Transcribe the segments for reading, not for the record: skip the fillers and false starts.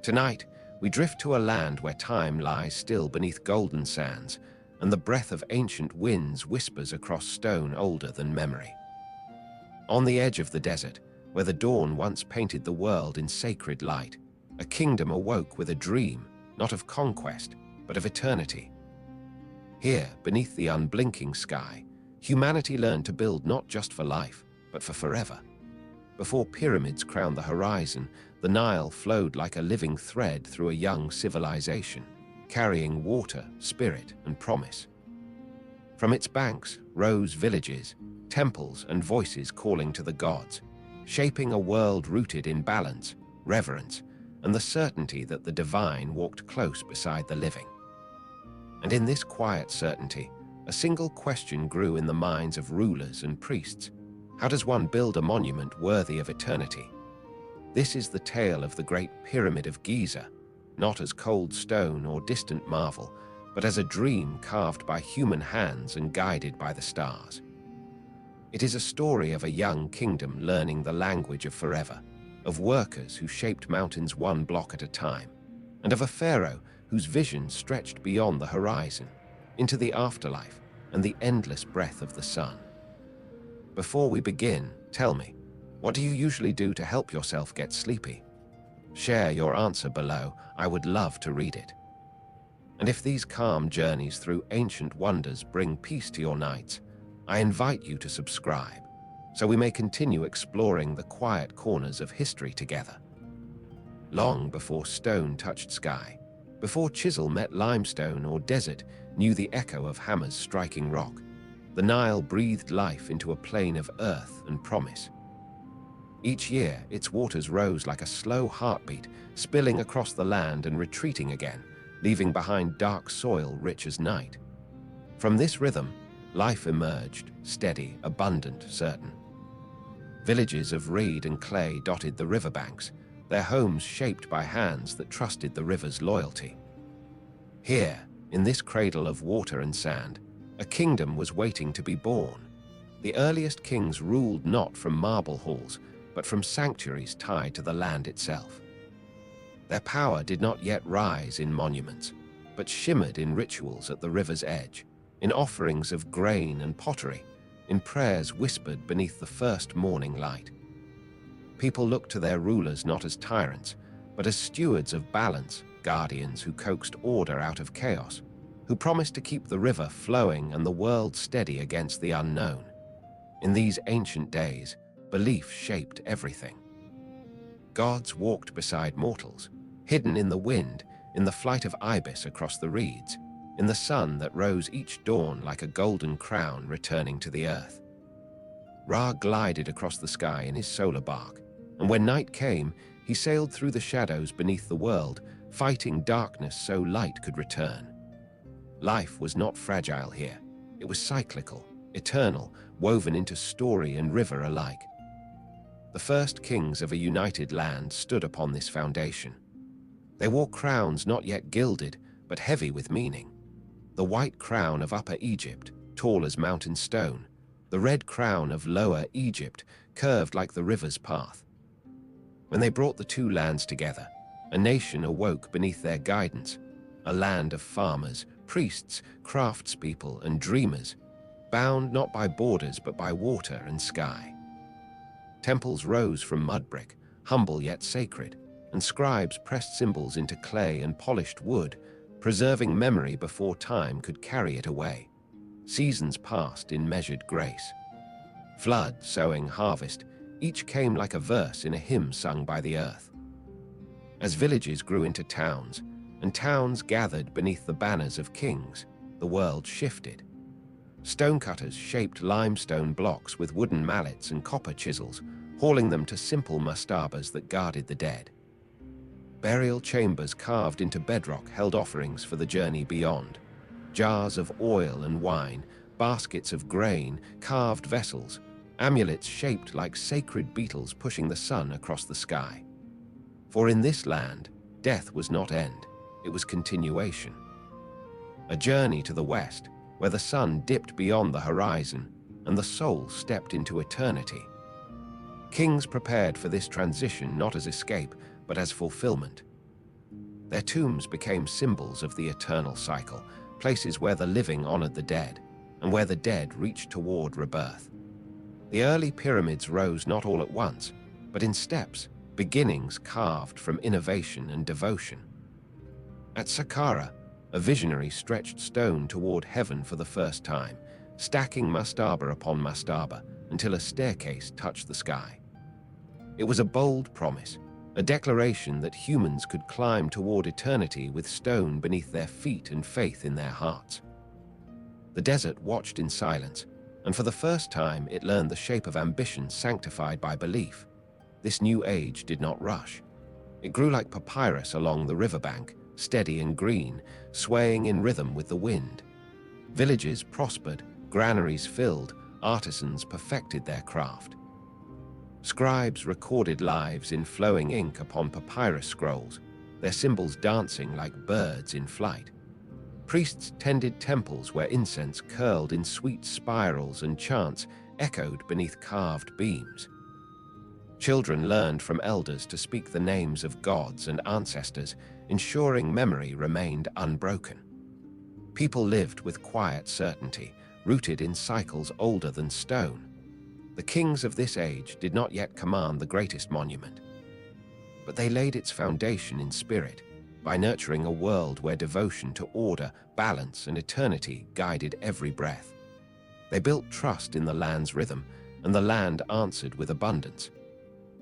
Tonight, we drift to a land where time lies still beneath golden sands, and the breath of ancient winds whispers across stone older than memory. On the edge of the desert, where the dawn once painted the world in sacred light, a kingdom awoke with a dream, not of conquest, but of eternity. Here, beneath the unblinking sky, humanity learned to build not just for life, but for forever. Before pyramids crowned the horizon, the Nile flowed like a living thread through a young civilization, carrying water, spirit, and promise. From its banks rose villages, temples, and voices calling to the gods, shaping a world rooted in balance, reverence, and the certainty that the divine walked close beside the living. And in this quiet certainty, a single question grew in the minds of rulers and priests. How does one build a monument worthy of eternity? This is the tale of the Great Pyramid of Giza, not as cold stone or distant marvel, but as a dream carved by human hands and guided by the stars. It is a story of a young kingdom learning the language of forever, of workers who shaped mountains one block at a time, and of a pharaoh whose vision stretched beyond the horizon, into the afterlife and the endless breath of the sun. Before we begin, tell me, what do you usually do to help yourself get sleepy? Share your answer below. I would love to read it. And if these calm journeys through ancient wonders bring peace to your nights, I invite you to subscribe, so we may continue exploring the quiet corners of history together. Long before stone touched sky, before chisel met limestone or desert knew the echo of hammers striking rock, the Nile breathed life into a plain of earth and promise. Each year, its waters rose like a slow heartbeat, spilling across the land and retreating again, leaving behind dark soil rich as night. From this rhythm, life emerged, steady, abundant, certain. Villages of reed and clay dotted the riverbanks, their homes shaped by hands that trusted the river's loyalty. Here, in this cradle of water and sand, a kingdom was waiting to be born. The earliest kings ruled not from marble halls, but from sanctuaries tied to the land itself. Their power did not yet rise in monuments, but shimmered in rituals at the river's edge, in offerings of grain and pottery, in prayers whispered beneath the first morning light. People looked to their rulers not as tyrants, but as stewards of balance, guardians who coaxed order out of chaos, who promised to keep the river flowing and the world steady against the unknown. In these ancient days, belief shaped everything. Gods walked beside mortals, hidden in the wind, in the flight of ibis across the reeds, in the sun that rose each dawn like a golden crown returning to the earth. Ra glided across the sky in his solar bark, and when night came, he sailed through the shadows beneath the world, fighting darkness so light could return. Life was not fragile here. It was cyclical, eternal, woven into story and river alike. The first kings of a united land stood upon this foundation. They wore crowns not yet gilded, but heavy with meaning. The white crown of Upper Egypt, tall as mountain stone, the red crown of Lower Egypt, curved like the river's path. When they brought the two lands together, a nation awoke beneath their guidance, a land of farmers, priests, craftspeople, and dreamers, bound not by borders but by water and sky. Temples rose from mud brick, humble yet sacred, and scribes pressed symbols into clay and polished wood, preserving memory before time could carry it away. Seasons passed in measured grace. Flood, sowing, harvest, each came like a verse in a hymn sung by the earth. As villages grew into towns, and towns gathered beneath the banners of kings, the world shifted. Stonecutters shaped limestone blocks with wooden mallets and copper chisels, hauling them to simple mastabas that guarded the dead. Burial chambers carved into bedrock held offerings for the journey beyond. Jars of oil and wine, baskets of grain, carved vessels, amulets shaped like sacred beetles pushing the sun across the sky. For in this land, death was not end, it was continuation. A journey to the west, where the sun dipped beyond the horizon and the soul stepped into eternity. Kings prepared for this transition not as escape, but as fulfillment. Their tombs became symbols of the eternal cycle, places where the living honored the dead, and where the dead reached toward rebirth. The early pyramids rose not all at once, but in steps, beginnings carved from innovation and devotion. At Saqqara, a visionary stretched stone toward heaven for the first time, stacking mastaba upon mastaba until a staircase touched the sky. It was a bold promise, a declaration that humans could climb toward eternity with stone beneath their feet and faith in their hearts. The desert watched in silence, and for the first time it learned the shape of ambition sanctified by belief. This new age did not rush. It grew like papyrus along the riverbank, steady and green, swaying in rhythm with the wind. Villages prospered, granaries filled, artisans perfected their craft. Scribes recorded lives in flowing ink upon papyrus scrolls, their symbols dancing like birds in flight. Priests tended temples where incense curled in sweet spirals and chants echoed beneath carved beams. Children learned from elders to speak the names of gods and ancestors, ensuring memory remained unbroken. People lived with quiet certainty, rooted in cycles older than stone. The kings of this age did not yet command the greatest monument, but they laid its foundation in spirit, by nurturing a world where devotion to order, balance, and eternity guided every breath. They built trust in the land's rhythm, and the land answered with abundance.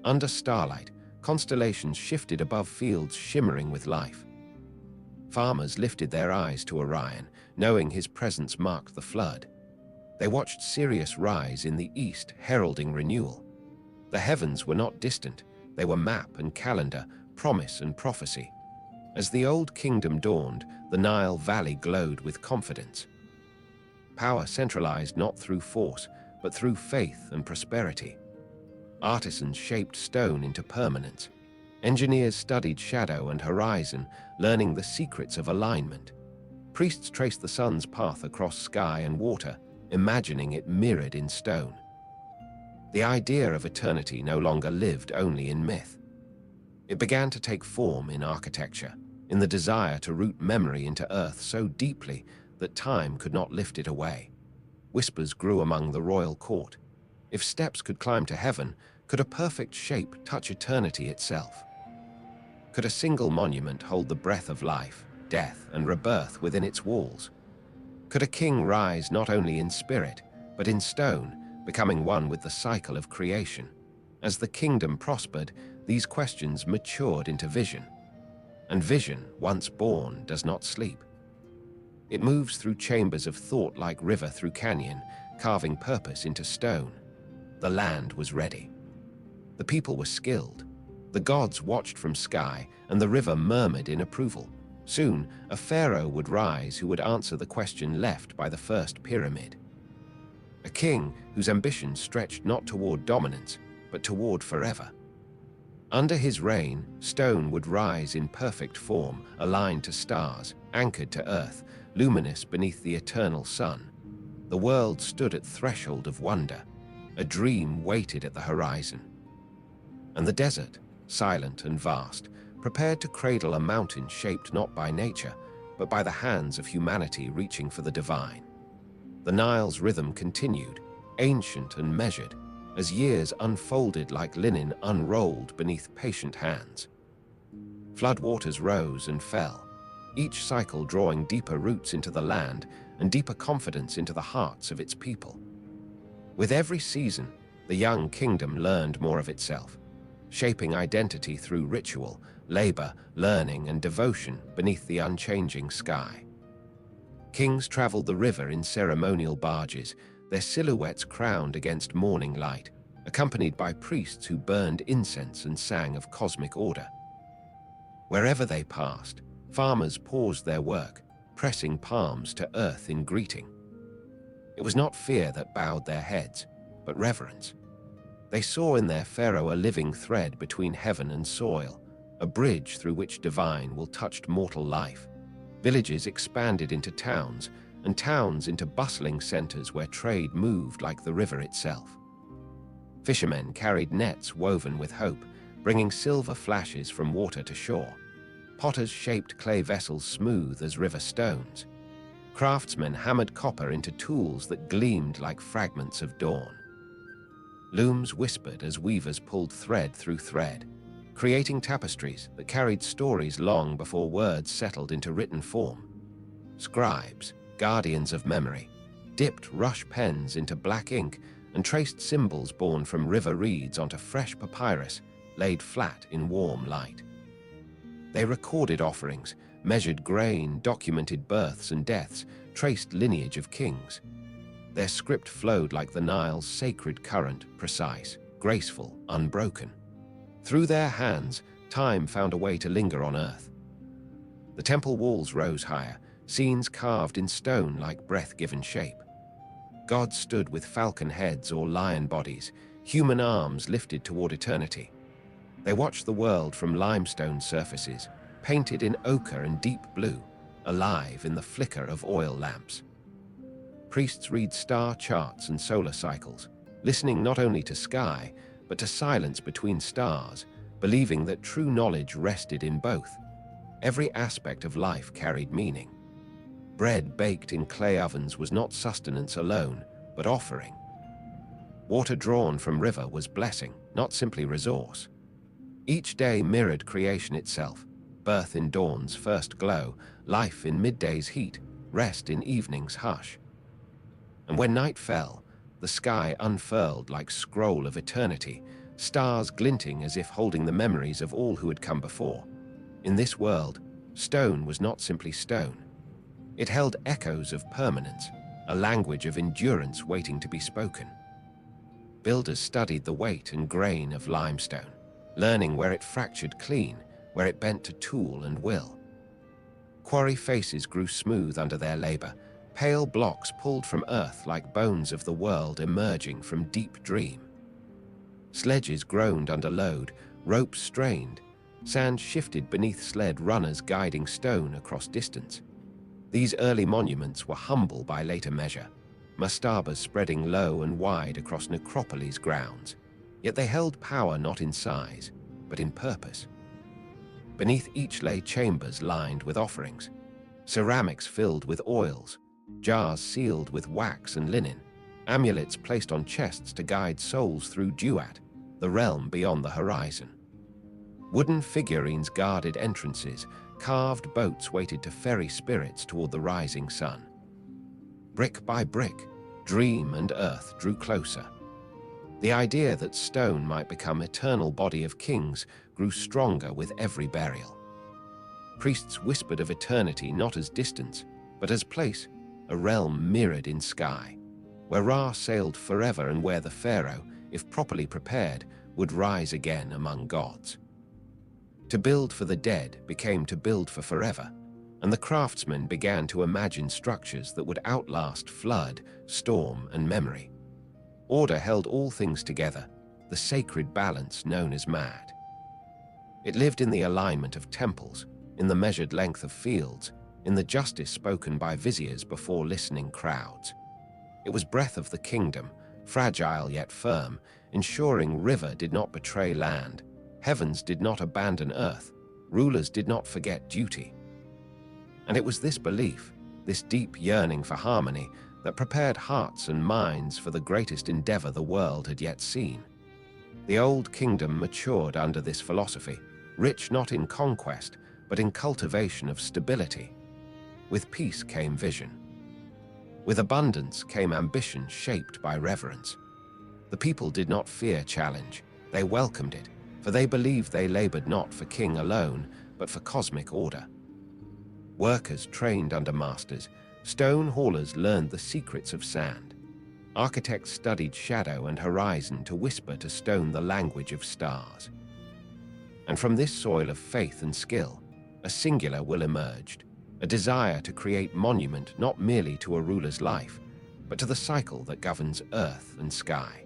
Under starlight, constellations shifted above fields shimmering with life. Farmers lifted their eyes to Orion, knowing his presence marked the flood. They watched Sirius rise in the east, heralding renewal. The heavens were not distant, they were map and calendar, promise and prophecy. As the old kingdom dawned, the Nile Valley glowed with confidence. Power centralized not through force, but through faith and prosperity. Artisans shaped stone into permanence. Engineers studied shadow and horizon, learning the secrets of alignment. Priests traced the sun's path across sky and water, imagining it mirrored in stone. The idea of eternity no longer lived only in myth. It began to take form in architecture, in the desire to root memory into earth so deeply that time could not lift it away. Whispers grew among the royal court. If steps could climb to heaven, could a perfect shape touch eternity itself? Could a single monument hold the breath of life, death, and rebirth within its walls? Could a king rise not only in spirit, but in stone, becoming one with the cycle of creation? As the kingdom prospered, these questions matured into vision. And vision, once born, does not sleep. It moves through chambers of thought like river through canyon, carving purpose into stone. The land was ready. The people were skilled. The gods watched from sky, and the river murmured in approval. Soon, a pharaoh would rise who would answer the question left by the first pyramid. A king whose ambition stretched not toward dominance, but toward forever. Under his reign, stone would rise in perfect form, aligned to stars, anchored to earth, luminous beneath the eternal sun. The world stood at threshold of wonder. A dream waited at the horizon. And the desert, silent and vast, prepared to cradle a mountain shaped not by nature, but by the hands of humanity reaching for the divine. The Nile's rhythm continued, ancient and measured, as years unfolded like linen unrolled beneath patient hands. Floodwaters rose and fell, each cycle drawing deeper roots into the land and deeper confidence into the hearts of its people. With every season, the young kingdom learned more of itself, shaping identity through ritual, labor, learning, and devotion beneath the unchanging sky. Kings traveled the river in ceremonial barges, their silhouettes crowned against morning light, accompanied by priests who burned incense and sang of cosmic order. Wherever they passed, farmers paused their work, pressing palms to earth in greeting. It was not fear that bowed their heads, but reverence. They saw in their pharaoh a living thread between heaven and soil, a bridge through which divine will touch mortal life. Villages expanded into towns, and towns into bustling centers where trade moved like the river itself. Fishermen carried nets woven with hope, bringing silver flashes from water to shore. Potters shaped clay vessels smooth as river stones. Craftsmen hammered copper into tools that gleamed like fragments of dawn. Looms whispered as weavers pulled thread through thread, creating tapestries that carried stories long before words settled into written form. Scribes, guardians of memory, dipped rush pens into black ink and traced symbols born from river reeds onto fresh papyrus laid flat in warm light. They recorded offerings, measured grain, documented births and deaths, traced lineage of kings. Their script flowed like the Nile's sacred current, precise, graceful, unbroken. Through their hands, time found a way to linger on earth. The temple walls rose higher, scenes carved in stone like breath-given shape. Gods stood with falcon heads or lion bodies, human arms lifted toward eternity. They watched the world from limestone surfaces, painted in ochre and deep blue, alive in the flicker of oil lamps. Priests read star charts and solar cycles, listening not only to sky, but to silence between stars, believing that true knowledge rested in both. Every aspect of life carried meaning. Bread baked in clay ovens was not sustenance alone, but offering. Water drawn from river was blessing, not simply resource. Each day mirrored creation itself, birth in dawn's first glow, life in midday's heat, rest in evening's hush. And when night fell, the sky unfurled like scroll of eternity, stars glinting as if holding the memories of all who had come before. In this world, stone was not simply stone. It held echoes of permanence, a language of endurance waiting to be spoken. Builders studied the weight and grain of limestone, learning where it fractured clean, where it bent to tool and will. Quarry faces grew smooth under their labor, pale blocks pulled from earth like bones of the world emerging from deep dream. Sledges groaned under load, ropes strained, sand shifted beneath sled runners guiding stone across distance. These early monuments were humble by later measure, mastabas spreading low and wide across necropolis grounds, yet they held power not in size, but in purpose. Beneath each lay chambers lined with offerings, ceramics filled with oils, jars sealed with wax and linen, amulets placed on chests to guide souls through Duat, the realm beyond the horizon. Wooden figurines guarded entrances, carved boats waited to ferry spirits toward the rising sun. Brick by brick, dream and earth drew closer. The idea that stone might become eternal body of kings grew stronger with every burial. Priests whispered of eternity not as distance, but as place, a realm mirrored in sky, where Ra sailed forever and where the pharaoh, if properly prepared, would rise again among gods. To build for the dead became to build for forever, and the craftsmen began to imagine structures that would outlast flood, storm, and memory. Order held all things together, the sacred balance known as Mad. It lived in the alignment of temples, in the measured length of fields, in the justice spoken by viziers before listening crowds. It was breath of the kingdom, fragile yet firm, ensuring river did not betray land, heavens did not abandon earth, rulers did not forget duty. And it was this belief, this deep yearning for harmony, that prepared hearts and minds for the greatest endeavor the world had yet seen. The old kingdom matured under this philosophy, rich not in conquest, but in cultivation of stability. With peace came vision. With abundance came ambition shaped by reverence. The people did not fear challenge, they welcomed it, for they believed they labored not for king alone, but for cosmic order. Workers trained under masters, stone haulers learned the secrets of sand. Architects studied shadow and horizon to whisper to stone the language of stars. And from this soil of faith and skill, a singular will emerged, a desire to create monument not merely to a ruler's life, but to the cycle that governs earth and sky.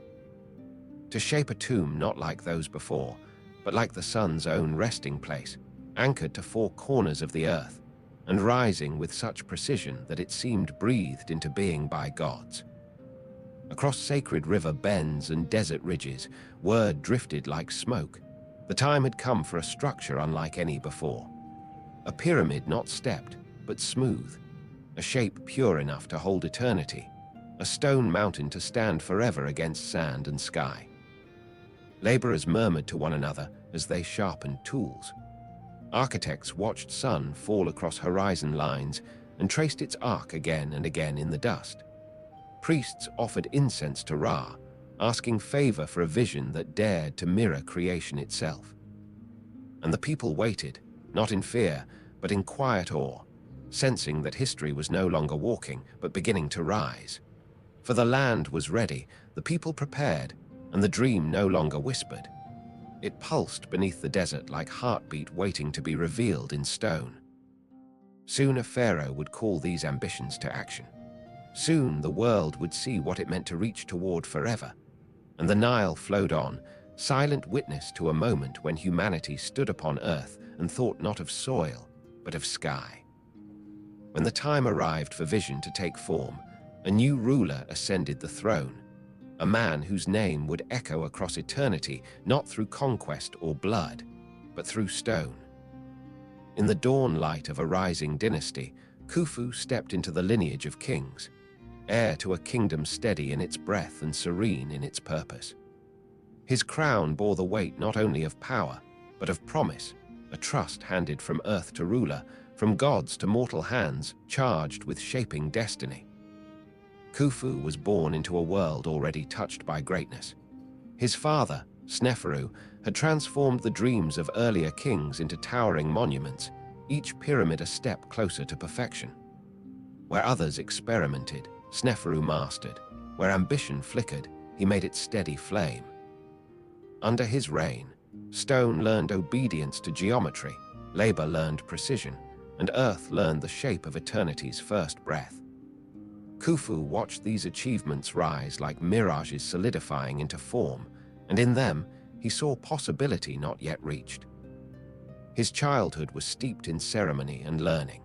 To shape a tomb not like those before, but like the sun's own resting place, anchored to four corners of the earth, and rising with such precision that it seemed breathed into being by gods. Across sacred river bends and desert ridges, word drifted like smoke. The time had come for a structure unlike any before. a pyramid not stepped, but smooth, a shape pure enough to hold eternity, a stone mountain to stand forever against sand and sky. Laborers murmured to one another as they sharpened tools. Architects watched sun fall across horizon lines and traced its arc again and again in the dust. Priests offered incense to Ra, asking favor for a vision that dared to mirror creation itself. And the people waited, not in fear, but in quiet awe, sensing that history was no longer walking, but beginning to rise. For the land was ready, the people prepared, and the dream no longer whispered. It pulsed beneath the desert like heartbeat waiting to be revealed in stone. Soon a pharaoh would call these ambitions to action. Soon the world would see what it meant to reach toward forever. And the Nile flowed on, silent witness to a moment when humanity stood upon earth and thought not of soil, but of sky. When the time arrived for vision to take form, a new ruler ascended the throne, a man whose name would echo across eternity, not through conquest or blood, but through stone. In the dawn light of a rising dynasty, Khufu stepped into the lineage of kings, heir to a kingdom steady in its breath and serene in its purpose. His crown bore the weight not only of power, but of promise, a trust handed from earth to ruler, from gods to mortal hands charged with shaping destiny. Khufu was born into a world already touched by greatness. His father, Sneferu, had transformed the dreams of earlier kings into towering monuments, each pyramid a step closer to perfection. Where others experimented, Sneferu mastered. Where ambition flickered, he made it steady flame. Under his reign, stone learned obedience to geometry, labor learned precision, and earth learned the shape of eternity's first breath. Khufu watched these achievements rise like mirages solidifying into form, and in them he saw possibility not yet reached. His childhood was steeped in ceremony and learning,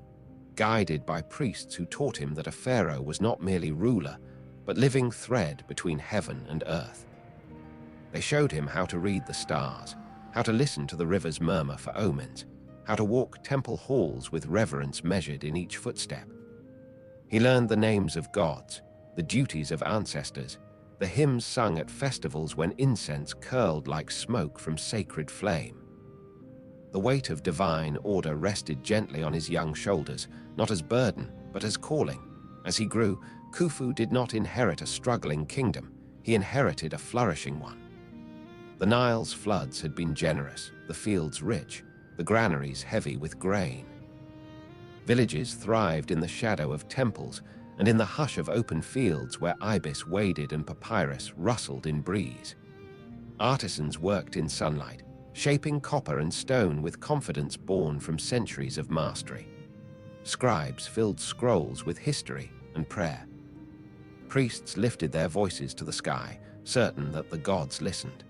guided by priests who taught him that a pharaoh was not merely ruler, but living thread between heaven and earth. They showed him how to read the stars, how to listen to the river's murmur for omens, how to walk temple halls with reverence measured in each footstep. He learned the names of gods, the duties of ancestors, the hymns sung at festivals when incense curled like smoke from sacred flame. The weight of divine order rested gently on his young shoulders, not as burden, but as calling. As he grew, Khufu did not inherit a struggling kingdom, he inherited a flourishing one. The Nile's floods had been generous, the fields rich, the granaries heavy with grain. Villages thrived in the shadow of temples and in the hush of open fields where ibis waded and papyrus rustled in breeze. Artisans worked in sunlight, shaping copper and stone with confidence born from centuries of mastery. Scribes filled scrolls with history and prayer. Priests lifted their voices to the sky, certain that the gods listened.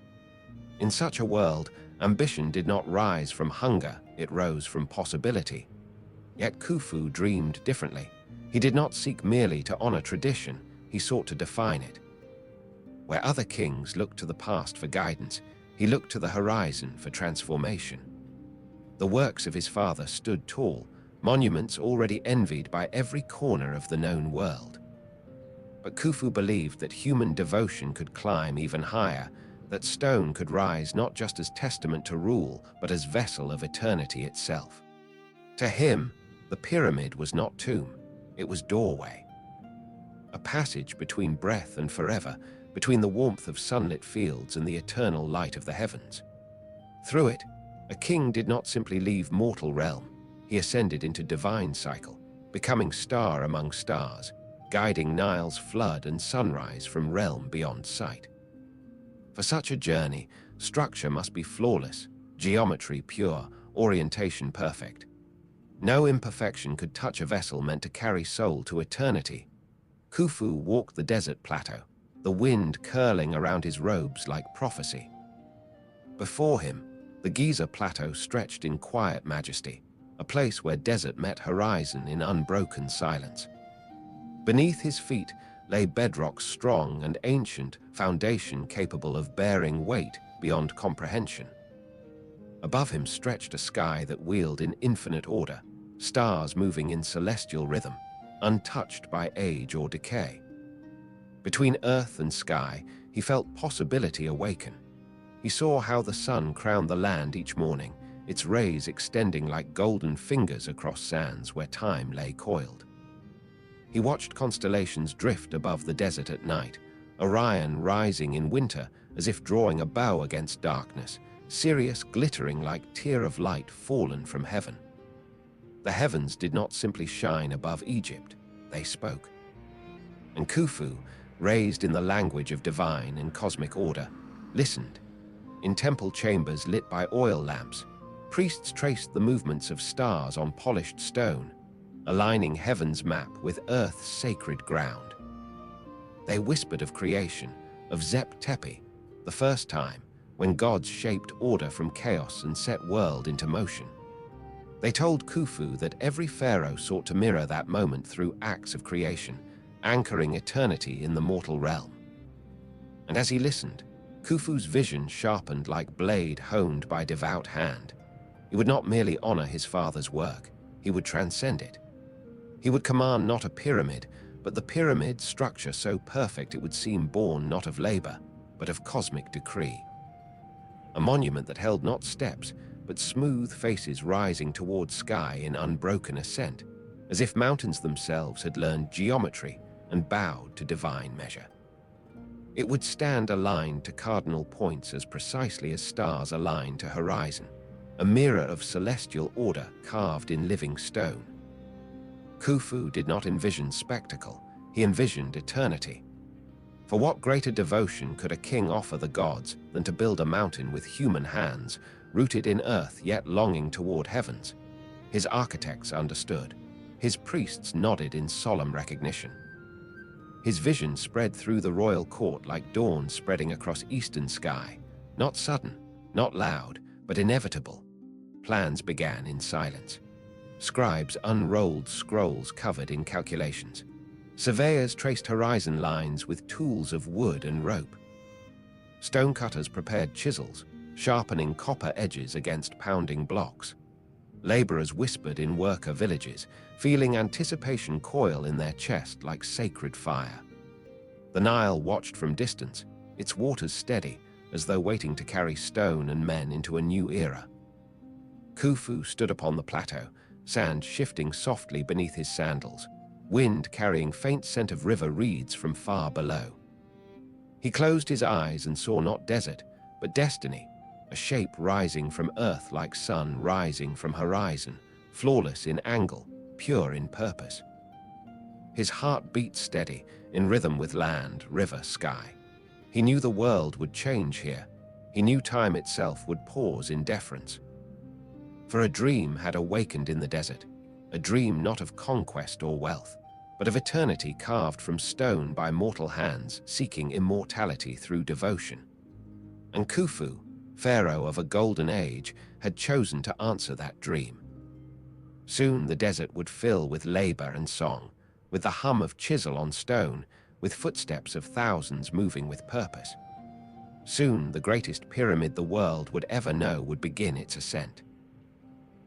In such a world, ambition did not rise from hunger, it rose from possibility. Yet Khufu dreamed differently. He did not seek merely to honor tradition, he sought to define it. Where other kings looked to the past for guidance, he looked to the horizon for transformation. The works of his father stood tall, monuments already envied by every corner of the known world. But Khufu believed that human devotion could climb even higher, that stone could rise not just as testament to rule, but as vessel of eternity itself. To him, the pyramid was not tomb, it was doorway. A passage between breath and forever, between the warmth of sunlit fields and the eternal light of the heavens. Through it, a king did not simply leave mortal realm, he ascended into divine cycle, becoming star among stars, guiding Nile's flood and sunrise from realm beyond sight. For such a journey, structure must be flawless, geometry pure, orientation perfect. No imperfection could touch a vessel meant to carry soul to eternity. Khufu walked the desert plateau, the wind curling around his robes like prophecy. Before him, the Giza plateau stretched in quiet majesty, a place where desert met horizon in unbroken silence. Beneath his feet lay bedrock's strong and ancient foundation capable of bearing weight beyond comprehension. Above him stretched a sky that wheeled in infinite order, stars moving in celestial rhythm, untouched by age or decay. Between earth and sky, he felt possibility awaken. He saw how the sun crowned the land each morning, its rays extending like golden fingers across sands where time lay coiled. He watched constellations drift above the desert at night, Orion rising in winter as if drawing a bow against darkness, Sirius glittering like tear of light fallen from heaven. The heavens did not simply shine above Egypt, they spoke. And Khufu, raised in the language of divine and cosmic order, listened. In temple chambers lit by oil lamps, priests traced the movements of stars on polished stone, aligning heaven's map with earth's sacred ground. They whispered of creation, of Zep Tepi, the first time, when gods shaped order from chaos and set world into motion. They told Khufu that every pharaoh sought to mirror that moment through acts of creation, anchoring eternity in the mortal realm. And as he listened, Khufu's vision sharpened like blade honed by devout hand. He would not merely honor his father's work, he would transcend it. He would command not a pyramid, but the pyramid structure so perfect it would seem born not of labor, but of cosmic decree. A monument that held not steps, but smooth faces rising toward sky in unbroken ascent, as if mountains themselves had learned geometry and bowed to divine measure. It would stand aligned to cardinal points as precisely as stars align to horizon, a mirror of celestial order carved in living stone. Khufu did not envision spectacle, he envisioned eternity. For what greater devotion could a king offer the gods than to build a mountain with human hands, rooted in earth yet longing toward heavens? His architects understood. His priests nodded in solemn recognition. His vision spread through the royal court like dawn spreading across eastern sky. Not sudden, not loud, but inevitable. Plans began in silence. Scribes unrolled scrolls covered in calculations. Surveyors traced horizon lines with tools of wood and rope. Stonecutters prepared chisels, sharpening copper edges against pounding blocks. Laborers whispered in worker villages, feeling anticipation coil in their chest like sacred fire. The Nile watched from distance, its waters steady, as though waiting to carry stone and men into a new era. Khufu stood upon the plateau, sand shifting softly beneath his sandals, wind carrying faint scent of river reeds from far below. He closed his eyes and saw not desert, but destiny, a shape rising from earth like sun rising from horizon, flawless in angle, pure in purpose. His heart beat steady, in rhythm with land, river, sky. He knew the world would change here. He knew time itself would pause in deference. For a dream had awakened in the desert, a dream not of conquest or wealth, but of eternity carved from stone by mortal hands seeking immortality through devotion. And Khufu, pharaoh of a golden age, had chosen to answer that dream. Soon the desert would fill with labor and song, with the hum of chisel on stone, with footsteps of thousands moving with purpose. Soon the greatest pyramid the world would ever know would begin its ascent.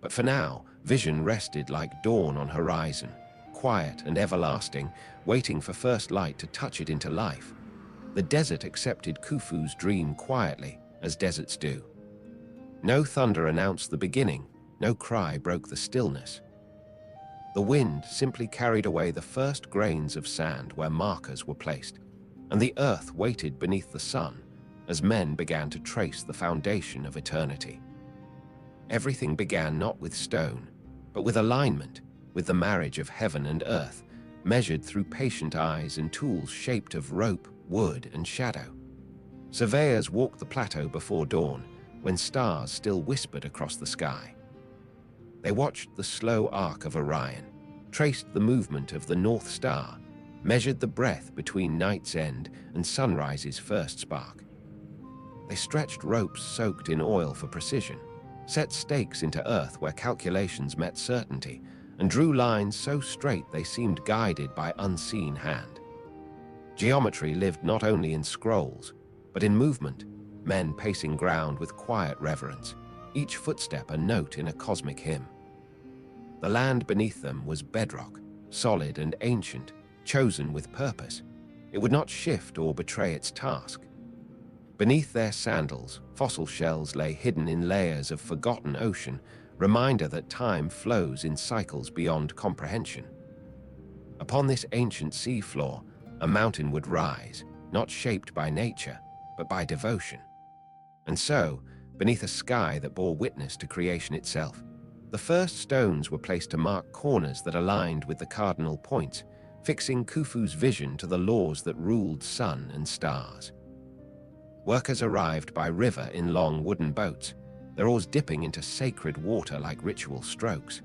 But for now, vision rested like dawn on horizon, quiet and everlasting, waiting for first light to touch it into life. The desert accepted Khufu's dream quietly, as deserts do. No thunder announced the beginning, no cry broke the stillness. The wind simply carried away the first grains of sand where markers were placed, and the earth waited beneath the sun as men began to trace the foundation of eternity. Everything began not with stone, but with alignment, with the marriage of heaven and earth, measured through patient eyes and tools shaped of rope, wood, and shadow. Surveyors walked the plateau before dawn, when stars still whispered across the sky. They watched the slow arc of Orion, traced the movement of the North Star, measured the breath between night's end and sunrise's first spark. They stretched ropes soaked in oil for precision, set stakes into earth where calculations met certainty, and drew lines so straight they seemed guided by unseen hand. Geometry lived not only in scrolls, but in movement, men pacing ground with quiet reverence. each footstep a note in a cosmic hymn. The land beneath them was bedrock, solid and ancient, chosen with purpose. It would not shift or betray its task. Beneath their sandals, fossil shells lay hidden in layers of forgotten ocean, reminder that time flows in cycles beyond comprehension. Upon this ancient seafloor, a mountain would rise, not shaped by nature, but by devotion. And so, beneath a sky that bore witness to creation itself, the first stones were placed to mark corners that aligned with the cardinal points, fixing Khufu's vision to the laws that ruled sun and stars. Workers arrived by river in long wooden boats, their oars dipping into sacred water like ritual strokes.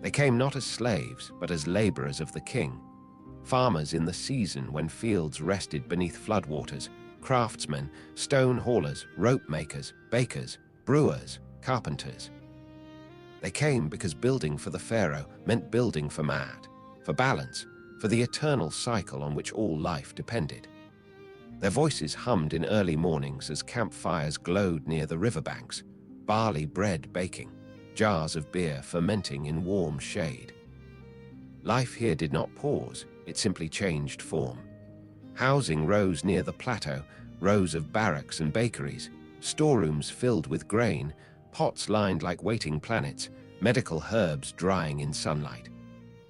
They came not as slaves, but as laborers of the king, farmers in the season when fields rested beneath floodwaters, craftsmen, stone haulers, rope makers, bakers, brewers, carpenters. They came because building for the pharaoh meant building for Maat, for balance, for the eternal cycle on which all life depended. Their voices hummed in early mornings as campfires glowed near the riverbanks, barley bread baking, jars of beer fermenting in warm shade. Life here did not pause, it simply changed form. Housing rose near the plateau, rows of barracks and bakeries, storerooms filled with grain, pots lined like waiting planets, medical herbs drying in sunlight.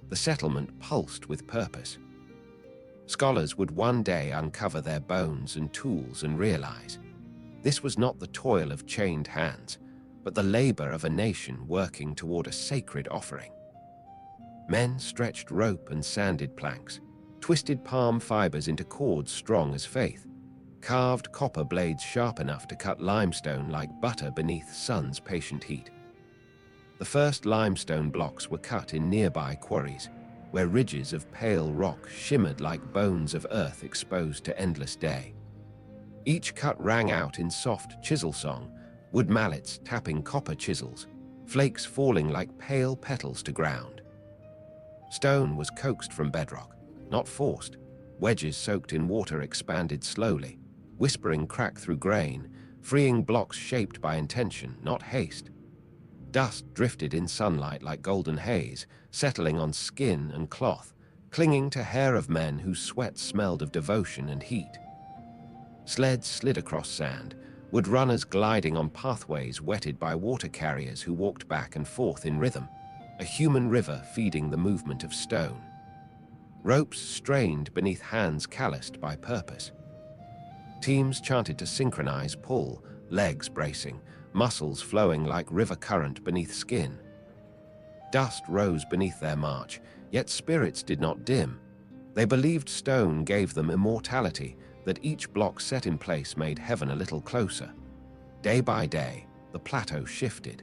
The settlement pulsed with purpose. Scholars would one day uncover their bones and tools and realize this was not the toil of chained hands, but the labor of a nation working toward a sacred offering. Men stretched rope and sanded planks, twisted palm fibers into cords strong as faith, carved copper blades sharp enough to cut limestone like butter beneath sun's patient heat. The first limestone blocks were cut in nearby quarries, where ridges of pale rock shimmered like bones of earth exposed to endless day. Each cut rang out in soft chisel song, wood mallets tapping copper chisels, flakes falling like pale petals to ground. Stone was coaxed from bedrock, not forced. Wedges soaked in water expanded slowly, whispering crack through grain, freeing blocks shaped by intention, not haste. Dust drifted in sunlight like golden haze, settling on skin and cloth, clinging to hair of men whose sweat smelled of devotion and heat. Sleds slid across sand, wood runners gliding on pathways wetted by water carriers who walked back and forth in rhythm, a human river feeding the movement of stone. Ropes strained beneath hands calloused by purpose. Teams chanted to synchronize pull, legs bracing, muscles flowing like river current beneath skin. Dust rose beneath their march, yet spirits did not dim. They believed stone gave them immortality, that each block set in place made heaven a little closer. Day by day, the plateau shifted.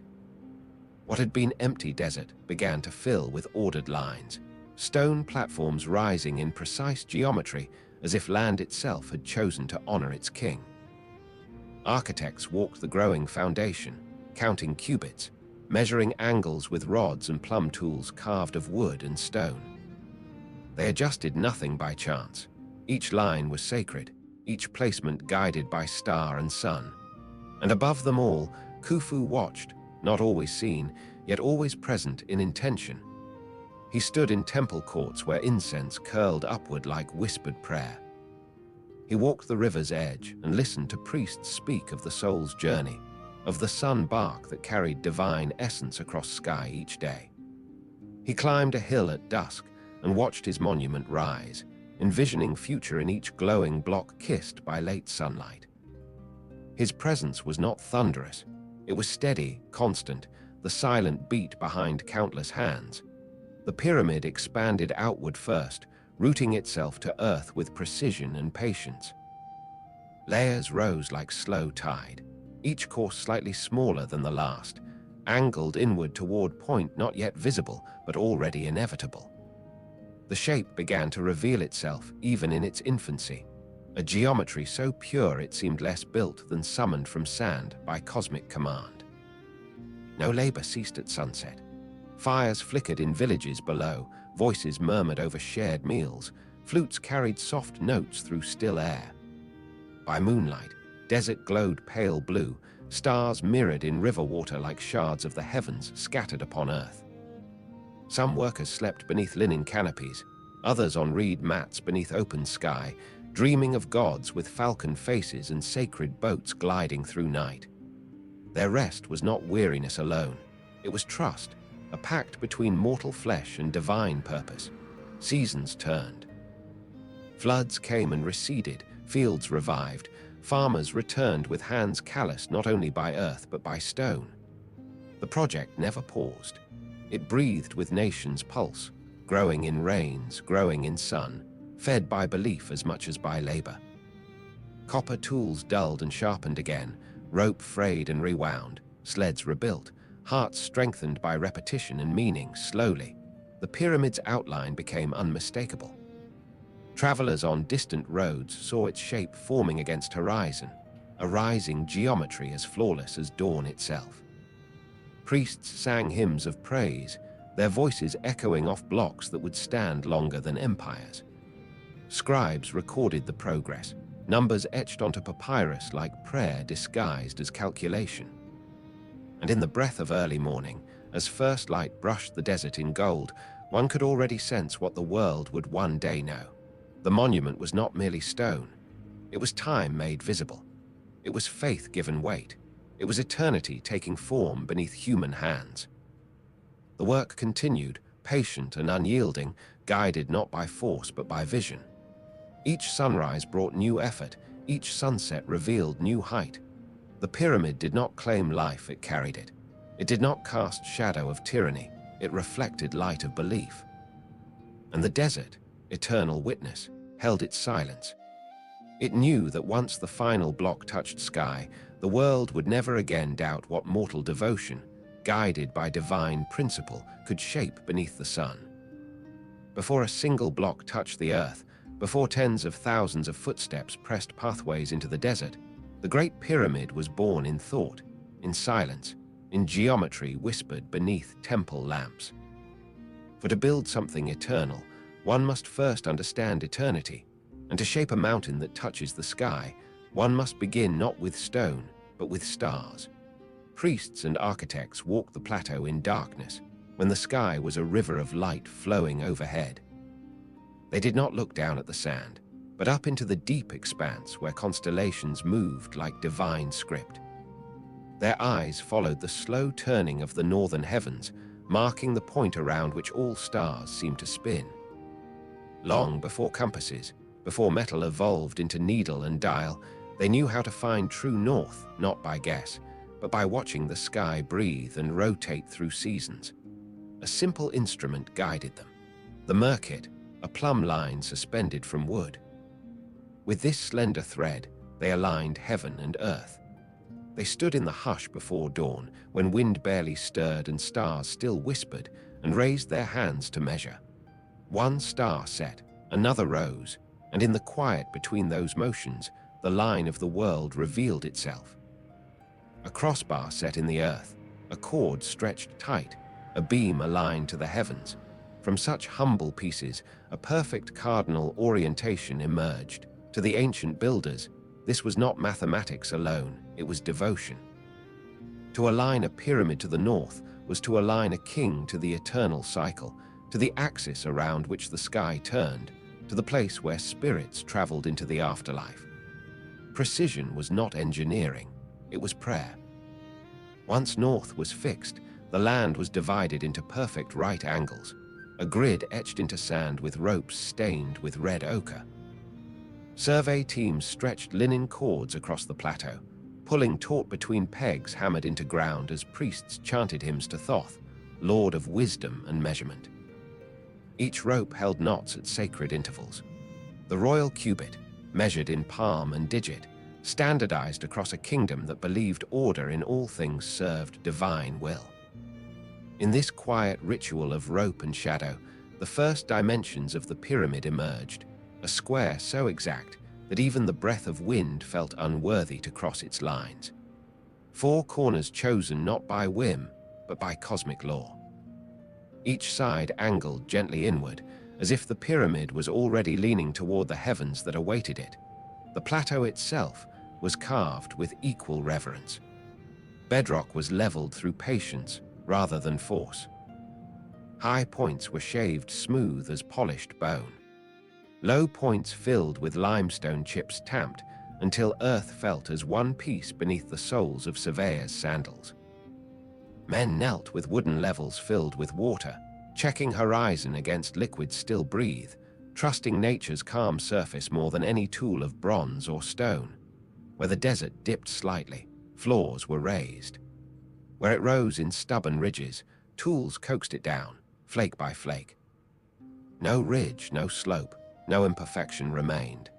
What had been empty desert began to fill with ordered lines, stone platforms rising in precise geometry as if land itself had chosen to honor its king. Architects walked the growing foundation, counting cubits, measuring angles with rods and plumb tools carved of wood and stone. They adjusted nothing by chance. Each line was sacred, each placement guided by star and sun. And above them all, Khufu watched, not always seen, yet always present in intention. He stood in temple courts where incense curled upward like whispered prayer. He walked the river's edge and listened to priests speak of the soul's journey, of the sun bark that carried divine essence across sky each day. He climbed a hill at dusk and watched his monument rise, envisioning future in each glowing block kissed by late sunlight. His presence was not thunderous. It was steady, constant, the silent beat behind countless hands. The pyramid expanded outward first, rooting itself to earth with precision and patience. Layers rose like slow tide, each course slightly smaller than the last, angled inward toward point not yet visible, but already inevitable. The shape began to reveal itself even in its infancy, a geometry so pure it seemed less built than summoned from sand by cosmic command. No labor ceased at sunset. Fires flickered in villages below, voices murmured over shared meals, flutes carried soft notes through still air. By moonlight, desert glowed pale blue, stars mirrored in river water like shards of the heavens scattered upon earth. Some workers slept beneath linen canopies, others on reed mats beneath open sky, dreaming of gods with falcon faces and sacred boats gliding through night. Their rest was not weariness alone. It was trust, a pact between mortal flesh and divine purpose. Seasons turned. Floods came and receded, fields revived, farmers returned with hands calloused not only by earth but by stone. The project never paused. It breathed with nations' pulse, growing in rains, growing in sun, fed by belief as much as by labor. Copper tools dulled and sharpened again, rope frayed and rewound, sleds rebuilt, hearts strengthened by repetition and meaning. Slowly, the pyramid's outline became unmistakable. Travelers on distant roads saw its shape forming against horizon, a rising geometry as flawless as dawn itself. Priests sang hymns of praise, their voices echoing off blocks that would stand longer than empires. Scribes recorded the progress, numbers etched onto papyrus like prayer disguised as calculation. And in the breath of early morning, as first light brushed the desert in gold, one could already sense what the world would one day know. The monument was not merely stone. It was time made visible. It was faith given weight. It was eternity taking form beneath human hands. The work continued, patient and unyielding, guided not by force but by vision. Each sunrise brought new effort, each sunset revealed new height. The pyramid did not claim life, it carried it. It did not cast shadow of tyranny, it reflected light of belief. And the desert, eternal witness, held its silence. It knew that once the final block touched sky, the world would never again doubt what mortal devotion, guided by divine principle, could shape beneath the sun. Before a single block touched the earth, before tens of thousands of footsteps pressed pathways into the desert, the Great Pyramid was born in thought, in silence, in geometry whispered beneath temple lamps. For to build something eternal, one must first understand eternity, and to shape a mountain that touches the sky, one must begin not with stone, but with stars. Priests and architects walked the plateau in darkness, when the sky was a river of light flowing overhead. They did not look down at the sand, but up into the deep expanse where constellations moved like divine script. Their eyes followed the slow turning of the northern heavens, marking the point around which all stars seemed to spin. Long before compasses, before metal evolved into needle and dial, they knew how to find true north, not by guess, but by watching the sky breathe and rotate through seasons. A simple instrument guided them, the merkit, a plumb line suspended from wood. With this slender thread, they aligned heaven and earth. They stood in the hush before dawn, when wind barely stirred and stars still whispered, and raised their hands to measure. One star set, another rose, and in the quiet between those motions, the line of the world revealed itself. A crossbar set in the earth, a cord stretched tight, a beam aligned to the heavens. From such humble pieces, a perfect cardinal orientation emerged. To the ancient builders, this was not mathematics alone, it was devotion. To align a pyramid to the north was to align a king to the eternal cycle, to the axis around which the sky turned, to the place where spirits traveled into the afterlife. Precision was not engineering, it was prayer. Once north was fixed, the land was divided into perfect right angles, a grid etched into sand with ropes stained with red ochre. Survey teams stretched linen cords across the plateau, pulling taut between pegs hammered into ground as priests chanted hymns to Thoth, Lord of wisdom and measurement. Each rope held knots at sacred intervals. The royal cubit, measured in palm and digit, standardized across a kingdom that believed order in all things served divine will. In this quiet ritual of rope and shadow, the first dimensions of the pyramid emerged, a square so exact that even the breath of wind felt unworthy to cross its lines. 4 corners chosen not by whim, but by cosmic law. Each side angled gently inward, as if the pyramid was already leaning toward the heavens that awaited it. The plateau itself was carved with equal reverence. Bedrock was leveled through patience rather than force. High points were shaved smooth as polished bone. Low points filled with limestone chips tamped until earth felt as one piece beneath the soles of surveyors' sandals. Men knelt with wooden levels filled with water, checking horizon against liquids still breathe, trusting nature's calm surface more than any tool of bronze or stone. Where the desert dipped slightly, floors were raised. Where it rose in stubborn ridges, tools coaxed it down, flake by flake. No ridge, no slope, no imperfection remained.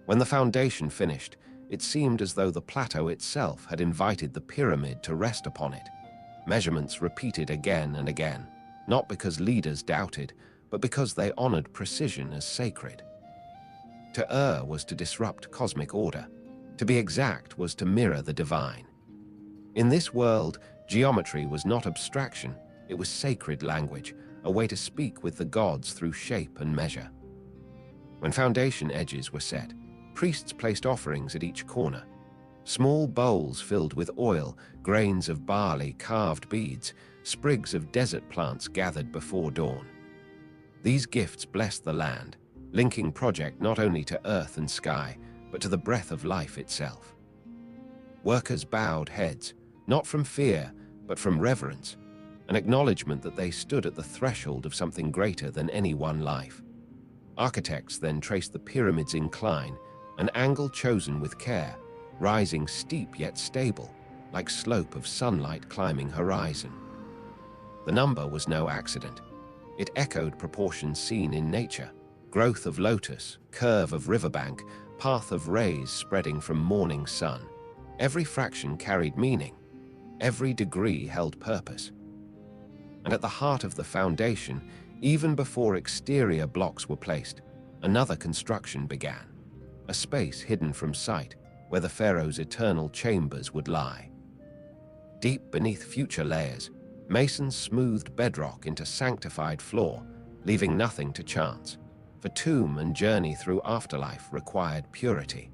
When the foundation finished, it seemed as though the plateau itself had invited the pyramid to rest upon it. Measurements repeated again and again, not because leaders doubted, but because they honored precision as sacred. To err was to disrupt cosmic order. To be exact was to mirror the divine. In this world, geometry was not abstraction, it was sacred language, a way to speak with the gods through shape and measure. When foundation edges were set, priests placed offerings at each corner. Small bowls filled with oil, grains of barley, carved beads, sprigs of desert plants gathered before dawn. These gifts blessed the land, linking project not only to earth and sky, but to the breath of life itself. Workers bowed heads, not from fear, but from reverence, an acknowledgement that they stood at the threshold of something greater than any one life. Architects then traced the pyramid's incline, an angle chosen with care, rising steep yet stable, like slope of sunlight climbing horizon. The number was no accident. It echoed proportions seen in nature: growth of lotus, curve of riverbank, path of rays spreading from morning sun. Every fraction carried meaning. Every degree held purpose. And at the heart of the foundation, even before exterior blocks were placed, another construction began. A space hidden from sight, where the pharaoh's eternal chambers would lie. Deep beneath future layers, masons smoothed bedrock into sanctified floor, leaving nothing to chance, for tomb and journey through afterlife required purity.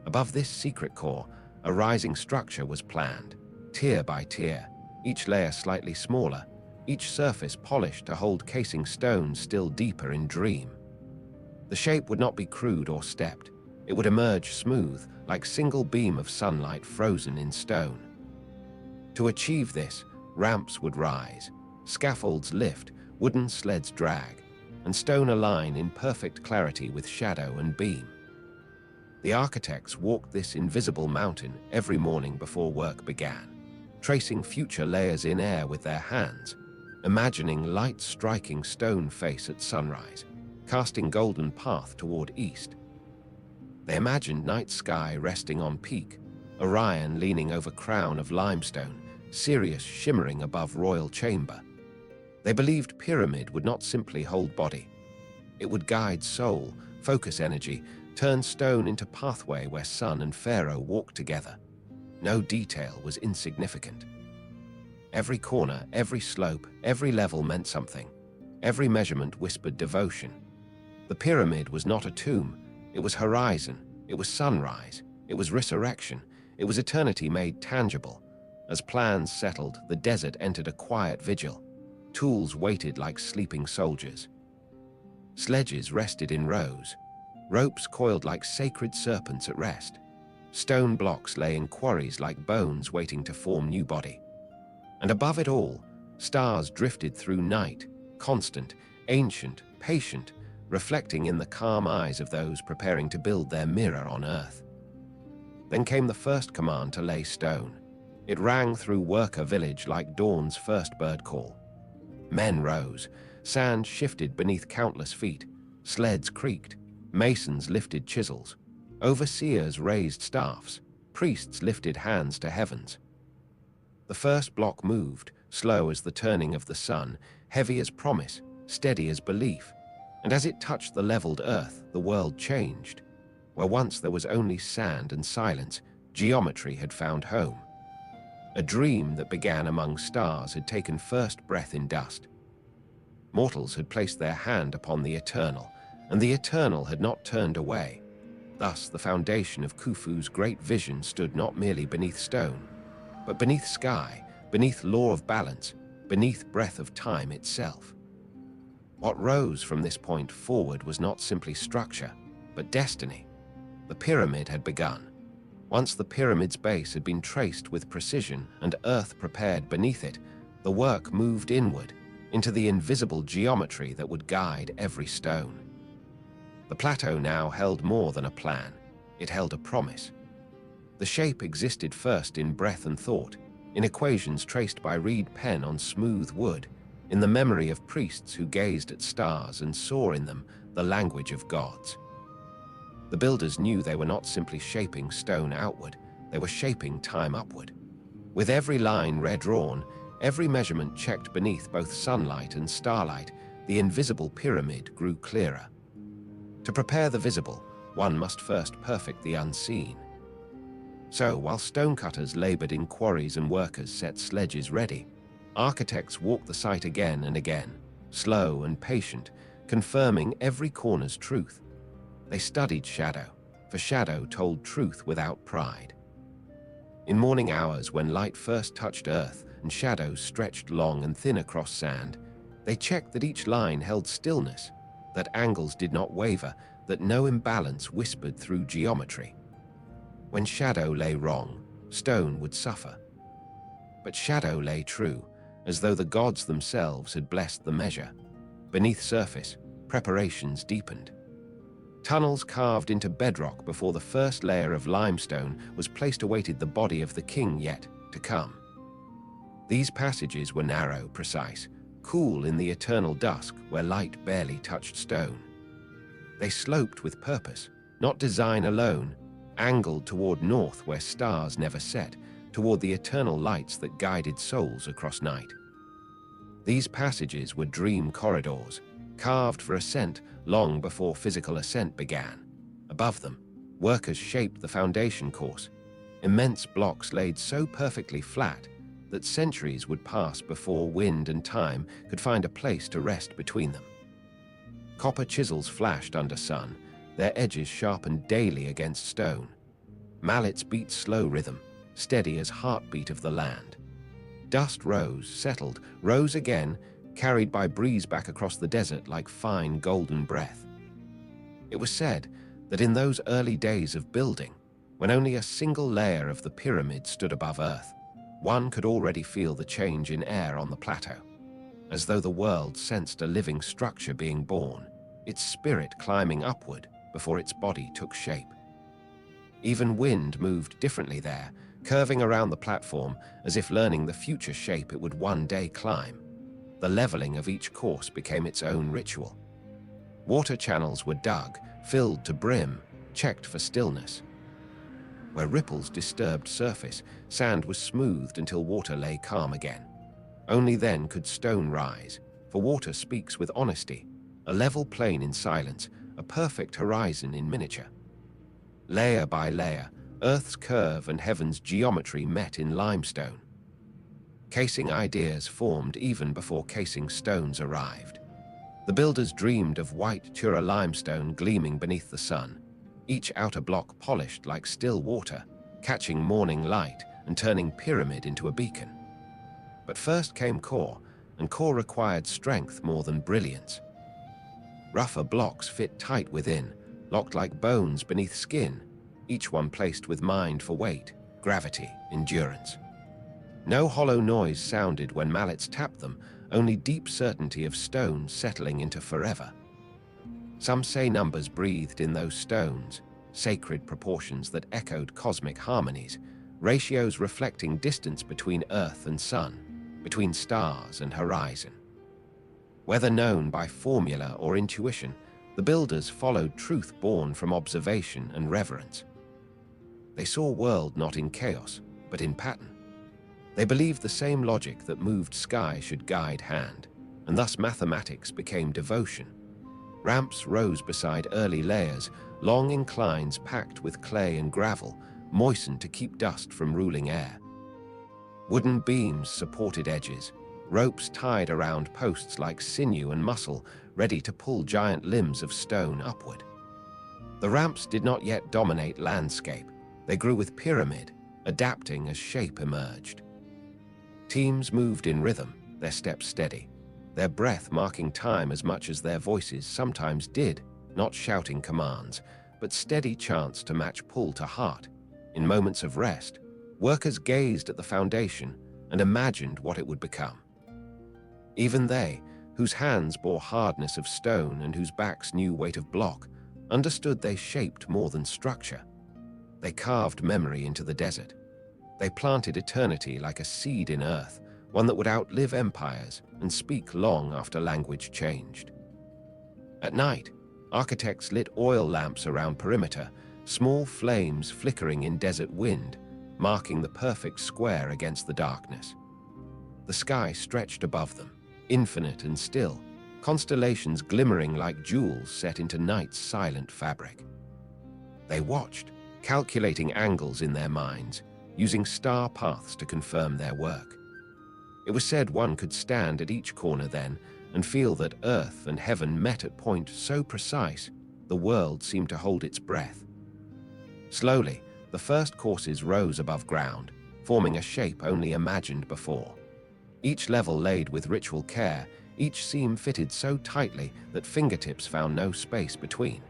Above this secret core, a rising structure was planned, tier by tier, each layer slightly smaller, each surface polished to hold casing stones still deeper in dream. The shape would not be crude or stepped. It would emerge smooth, like single beam of sunlight frozen in stone. To achieve this, ramps would rise, scaffolds lift, wooden sleds drag, and stone align in perfect clarity with shadow and beam. The architects walked this invisible mountain every morning before work began, tracing future layers in air with their hands, imagining light striking stone face at sunrise, casting golden path toward east. They imagined night sky resting on peak, Orion leaning over crown of limestone, Sirius shimmering above royal chamber. They believed pyramid would not simply hold body. It would guide soul, focus energy, turn stone into pathway where sun and pharaoh walked together. No detail was insignificant. Every corner, every slope, every level meant something. Every measurement whispered devotion. The pyramid was not a tomb. It was horizon, it was sunrise, it was resurrection, it was eternity made tangible. As plans settled, the desert entered a quiet vigil. Tools waited like sleeping soldiers. Sledges rested in rows. Ropes coiled like sacred serpents at rest. Stone blocks lay in quarries like bones waiting to form new body. And above it all, stars drifted through night, constant, ancient, patient, reflecting in the calm eyes of those preparing to build their mirror on earth. Then came the first command to lay stone. It rang through worker village like dawn's first bird call. Men rose, sand shifted beneath countless feet, sleds creaked, masons lifted chisels, overseers raised staffs, priests lifted hands to heavens. The first block moved, slow as the turning of the sun, heavy as promise, steady as belief. And as it touched the leveled earth, the world changed. Where once there was only sand and silence, geometry had found home. A dream that began among stars had taken first breath in dust. Mortals had placed their hand upon the eternal, and the eternal had not turned away. Thus, the foundation of Khufu's great vision stood not merely beneath stone. but beneath sky, beneath law of balance, beneath breath of time itself. What rose from this point forward was not simply structure, but destiny. The pyramid had begun. Once the pyramid's base had been traced with precision and earth prepared beneath it, the work moved inward, into the invisible geometry that would guide every stone. The plateau now held more than a plan. It held a promise. The shape existed first in breath and thought, in equations traced by reed pen on smooth wood, in the memory of priests who gazed at stars and saw in them the language of gods. The builders knew they were not simply shaping stone outward, they were shaping time upward. With every line redrawn, every measurement checked beneath both sunlight and starlight, the invisible pyramid grew clearer. To prepare the visible, one must first perfect the unseen. So, while stonecutters labored in quarries and workers set sledges ready, architects walked the site again and again, slow and patient, confirming every corner's truth. They studied shadow, for shadow told truth without pride. In morning hours, when light first touched earth and shadows stretched long and thin across sand, they checked that each line held stillness, that angles did not waver, that no imbalance whispered through geometry. When shadow lay wrong, stone would suffer. But shadow lay true, as though the gods themselves had blessed the measure. Beneath surface, preparations deepened. Tunnels carved into bedrock before the first layer of limestone was placed awaited the body of the king yet to come. These passages were narrow, precise, cool in the eternal dusk where light barely touched stone. They sloped with purpose, not design alone, angled toward north where stars never set, toward the eternal lights that guided souls across night. These passages were dream corridors, carved for ascent long before physical ascent began. Above them, workers shaped the foundation course, immense blocks laid so perfectly flat that centuries would pass before wind and time could find a place to rest between them. Copper chisels flashed under sun, their edges sharpened daily against stone. Mallets beat slow rhythm, steady as heartbeat of the land. Dust rose, settled, rose again, carried by breeze back across the desert like fine golden breath. It was said that in those early days of building, when only a single layer of the pyramid stood above earth, one could already feel the change in air on the plateau, as though the world sensed a living structure being born, its spirit climbing upward before its body took shape. Even wind moved differently there, curving around the platform as if learning the future shape it would one day climb. The leveling of each course became its own ritual. Water channels were dug, filled to brim, checked for stillness. Where ripples disturbed surface, sand was smoothed until water lay calm again. Only then could stone rise, for water speaks with honesty, a level plain in silence, a perfect horizon in miniature. Layer by layer, Earth's curve and heaven's geometry met in limestone. Casing ideas formed even before casing stones arrived. The builders dreamed of white Tura limestone gleaming beneath the sun, each outer block polished like still water, catching morning light and turning pyramid into a beacon. But first came core, and core required strength more than brilliance. Rougher blocks fit tight within, locked like bones beneath skin, each one placed with mind for weight, gravity, endurance. No hollow noise sounded when mallets tapped them, only deep certainty of stone settling into forever. Some say numbers breathed in those stones, sacred proportions that echoed cosmic harmonies, ratios reflecting distance between earth and sun, between stars and horizon. Whether known by formula or intuition, the builders followed truth born from observation and reverence. They saw world not in chaos, but in pattern. They believed the same logic that moved sky should guide hand, and thus mathematics became devotion. Ramps rose beside early layers, long inclines packed with clay and gravel, moistened to keep dust from ruling air. Wooden beams supported edges, ropes tied around posts like sinew and muscle, ready to pull giant limbs of stone upward. The ramps did not yet dominate landscape. They grew with pyramid, adapting as shape emerged. Teams moved in rhythm, their steps steady, their breath marking time as much as their voices sometimes did, not shouting commands, but steady chants to match pull to heart. In moments of rest, workers gazed at the foundation and imagined what it would become. Even they, whose hands bore hardness of stone and whose backs knew weight of block, understood they shaped more than structure. They carved memory into the desert. They planted eternity like a seed in earth, one that would outlive empires and speak long after language changed. At night, architects lit oil lamps around perimeter, small flames flickering in desert wind, marking the perfect square against the darkness. The sky stretched above them, infinite and still, constellations glimmering like jewels set into night's silent fabric. They watched, calculating angles in their minds, using star paths to confirm their work. It was said one could stand at each corner then and feel that earth and heaven met at point so precise, the world seemed to hold its breath. Slowly, the first courses rose above ground, forming a shape only imagined before. Each level laid with ritual care, each seam fitted so tightly that fingertips found no space between.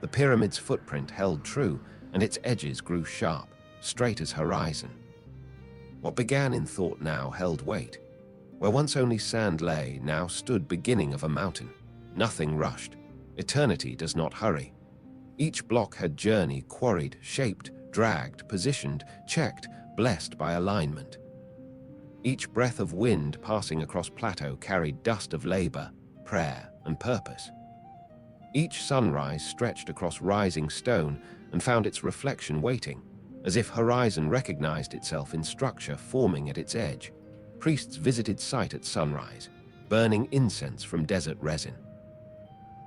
The pyramid's footprint held true, and its edges grew sharp, straight as horizon. What began in thought now held weight. Where once only sand lay, now stood beginning of a mountain. Nothing rushed. Eternity does not hurry. Each block had journey, quarried, shaped, dragged, positioned, checked, blessed by alignment. Each breath of wind passing across plateau carried dust of labor, prayer, and purpose. Each sunrise stretched across rising stone and found its reflection waiting, as if horizon recognized itself in structure forming at its edge. Priests visited site at sunrise, burning incense from desert resin.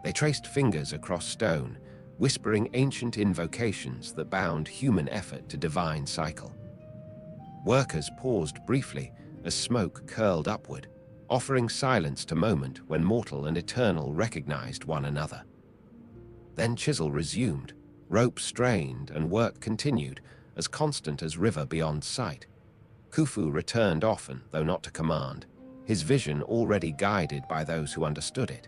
They traced fingers across stone, whispering ancient invocations that bound human effort to divine cycle. Workers paused briefly as smoke curled upward, offering silence to moment when mortal and eternal recognized one another. Then chisel resumed, rope strained, and work continued, as constant as river beyond sight. Khufu returned often, though not to command, his vision already guided by those who understood it.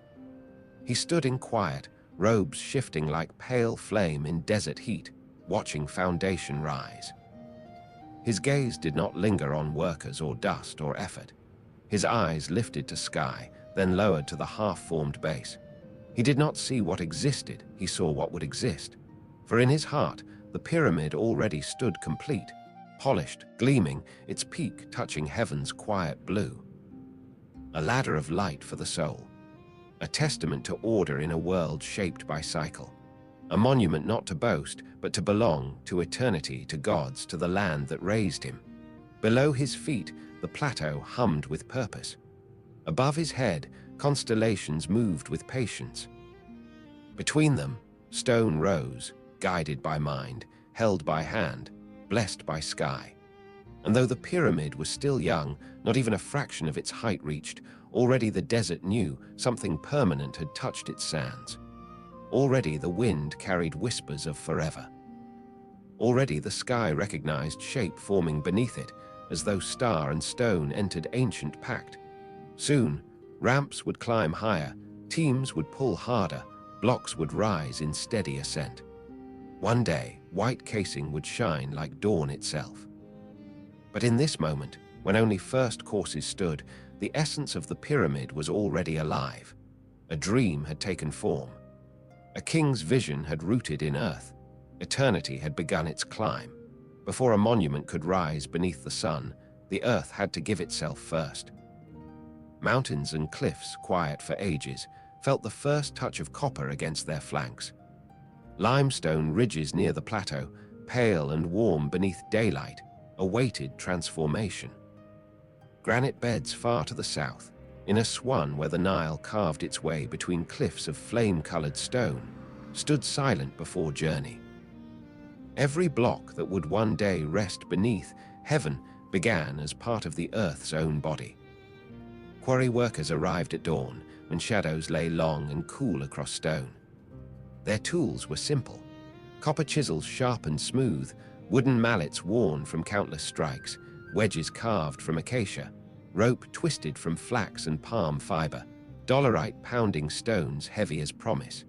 He stood in quiet, robes shifting like pale flame in desert heat, watching foundation rise. His gaze did not linger on workers or dust or effort. His eyes lifted to sky, then lowered to the half-formed base. He did not see what existed, he saw what would exist. For in his heart, the pyramid already stood complete, polished, gleaming, its peak touching heaven's quiet blue. A ladder of light for the soul, a testament to order in a world shaped by cycle, a monument not to boast, but to belong, to eternity, to gods, to the land that raised him. Below his feet, the plateau hummed with purpose. Above his head, constellations moved with patience. Between them, stone rose, guided by mind, held by hand, blessed by sky. And though the pyramid was still young, not even a fraction of its height reached, already the desert knew something permanent had touched its sands. Already the wind carried whispers of forever. Already the sky recognized shape forming beneath it, as though star and stone entered ancient pact. Soon, ramps would climb higher, teams would pull harder, blocks would rise in steady ascent. One day, white casing would shine like dawn itself. But in this moment, when only first courses stood, the essence of the pyramid was already alive. A dream had taken form. A king's vision had rooted in earth. Eternity had begun its climb. Before a monument could rise beneath the sun, the earth had to give itself first. Mountains and cliffs, quiet for ages, felt the first touch of copper against their flanks. Limestone ridges near the plateau, pale and warm beneath daylight, awaited transformation. Granite beds far to the south, in a swan where the Nile carved its way between cliffs of flame-colored stone, stood silent before journey. Every block that would one day rest beneath heaven began as part of the earth's own body. Quarry workers arrived at dawn, when shadows lay long and cool across stone. Their tools were simple, copper chisels sharp and smooth, Wooden mallets worn from countless strikes, wedges carved from acacia, rope twisted from flax and palm fiber, dolerite pounding stones heavy as promise.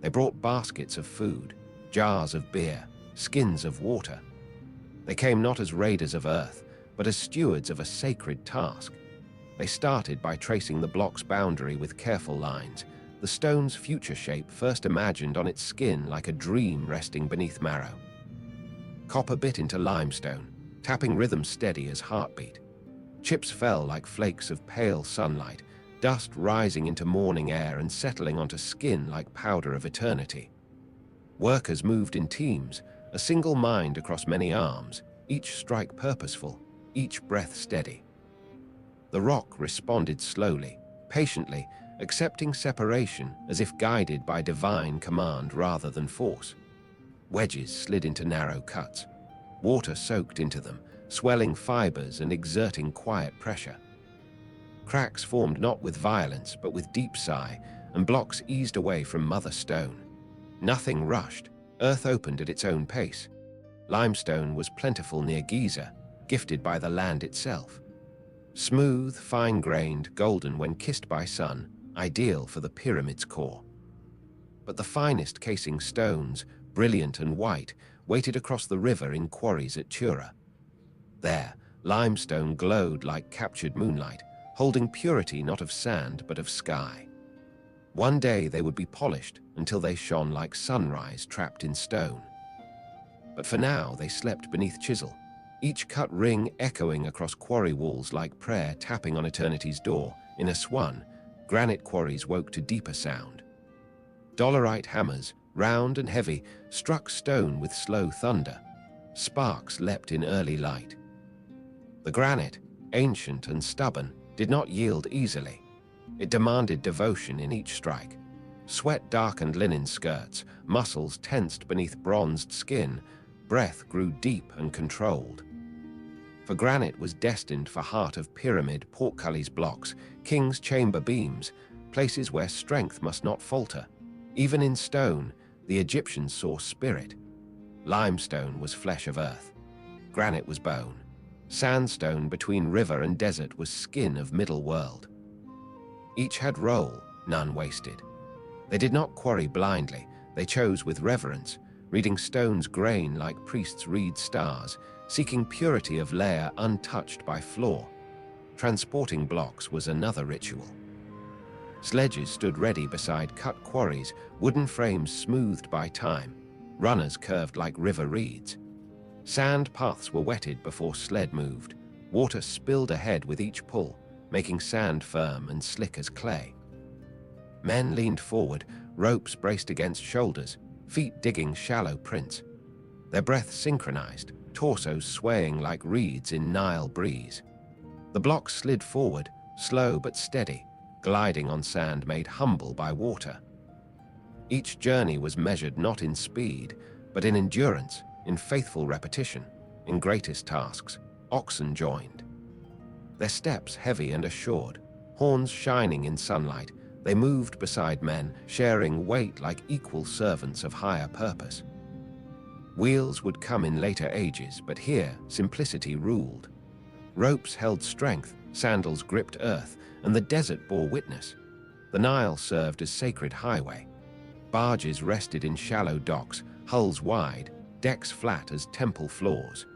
They brought baskets of food, jars of beer, skins of water. They came not as raiders of earth, but as stewards of a sacred task. They started by tracing the block's boundary with careful lines, the stone's future shape first imagined on its skin like a dream resting beneath marrow. Copper bit into limestone, tapping rhythm steady as heartbeat. Chips fell like flakes of pale sunlight, dust rising into morning air and settling onto skin like powder of eternity. Workers moved in teams, a single mind across many arms, each strike purposeful, each breath steady. The rock responded slowly, patiently, accepting separation as if guided by divine command rather than force. Wedges slid into narrow cuts. Water soaked into them, swelling fibers and exerting quiet pressure. Cracks formed not with violence but with deep sigh, and blocks eased away from mother stone. Nothing rushed. Earth opened at its own pace. Limestone was plentiful near Giza, gifted by the land itself. Smooth, fine-grained, golden when kissed by sun, ideal for the pyramid's core. But the finest casing stones, brilliant and white, waited across the river in quarries at Tura. There, limestone glowed like captured moonlight, holding purity not of sand but of sky. One day they would be polished until they shone like sunrise trapped in stone. But for now they slept beneath chisel, each cut ring echoing across quarry walls like prayer tapping on eternity's door. In Aswan, granite quarries woke to deeper sound. Dolerite hammers, round and heavy, struck stone with slow thunder. Sparks leapt in early light. The granite, ancient and stubborn, did not yield easily. It demanded devotion in each strike. Sweat darkened linen skirts, muscles tensed beneath bronzed skin, breath grew deep and controlled. For granite was destined for heart of pyramid, portcullis blocks, king's chamber beams, places where strength must not falter. Even in stone, the Egyptians saw spirit. Limestone was flesh of earth. Granite was bone. Sandstone between river and desert was skin of middle world. Each had role, none wasted. They did not quarry blindly, they chose with reverence, reading stone's grain like priests read stars, seeking purity of layer untouched by flaw. Transporting blocks was another ritual. Sledges stood ready beside cut quarries, wooden frames smoothed by time, runners curved like river reeds. Sand paths were wetted before sled moved. Water spilled ahead with each pull, making sand firm and slick as clay. Men leaned forward, ropes braced against shoulders, feet digging shallow prints. Their breath synchronized, torsos swaying like reeds in Nile breeze. The blocks slid forward, slow but steady, gliding on sand made humble by water. Each journey was measured not in speed, but in endurance, in faithful repetition, in greatest tasks, oxen joined. Their steps heavy and assured, horns shining in sunlight, they moved beside men, sharing weight like equal servants of higher purpose. Wheels would come in later ages, but here simplicity ruled. Ropes held strength, sandals gripped earth, and the desert bore witness. The Nile served as sacred highway. Barges rested in shallow docks, hulls wide, decks flat as temple floors.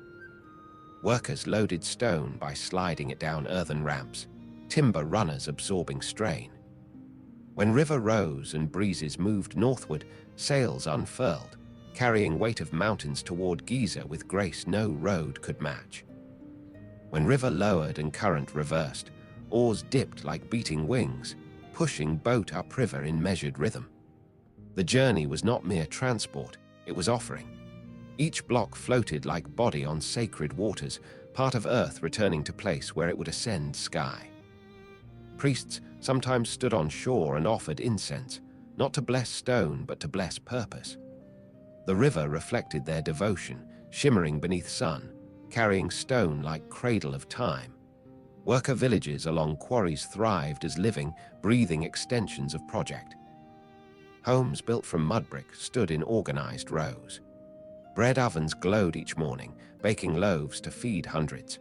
Workers loaded stone by sliding it down earthen ramps, timber runners absorbing strain. When river rose and breezes moved northward, sails unfurled, carrying weight of mountains toward Giza with grace no road could match. When river lowered and current reversed, oars dipped like beating wings, pushing boat upriver in measured rhythm. The journey was not mere transport, it was offering. Each block floated like body on sacred waters, part of earth returning to place where it would ascend sky. Priests sometimes stood on shore and offered incense, not to bless stone but to bless purpose. The river reflected their devotion, shimmering beneath sun, carrying stone like cradle of time. Worker villages along quarries thrived as living, breathing extensions of project. Homes built from mud brick stood in organized rows. Bread ovens glowed each morning, baking loaves to feed hundreds.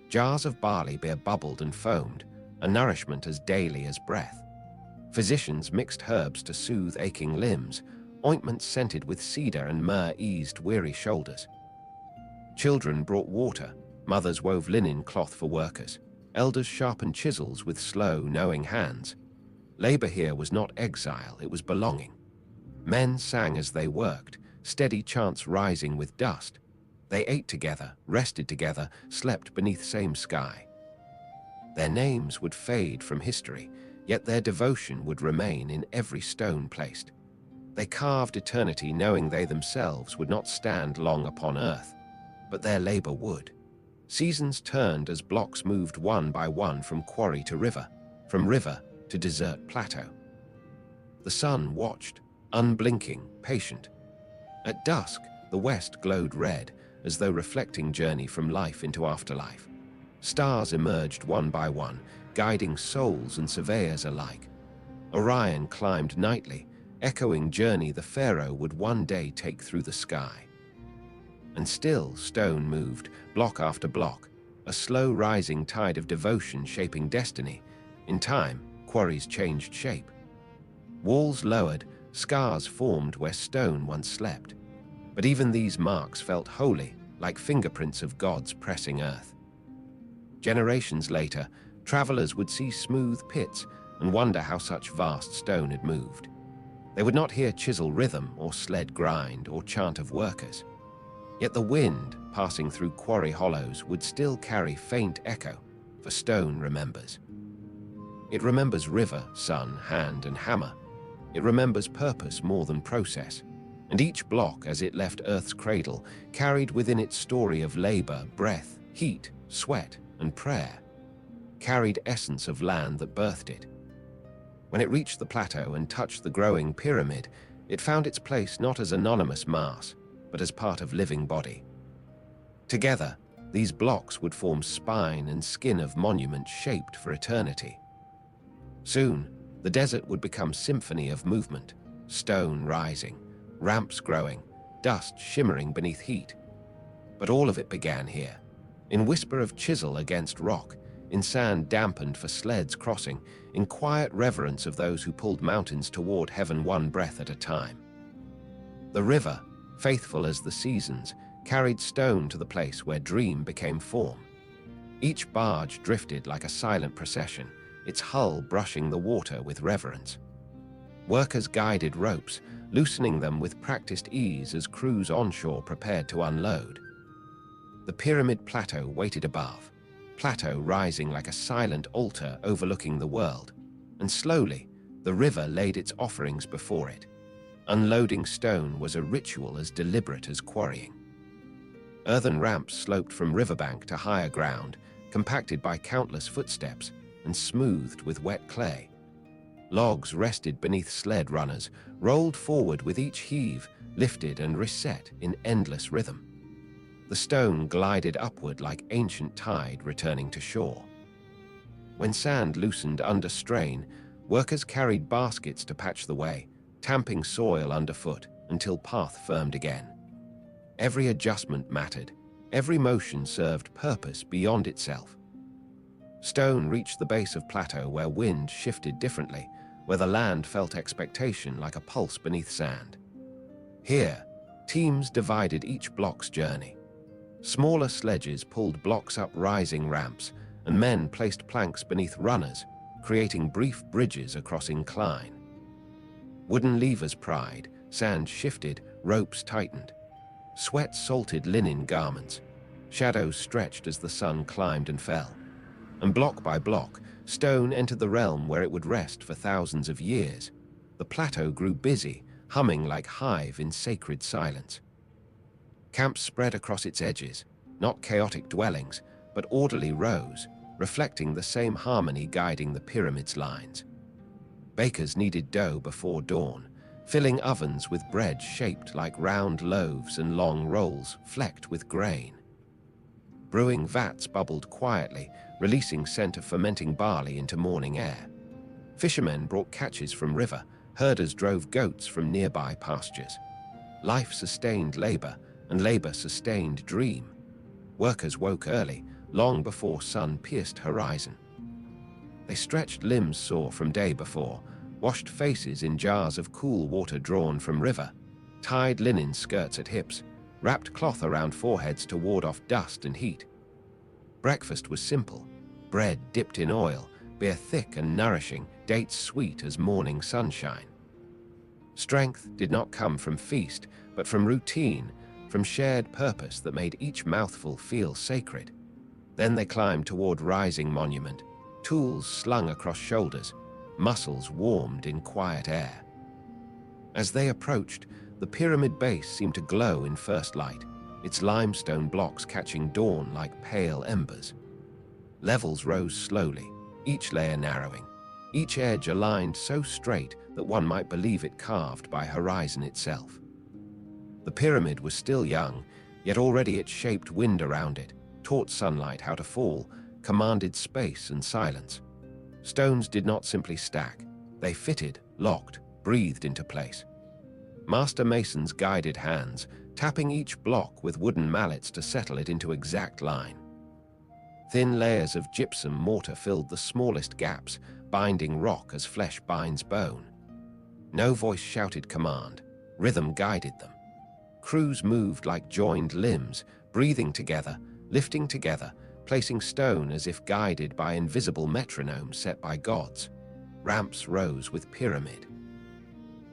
Jars of barley beer bubbled and foamed, a nourishment as daily as breath. Physicians mixed herbs to soothe aching limbs, ointments scented with cedar and myrrh eased weary shoulders. Children brought water, mothers wove linen cloth for workers, elders sharpened chisels with slow, knowing hands. Labor here was not exile, it was belonging. Men sang as they worked, steady chants rising with dust. They ate together, rested together, slept beneath same sky. Their names would fade from history, yet their devotion would remain in every stone placed. They carved eternity knowing they themselves would not stand long upon earth, but their labor would. Seasons turned as blocks moved one by one from quarry to river, from river to desert plateau. The sun watched, unblinking, patient. At dusk, the west glowed red, as though reflecting journey from life into afterlife. Stars emerged one by one, guiding souls and surveyors alike. Orion climbed nightly, echoing journey the pharaoh would one day take through the sky. And still stone moved, block after block, a slow rising tide of devotion shaping destiny. In time, quarries changed shape. Walls lowered, scars formed where stone once slept. But even these marks felt holy, like fingerprints of gods pressing earth. Generations later, travelers would see smooth pits and wonder how such vast stone had moved. They would not hear chisel rhythm or sled grind or chant of workers. Yet the wind, passing through quarry hollows, would still carry faint echo, for stone remembers. It remembers river, sun, hand, and hammer. It remembers purpose more than process. And each block, as it left Earth's cradle, carried within it story of labor, breath, heat, sweat, and prayer. Carried essence of land that birthed it. When it reached the plateau and touched the growing pyramid, it found its place not as anonymous mass, but as part of living body. Together, these blocks would form spine and skin of monuments shaped for eternity. Soon, the desert would become symphony of movement, stone rising, ramps growing, dust shimmering beneath heat. But all of it began here, in whisper of chisel against rock, in sand dampened for sleds crossing, in quiet reverence of those who pulled mountains toward heaven one breath at a time. The river, faithful as the seasons, carried stone to the place where dream became form. Each barge drifted like a silent procession, its hull brushing the water with reverence. Workers guided ropes, loosening them with practiced ease as crews onshore prepared to unload. The pyramid plateau waited above, plateau rising like a silent altar overlooking the world, and slowly the river laid its offerings before it. Unloading stone was a ritual as deliberate as quarrying. Earthen ramps sloped from riverbank to higher ground, compacted by countless footsteps and smoothed with wet clay. Logs rested beneath sled runners, rolled forward with each heave, lifted and reset in endless rhythm. The stone glided upward like ancient tide returning to shore. When sand loosened under strain, workers carried baskets to patch the way, tamping soil underfoot until path firmed again. Every adjustment mattered, every motion served purpose beyond itself. Stone reached the base of plateau where wind shifted differently, where the land felt expectation like a pulse beneath sand. Here, teams divided each block's journey. Smaller sledges pulled blocks up rising ramps, and men placed planks beneath runners, creating brief bridges across incline. Wooden levers pried, sand shifted, ropes tightened. Sweat salted linen garments. Shadows stretched as the sun climbed and fell. And block by block, stone entered the realm where it would rest for thousands of years. The plateau grew busy, humming like hive in sacred silence. Camps spread across its edges, not chaotic dwellings, but orderly rows, reflecting the same harmony guiding the pyramid's lines. Bakers kneaded dough before dawn, filling ovens with bread shaped like round loaves and long rolls flecked with grain. Brewing vats bubbled quietly, releasing scent of fermenting barley into morning air. Fishermen brought catches from river, herders drove goats from nearby pastures. Life sustained labor, and labor-sustained dream. Workers woke early, long before sun-pierced horizon. They stretched limbs sore from day before, washed faces in jars of cool water drawn from river, tied linen skirts at hips, wrapped cloth around foreheads to ward off dust and heat. Breakfast was simple: bread dipped in oil, beer thick and nourishing, dates sweet as morning sunshine. Strength did not come from feast, but from routine, from shared purpose that made each mouthful feel sacred. Then they climbed toward rising monument, tools slung across shoulders, muscles warmed in quiet air. As they approached, the pyramid base seemed to glow in first light, its limestone blocks catching dawn like pale embers. Levels rose slowly, each layer narrowing, each edge aligned so straight that one might believe it carved by horizon itself. The pyramid was still young, yet already it shaped wind around it, taught sunlight how to fall, commanded space and silence. Stones did not simply stack. They fitted, locked, breathed into place. Master masons guided hands, tapping each block with wooden mallets to settle it into exact line. Thin layers of gypsum mortar filled the smallest gaps, binding rock as flesh binds bone. No voice shouted command. Rhythm guided them. Crews moved like joined limbs, breathing together, lifting together, placing stone as if guided by invisible metronomes set by gods. Ramps rose with pyramid.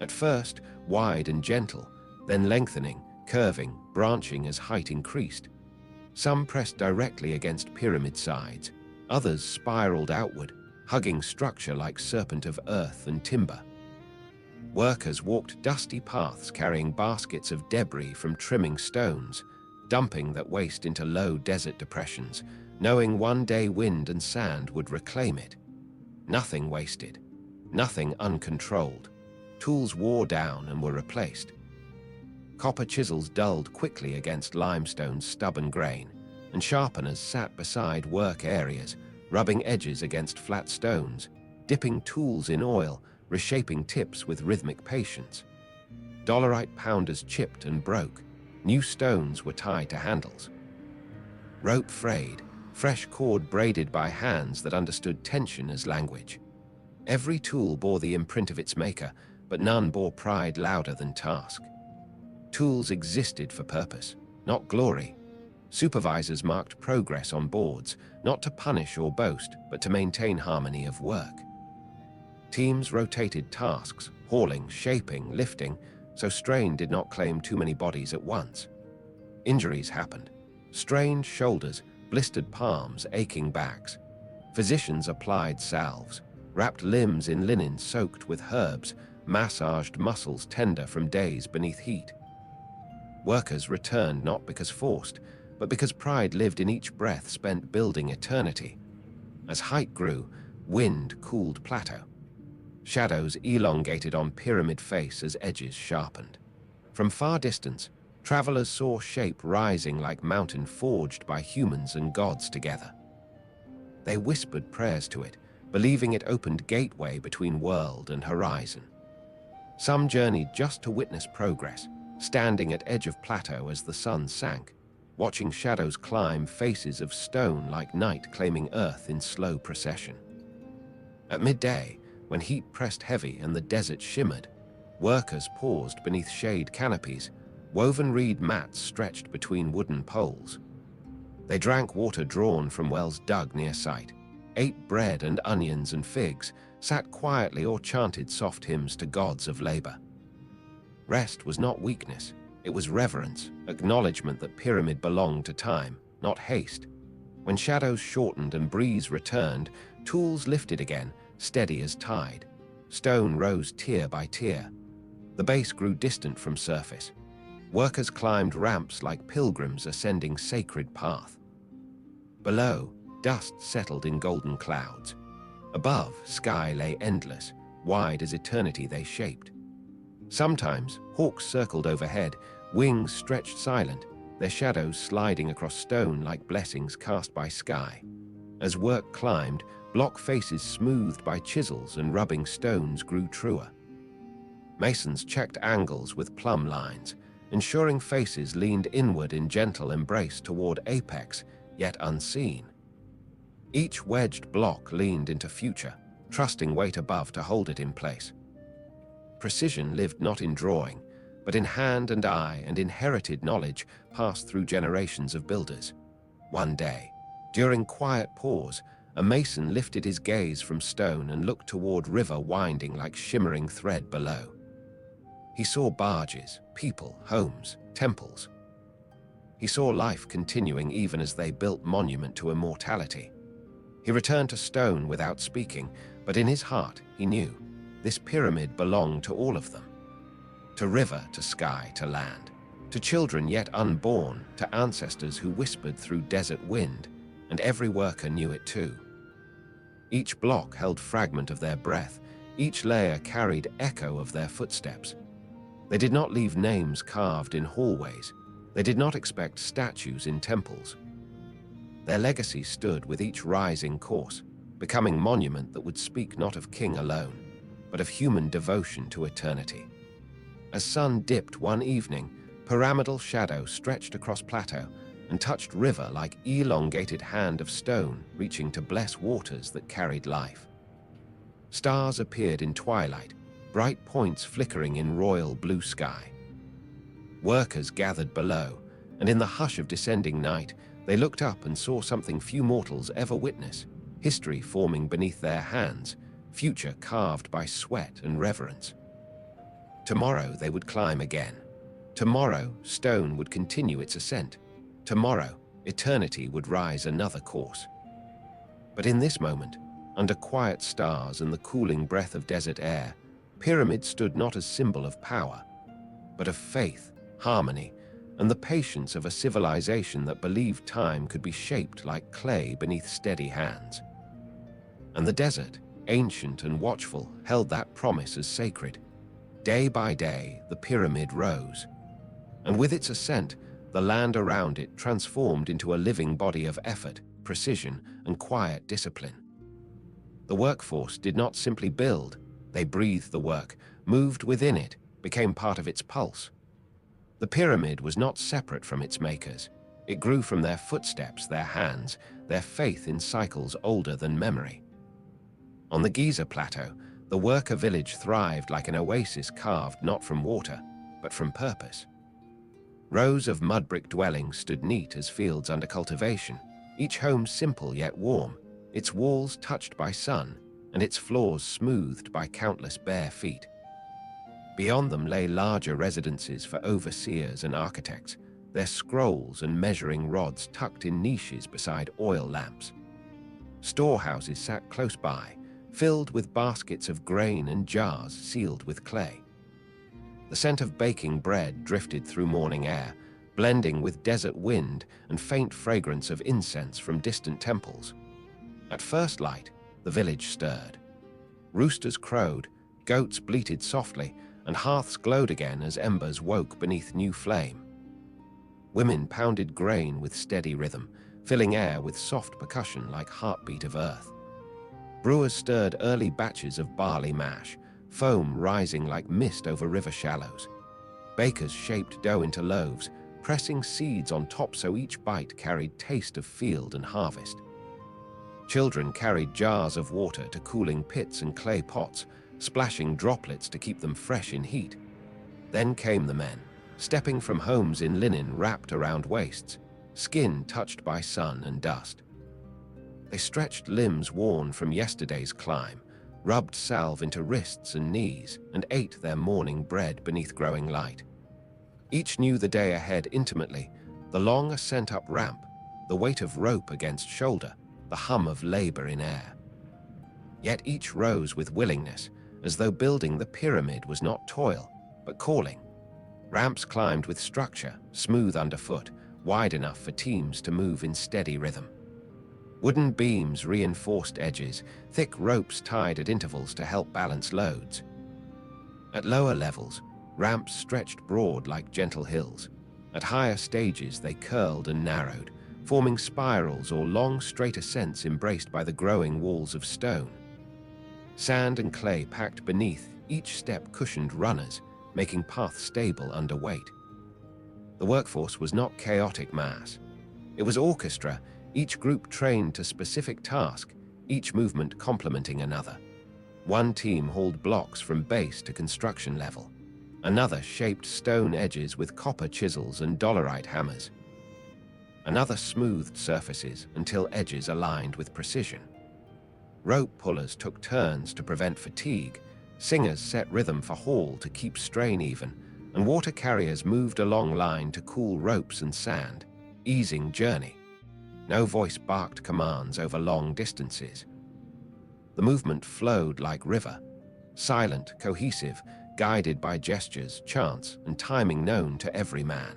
At first, wide and gentle, then lengthening, curving, branching as height increased. Some pressed directly against pyramid sides, others spiraled outward, hugging structure like serpent of earth and timber. Workers walked dusty paths carrying baskets of debris from trimming stones, dumping that waste into low desert depressions, knowing one day wind and sand would reclaim it. Nothing wasted, nothing uncontrolled. Tools wore down and were replaced. Copper chisels dulled quickly against limestone's stubborn grain, and sharpeners sat beside work areas, rubbing edges against flat stones, dipping tools in oil, reshaping tips with rhythmic patience. Dolerite pounders chipped and broke. New stones were tied to handles. Rope frayed, fresh cord braided by hands that understood tension as language. Every tool bore the imprint of its maker, but none bore pride louder than task. Tools existed for purpose, not glory. Supervisors marked progress on boards, not to punish or boast, but to maintain harmony of work. Teams rotated tasks, hauling, shaping, lifting, so strain did not claim too many bodies at once. Injuries happened. Strained shoulders, blistered palms, aching backs. Physicians applied salves, wrapped limbs in linen soaked with herbs, massaged muscles tender from days beneath heat. Workers returned not because forced, but because pride lived in each breath spent building eternity. As height grew, wind cooled plateau. Shadows elongated on pyramid face as edges sharpened. From far distance, travelers saw shape rising like mountain forged by humans and gods together. They whispered prayers to it, believing it opened gateway between world and horizon. Some journeyed just to witness progress, standing at edge of plateau as the sun sank, watching shadows climb faces of stone like night claiming earth in slow procession. At midday, when heat pressed heavy and the desert shimmered, workers paused beneath shade canopies, woven reed mats stretched between wooden poles. They drank water drawn from wells dug near site, ate bread and onions and figs, sat quietly or chanted soft hymns to gods of labor. Rest was not weakness, it was reverence, acknowledgement that pyramid belonged to time, not haste. When shadows shortened and breeze returned, tools lifted again, steady as tide. Stone rose tier by tier. The base grew distant from surface. Workers climbed ramps like pilgrims ascending sacred path. Below, dust settled in golden clouds. Above, sky lay endless, wide as eternity they shaped. Sometimes, hawks circled overhead, wings stretched silent, their shadows sliding across stone like blessings cast by sky. As work climbed, block faces smoothed by chisels and rubbing stones grew truer. Masons checked angles with plumb lines, ensuring faces leaned inward in gentle embrace toward apex, yet unseen. Each wedged block leaned into future, trusting weight above to hold it in place. Precision lived not in drawing, but in hand and eye and inherited knowledge passed through generations of builders. One day, during quiet pause, a mason lifted his gaze from stone and looked toward river winding like shimmering thread below. He saw barges, people, homes, temples. He saw life continuing even as they built monument to immortality. He returned to stone without speaking, but in his heart he knew this pyramid belonged to all of them. To river, to sky, to land, to children yet unborn, to ancestors who whispered through desert wind, and every worker knew it too. Each block held fragment of their breath, each layer carried echo of their footsteps. They did not leave names carved in hallways. They did not expect statues in temples. Their legacy stood with each rising course, becoming monument that would speak not of king alone, but of human devotion to eternity. As sun dipped one evening, pyramidal shadow stretched across plateau and touched river like elongated hand of stone reaching to bless waters that carried life. Stars appeared in twilight, bright points flickering in royal blue sky. Workers gathered below, and in the hush of descending night, they looked up and saw something few mortals ever witness, history forming beneath their hands, future carved by sweat and reverence. Tomorrow they would climb again. Tomorrow, stone would continue its ascent. Tomorrow, eternity would rise another course. But in this moment, under quiet stars and the cooling breath of desert air, pyramid stood not as symbol of power, but of faith, harmony, and the patience of a civilization that believed time could be shaped like clay beneath steady hands. And the desert, ancient and watchful, held that promise as sacred. Day by day, the pyramid rose, and with its ascent, the land around it transformed into a living body of effort, precision, and quiet discipline. The workforce did not simply build, they breathed the work, moved within it, became part of its pulse. The pyramid was not separate from its makers. It grew from their footsteps, their hands, their faith in cycles older than memory. On the Giza plateau, the worker village thrived like an oasis carved not from water, but from purpose. Rows of mud brick dwellings stood neat as fields under cultivation, each home simple yet warm, its walls touched by sun, and its floors smoothed by countless bare feet. Beyond them lay larger residences for overseers and architects, their scrolls and measuring rods tucked in niches beside oil lamps. Storehouses sat close by, filled with baskets of grain and jars sealed with clay. The scent of baking bread drifted through morning air, blending with desert wind and faint fragrance of incense from distant temples. At first light, the village stirred. Roosters crowed, goats bleated softly, and hearths glowed again as embers woke beneath new flame. Women pounded grain with steady rhythm, filling air with soft percussion like heartbeat of earth. Brewers stirred early batches of barley mash, foam rising like mist over river shallows. Bakers shaped dough into loaves, pressing seeds on top so each bite carried taste of field and harvest. Children carried jars of water to cooling pits and clay pots, splashing droplets to keep them fresh in heat. Then came the men, stepping from homes in linen wrapped around waists, skin touched by sun and dust. They stretched limbs worn from yesterday's climb, rubbed salve into wrists and knees, and ate their morning bread beneath growing light. Each knew the day ahead intimately, the long ascent up ramp, the weight of rope against shoulder, the hum of labor in air. Yet each rose with willingness, as though building the pyramid was not toil, but calling. Ramps climbed with structure, smooth underfoot, wide enough for teams to move in steady rhythm. Wooden beams reinforced edges, thick ropes tied at intervals to help balance loads. At lower levels, ramps stretched broad like gentle hills. At higher stages, they curled and narrowed, forming spirals or long straight ascents embraced by the growing walls of stone. Sand and clay packed beneath, each step cushioned runners, making paths stable under weight. The workforce was not chaotic mass. It was orchestra, each group trained to specific task, each movement complementing another. One team hauled blocks from base to construction level. Another shaped stone edges with copper chisels and dolerite hammers. Another smoothed surfaces until edges aligned with precision. Rope pullers took turns to prevent fatigue, singers set rhythm for haul to keep strain even, and water carriers moved along line to cool ropes and sand, easing journey. No voice barked commands over long distances. The movement flowed like river, silent, cohesive, guided by gestures, chants, and timing known to every man.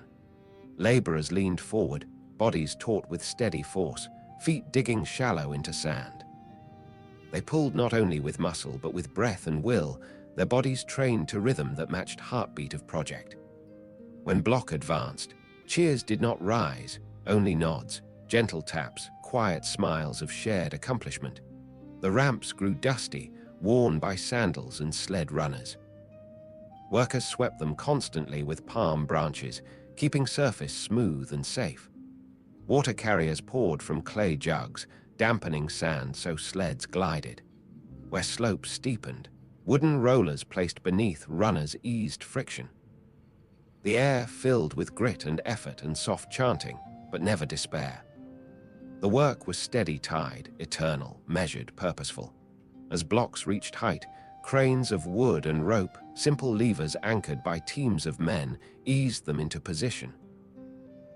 Laborers leaned forward, bodies taut with steady force, feet digging shallow into sand. They pulled not only with muscle but with breath and will, their bodies trained to rhythm that matched heartbeat of project. When block advanced, cheers did not rise, only nods, gentle taps, quiet smiles of shared accomplishment. The ramps grew dusty, worn by sandals and sled runners. Workers swept them constantly with palm branches, keeping surface smooth and safe. Water carriers poured from clay jugs, dampening sand so sleds glided. Where slopes steepened, wooden rollers placed beneath runners eased friction. The air filled with grit and effort and soft chanting, but never despair. The work was steady tide, eternal, measured, purposeful. As blocks reached height, cranes of wood and rope, simple levers anchored by teams of men, eased them into position.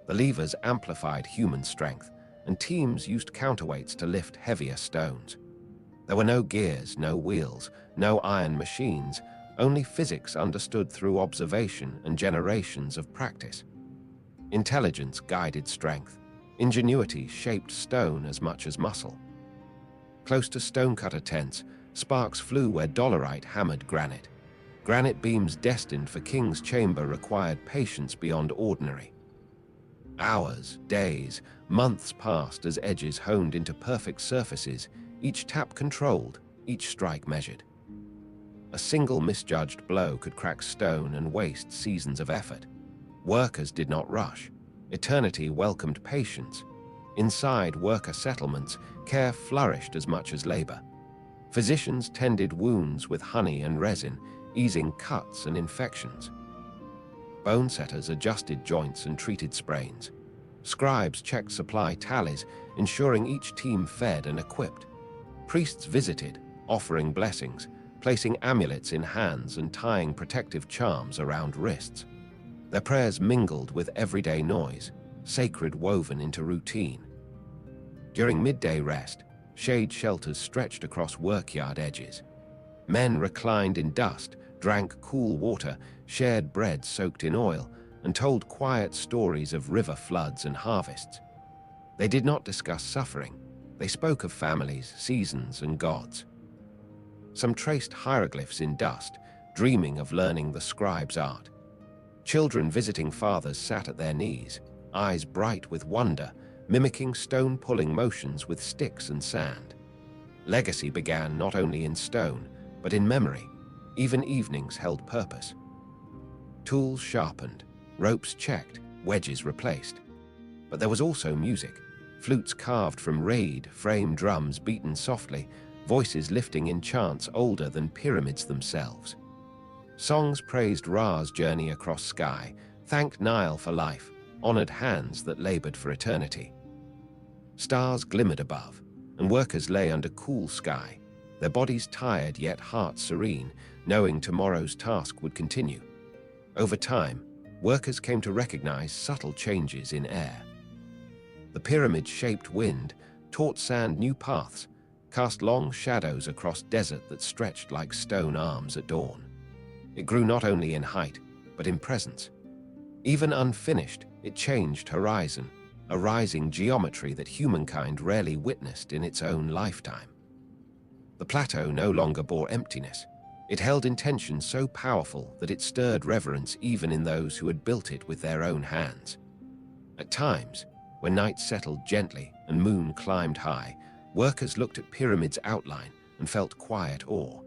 The levers amplified human strength, and teams used counterweights to lift heavier stones. There were no gears, no wheels, no iron machines, only physics understood through observation and generations of practice. Intelligence guided strength. Ingenuity shaped stone as much as muscle. Close to stonecutter tents, sparks flew where dolerite hammered granite. Granite beams destined for King's Chamber required patience beyond ordinary. Hours, days, months passed as edges honed into perfect surfaces, each tap controlled, each strike measured. A single misjudged blow could crack stone and waste seasons of effort. Workers did not rush. Eternity welcomed patience. Inside worker settlements, care flourished as much as labor. Physicians tended wounds with honey and resin, easing cuts and infections. Bone setters adjusted joints and treated sprains. Scribes checked supply tallies, ensuring each team fed and equipped. Priests visited, offering blessings, placing amulets in hands and tying protective charms around wrists. Their prayers mingled with everyday noise, sacred woven into routine. During midday rest, shade shelters stretched across workyard edges. Men reclined in dust, drank cool water, shared bread soaked in oil, and told quiet stories of river floods and harvests. They did not discuss suffering. They spoke of families, seasons, and gods. Some traced hieroglyphs in dust, dreaming of learning the scribe's art. Children visiting fathers sat at their knees, eyes bright with wonder, mimicking stone-pulling motions with sticks and sand. Legacy began not only in stone, but in memory. Even evenings held purpose. Tools sharpened, ropes checked, wedges replaced. But there was also music, flutes carved from reed, frame drums beaten softly, voices lifting in chants older than pyramids themselves. Songs praised Ra's journey across sky, thanked Nile for life, honored hands that labored for eternity. Stars glimmered above, and workers lay under cool sky, their bodies tired yet hearts serene, knowing tomorrow's task would continue. Over time, workers came to recognize subtle changes in air. The pyramid-shaped wind taught sand new paths, cast long shadows across desert that stretched like stone arms at dawn. It grew not only in height, but in presence. Even unfinished, it changed horizon, a rising geometry that humankind rarely witnessed in its own lifetime. The plateau no longer bore emptiness. It held intention so powerful that it stirred reverence even in those who had built it with their own hands. At times, when night settled gently and moon climbed high, workers looked at pyramid's outline and felt quiet awe.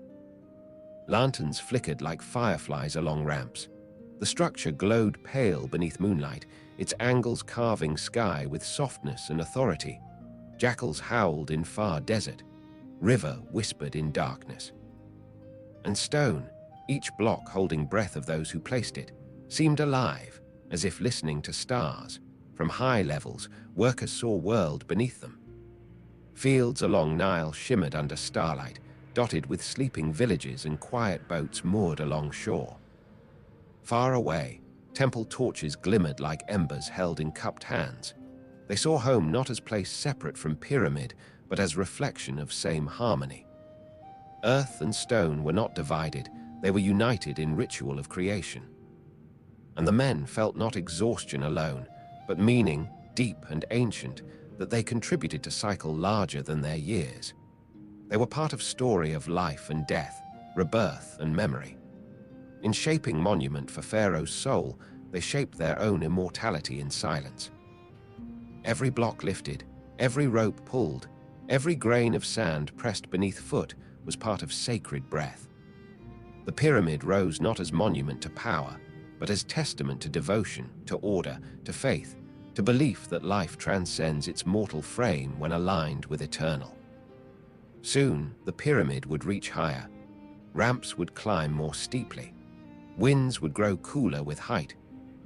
Lanterns flickered like fireflies along ramps. The structure glowed pale beneath moonlight, its angles carving sky with softness and authority. Jackals howled in far desert, river whispered in darkness. And stone, each block holding breath of those who placed it, seemed alive, as if listening to stars. From high levels, workers saw world beneath them. Fields along Nile shimmered under starlight, dotted with sleeping villages and quiet boats moored along shore. Far away, temple torches glimmered like embers held in cupped hands. They saw home not as place separate from pyramid, but as reflection of same harmony. Earth and stone were not divided, they were united in ritual of creation. And the men felt not exhaustion alone, but meaning, deep and ancient, that they contributed to cycle larger than their years. They were part of story of life and death, rebirth and memory. In shaping monument for Pharaoh's soul, they shaped their own immortality in silence. Every block lifted, every rope pulled, every grain of sand pressed beneath foot was part of sacred breath. The pyramid rose not as monument to power, but as testament to devotion, to order, to faith, to belief that life transcends its mortal frame when aligned with eternal. Soon, the pyramid would reach higher. Ramps would climb more steeply. Winds would grow cooler with height.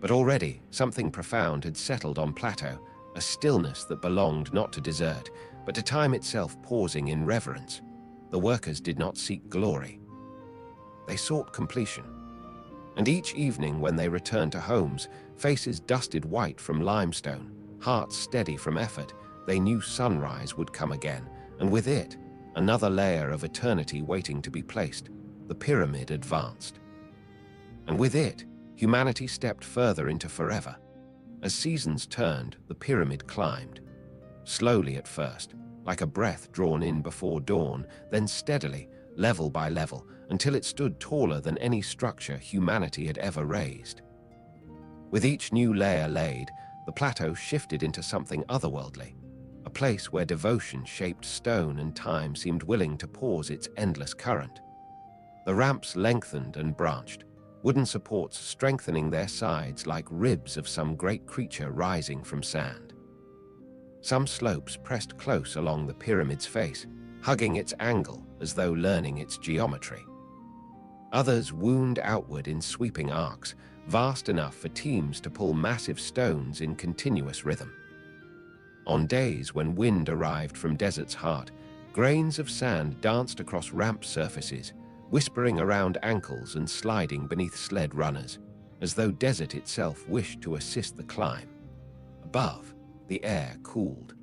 But already, something profound had settled on plateau, a stillness that belonged not to desert, but to time itself pausing in reverence. The workers did not seek glory. They sought completion. And each evening when they returned to homes, faces dusted white from limestone, hearts steady from effort, they knew sunrise would come again, and with it, another layer of eternity waiting to be placed. The pyramid advanced. And with it, humanity stepped further into forever. As seasons turned, the pyramid climbed. Slowly at first, like a breath drawn in before dawn, then steadily, level by level, until it stood taller than any structure humanity had ever raised. With each new layer laid, the plateau shifted into something otherworldly, a place where devotion shaped stone and time seemed willing to pause its endless current. The ramps lengthened and branched, wooden supports strengthening their sides like ribs of some great creature rising from sand. Some slopes pressed close along the pyramid's face, hugging its angle as though learning its geometry. Others wound outward in sweeping arcs, vast enough for teams to pull massive stones in continuous rhythm. On days when wind arrived from desert's heart, grains of sand danced across ramp surfaces, whispering around ankles and sliding beneath sled runners, as though desert itself wished to assist the climb. Above, the air cooled.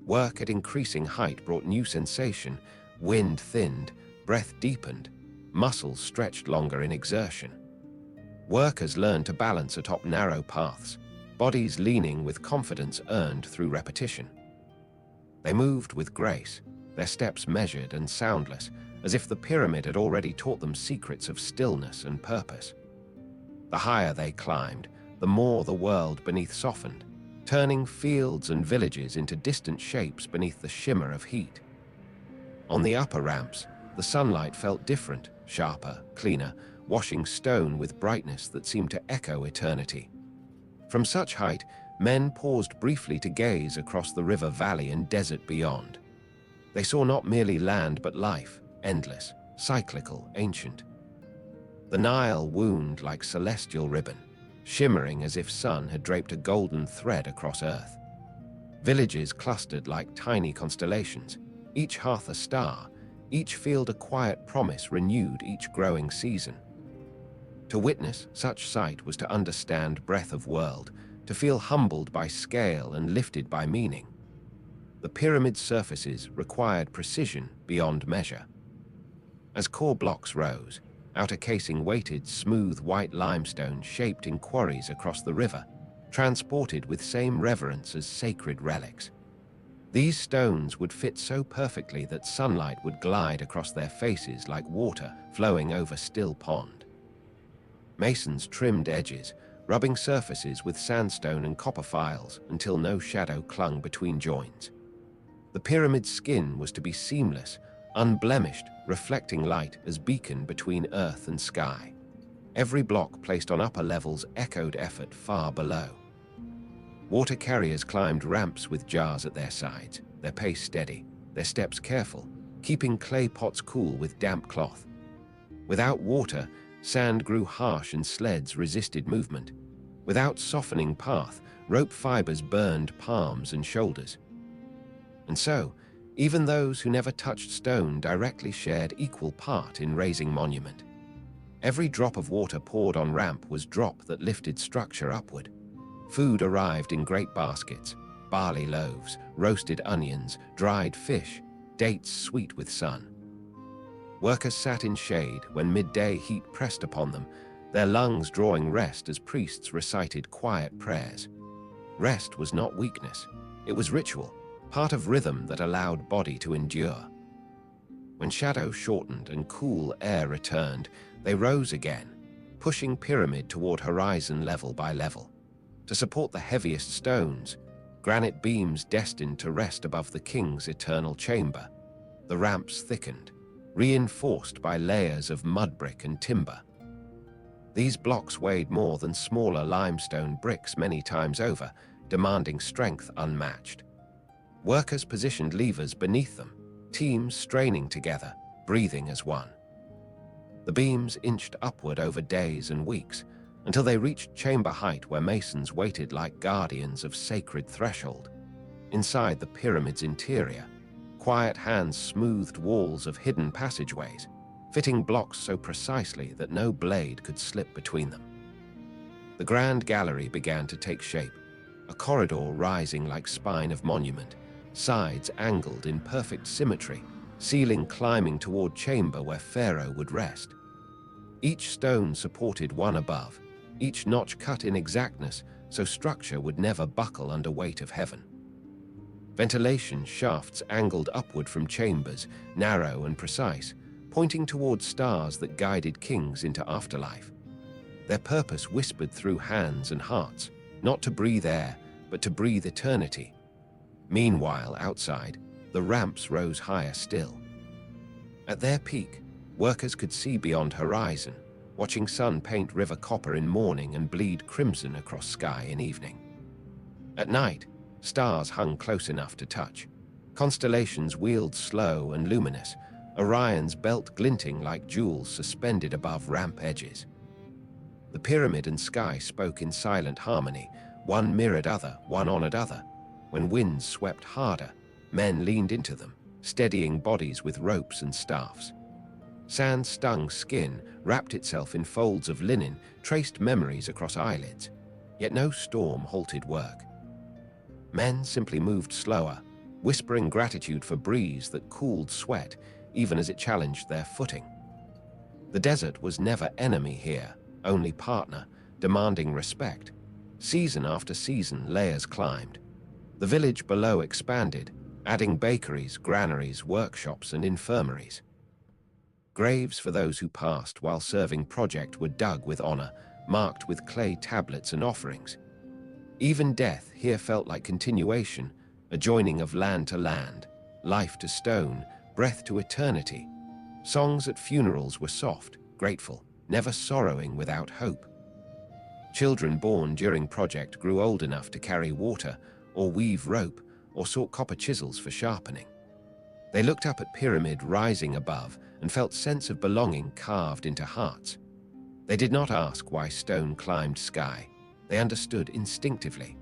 Work at increasing height brought new sensation, wind thinned, breath deepened, muscles stretched longer in exertion. Workers learned to balance atop narrow paths, bodies leaning with confidence earned through repetition. They moved with grace, their steps measured and soundless, as if the pyramid had already taught them secrets of stillness and purpose. The higher they climbed, the more the world beneath softened, turning fields and villages into distant shapes beneath the shimmer of heat. On the upper ramps, the sunlight felt different, sharper, cleaner, washing stone with brightness that seemed to echo eternity. From such height, men paused briefly to gaze across the river valley and desert beyond. They saw not merely land but life, endless, cyclical, ancient. The Nile wound like celestial ribbon, shimmering as if sun had draped a golden thread across earth. Villages clustered like tiny constellations, each hearth a star, each field a quiet promise renewed each growing season. To witness such sight was to understand breadth of world, to feel humbled by scale and lifted by meaning. The pyramid's surfaces required precision beyond measure. As core blocks rose, outer casing weighted smooth white limestone shaped in quarries across the river, transported with same reverence as sacred relics. These stones would fit so perfectly that sunlight would glide across their faces like water flowing over still pond. Masons trimmed edges, rubbing surfaces with sandstone and copper files until no shadow clung between joins. The pyramid's skin was to be seamless, unblemished, reflecting light as beacon between earth and sky. Every block placed on upper levels echoed effort far below. Water carriers climbed ramps with jars at their sides, their pace steady, their steps careful, keeping clay pots cool with damp cloth. Without water, sand grew harsh and sleds resisted movement. Without softening path, rope fibers burned palms and shoulders. And so, even those who never touched stone directly shared equal part in raising monument. Every drop of water poured on ramp was drop that lifted structure upward. Food arrived in great baskets, barley loaves, roasted onions, dried fish, dates sweet with sun. Workers sat in shade when midday heat pressed upon them, their lungs drawing rest as priests recited quiet prayers. Rest was not weakness, it was ritual, part of rhythm that allowed body to endure. When shadow shortened and cool air returned, they rose again, pushing pyramid toward horizon level by level. To support the heaviest stones, granite beams destined to rest above the king's eternal chamber, the ramps thickened, reinforced by layers of mud brick and timber. These blocks weighed more than smaller limestone bricks many times over, demanding strength unmatched. Workers positioned levers beneath them, teams straining together, breathing as one. The beams inched upward over days and weeks, until they reached chamber height where masons waited like guardians of sacred threshold. Inside the pyramid's interior, quiet hands smoothed walls of hidden passageways, fitting blocks so precisely that no blade could slip between them. The grand gallery began to take shape, a corridor rising like spine of monument, sides angled in perfect symmetry, ceiling climbing toward chamber where pharaoh would rest. Each stone supported one above, each notch cut in exactness so structure would never buckle under weight of heaven. Ventilation shafts angled upward from chambers, narrow and precise, pointing toward stars that guided kings into afterlife. Their purpose whispered through hands and hearts, not to breathe air, but to breathe eternity. Meanwhile, outside, the ramps rose higher still. At their peak, workers could see beyond horizon, watching sun paint river copper in morning and bleed crimson across sky in evening. At night, stars hung close enough to touch. Constellations wheeled slow and luminous, Orion's belt glinting like jewels suspended above ramp edges. The pyramid and sky spoke in silent harmony, one mirrored other, one honored other. When winds swept harder, men leaned into them, steadying bodies with ropes and staffs. Sand stung skin wrapped itself in folds of linen, traced memories across eyelids, yet no storm halted work. Men simply moved slower, whispering gratitude for breeze that cooled sweat even as it challenged their footing. The desert was never enemy here, only partner, demanding respect. Season after season, layers climbed. The village below expanded, adding bakeries, granaries, workshops, and infirmaries. Graves for those who passed while serving project were dug with honor, marked with clay tablets and offerings. Even death here felt like continuation, a joining of land to land, life to stone, breath to eternity. Songs at funerals were soft, grateful, never sorrowing without hope. Children born during project grew old enough to carry water, or weave rope, or sought copper chisels for sharpening. They looked up at pyramid rising above and felt sense of belonging carved into hearts. They did not ask why stone climbed sky. They understood instinctively.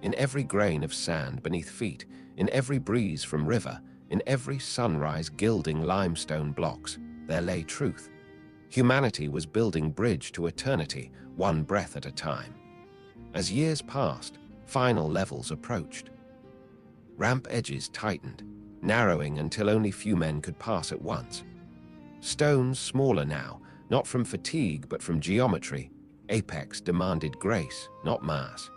In every grain of sand beneath feet, in every breeze from river, in every sunrise gilding limestone blocks, there lay truth. Humanity was building bridge to eternity, one breath at a time. As years passed, final levels approached. Ramp edges tightened, narrowing until only few men could pass at once. Stones smaller now, not from fatigue but from geometry, apex demanded grace, not mass.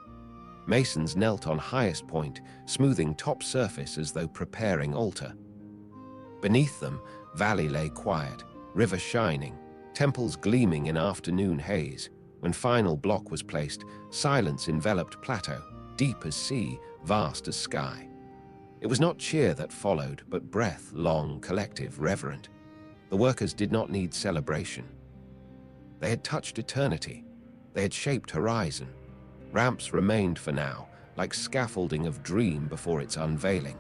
Masons knelt on highest point, smoothing top surface as though preparing altar. Beneath them, valley lay quiet, river shining, temples gleaming in afternoon haze. When final block was placed, silence enveloped plateau, deep as sea, vast as sky. It was not cheer that followed, but breath, long, collective, reverent. The workers did not need celebration. They had touched eternity. They had shaped horizon. Ramps remained for now, like scaffolding of dream before its unveiling.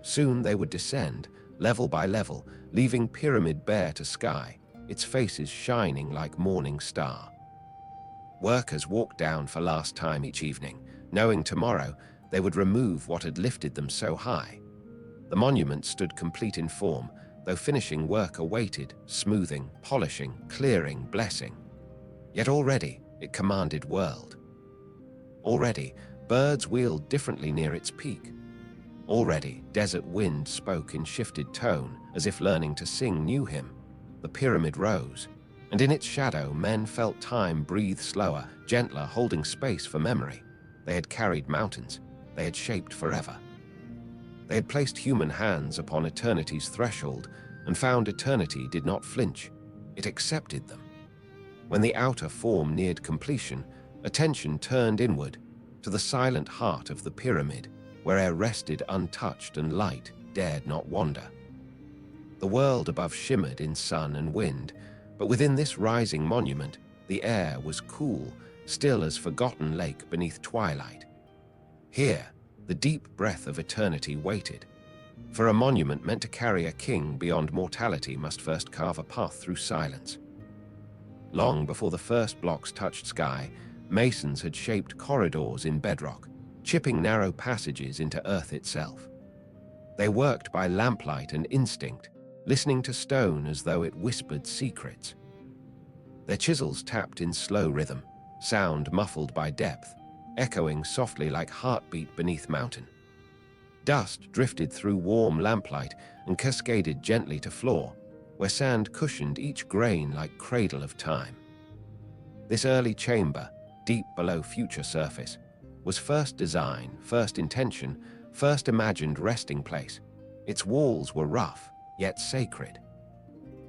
Soon they would descend, level by level, leaving pyramid bare to sky, its faces shining like morning star. Workers walked down for last time each evening, knowing tomorrow they would remove what had lifted them so high. The monument stood complete in form, though finishing work awaited, smoothing, polishing, clearing, blessing. Yet already it commanded world. Already birds wheeled differently near its peak. Already desert wind spoke in shifted tone, as if learning to sing new hymn. The pyramid rose, and in its shadow men felt time breathe slower, gentler, holding space for memory. They had carried mountains. They had shaped forever. They had placed human hands upon eternity's threshold and found eternity did not flinch. It accepted them. When the outer form neared completion, attention turned inward to the silent heart of the pyramid, where air rested untouched and light dared not wander. The world above shimmered in sun and wind, but within this rising monument, the air was cool, still as forgotten lake beneath twilight. Here, the deep breath of eternity waited. For a monument meant to carry a king beyond mortality must first carve a path through silence. Long before the first blocks touched sky, masons had shaped corridors in bedrock, chipping narrow passages into earth itself. They worked by lamplight and instinct, listening to stone as though it whispered secrets. Their chisels tapped in slow rhythm, sound muffled by depth, echoing softly like heartbeat beneath mountain. Dust drifted through warm lamplight and cascaded gently to floor, where sand cushioned each grain like cradle of time. This early chamber, deep below future surface, was first design, first intention, first imagined resting place. Its walls were rough, yet sacred.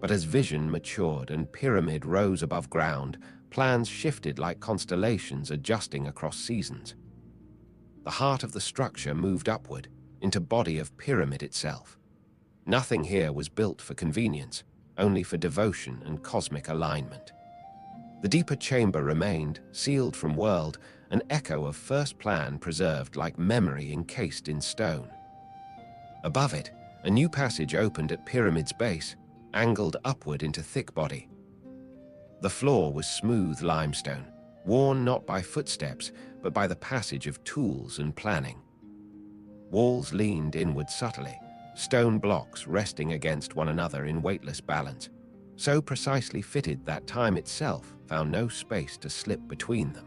But as vision matured and pyramid rose above ground, plans shifted like constellations adjusting across seasons. The heart of the structure moved upward into body of pyramid itself. Nothing here was built for convenience, only for devotion and cosmic alignment. The deeper chamber remained, sealed from world, an echo of first plan preserved like memory encased in stone. Above it, a new passage opened at pyramid's base, angled upward into thick body. The floor was smooth limestone, worn not by footsteps, but by the passage of tools and planning. Walls leaned inward subtly, stone blocks resting against one another in weightless balance, so precisely fitted that time itself found no space to slip between them.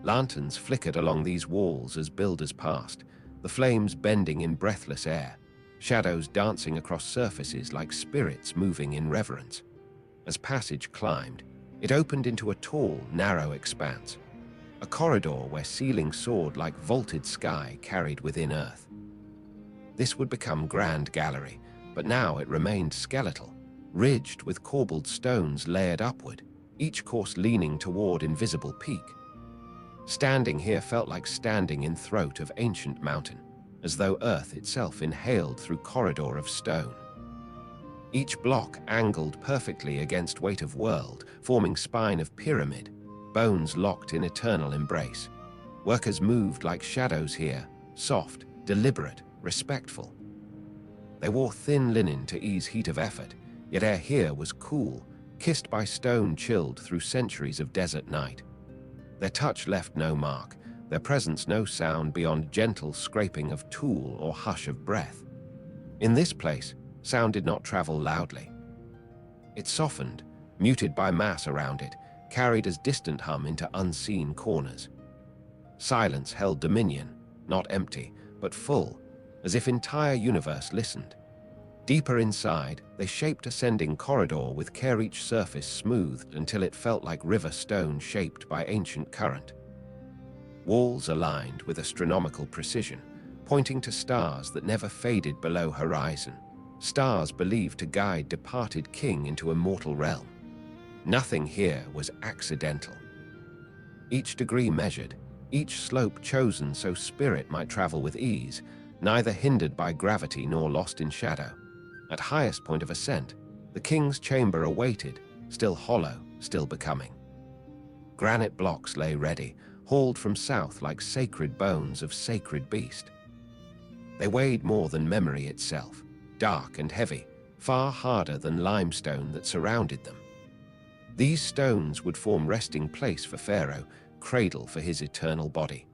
Lanterns flickered along these walls as builders passed, the flames bending in breathless air, shadows dancing across surfaces like spirits moving in reverence. As passage climbed, it opened into a tall, narrow expanse, a corridor where ceiling soared like vaulted sky carried within earth. This would become grand gallery, but now it remained skeletal, ridged with corbelled stones layered upward, each course leaning toward invisible peak. Standing here felt like standing in throat of ancient mountain, as though earth itself inhaled through corridor of stone. Each block angled perfectly against weight of world, forming spine of pyramid, bones locked in eternal embrace. Workers moved like shadows here, soft, deliberate, respectful. They wore thin linen to ease heat of effort, yet air here was cool, kissed by stone chilled through centuries of desert night. Their touch left no mark, their presence no sound beyond gentle scraping of tool or hush of breath. In this place, sound did not travel loudly. It softened, muted by mass around it, carried as distant hum into unseen corners. Silence held dominion, not empty, but full, as if entire universe listened. Deeper inside, they shaped ascending corridor with care, each surface smoothed until it felt like river stone shaped by ancient current. Walls aligned with astronomical precision, pointing to stars that never faded below horizon, stars believed to guide departed king into immortal realm. Nothing here was accidental. Each degree measured, each slope chosen so spirit might travel with ease, neither hindered by gravity nor lost in shadow. At highest point of ascent, the king's chamber awaited, still hollow, still becoming. Granite blocks lay ready, hauled from south like sacred bones of sacred beast. They weighed more than memory itself, dark and heavy, far harder than limestone that surrounded them. These stones would form resting place for Pharaoh, cradle for his eternal body.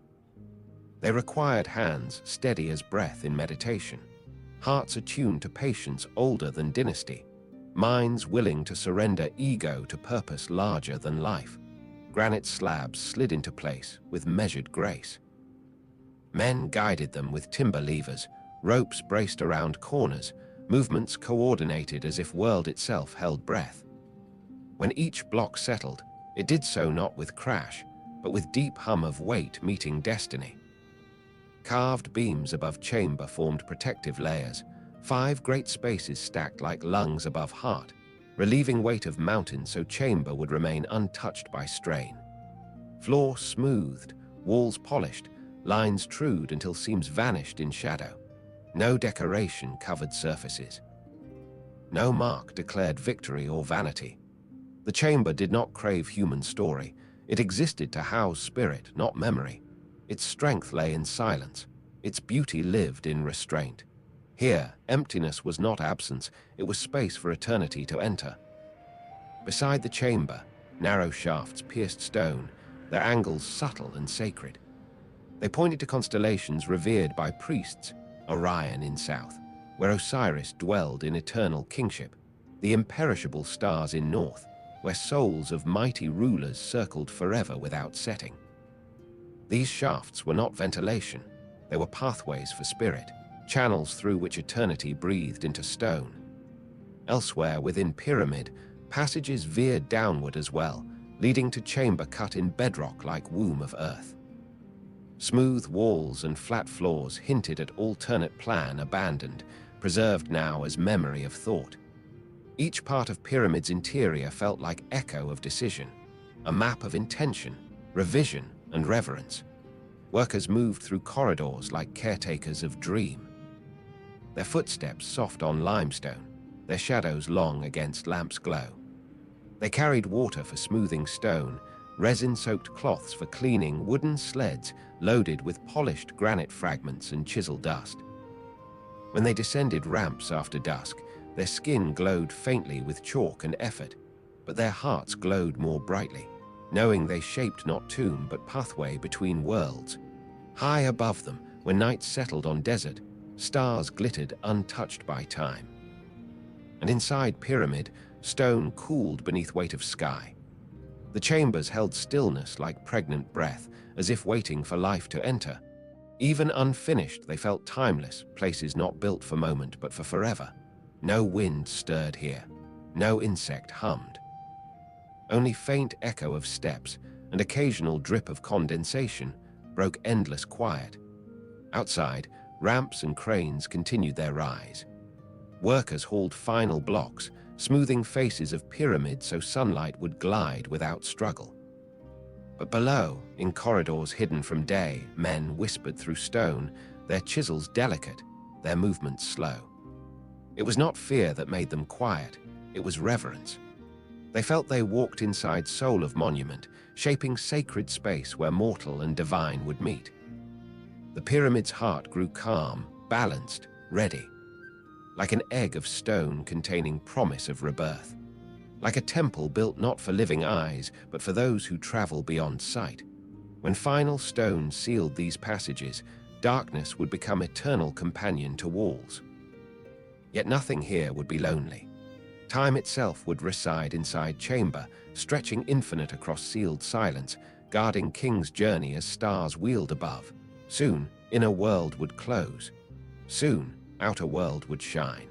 They required hands steady as breath in meditation, hearts attuned to patience older than dynasty, minds willing to surrender ego to purpose larger than life. Granite slabs slid into place with measured grace. Men guided them with timber levers, ropes braced around corners, movements coordinated as if world itself held breath. When each block settled, it did so not with crash, but with deep hum of weight meeting destiny. Carved beams above chamber formed protective layers, 5 great spaces stacked like lungs above heart, relieving weight of mountains so chamber would remain untouched by strain. Floor smoothed, walls polished, lines trued until seams vanished in shadow. No decoration covered surfaces. No mark declared victory or vanity. The chamber did not crave human story. It existed to house spirit, not memory. Its strength lay in silence. Its beauty lived in restraint. Here, emptiness was not absence. It was space for eternity to enter. Beside the chamber, narrow shafts pierced stone, their angles subtle and sacred. They pointed to constellations revered by priests, Orion in south, where Osiris dwelled in eternal kingship, the imperishable stars in north, where souls of mighty rulers circled forever without setting. These shafts were not ventilation, they were pathways for spirit, channels through which eternity breathed into stone. Elsewhere within pyramid, passages veered downward as well, leading to chamber cut in bedrock like womb of earth. Smooth walls and flat floors hinted at alternate plan abandoned, preserved now as memory of thought. Each part of pyramid's interior felt like echo of decision, a map of intention, revision, and reverence. Workers moved through corridors like caretakers of dream. Their footsteps soft on limestone, their shadows long against lamps' glow. They carried water for smoothing stone, resin-soaked cloths for cleaning, wooden sleds loaded with polished granite fragments and chiseled dust. When they descended ramps after dusk, their skin glowed faintly with chalk and effort, but their hearts glowed more brightly, knowing they shaped not tomb but pathway between worlds. High above them, when night settled on desert, stars glittered untouched by time. And inside pyramid, stone cooled beneath weight of sky. The chambers held stillness like pregnant breath, as if waiting for life to enter. Even unfinished, they felt timeless, places not built for moment but for forever. No wind stirred here, no insect hummed. Only faint echo of steps and occasional drip of condensation broke endless quiet. Outside, ramps and cranes continued their rise. Workers hauled final blocks, smoothing faces of pyramids so sunlight would glide without struggle. But below, in corridors hidden from day, men whispered through stone, their chisels delicate, their movements slow. It was not fear that made them quiet, it was reverence. They felt they walked inside soul of monument, shaping sacred space where mortal and divine would meet. The pyramid's heart grew calm, balanced, ready, like an egg of stone containing promise of rebirth, like a temple built not for living eyes, but for those who travel beyond sight. When final stone sealed these passages, darkness would become eternal companion to walls. Yet nothing here would be lonely. Time itself would reside inside chamber, stretching infinite across sealed silence, guarding king's journey as stars wheeled above. Soon, inner world would close. Soon, outer world would shine.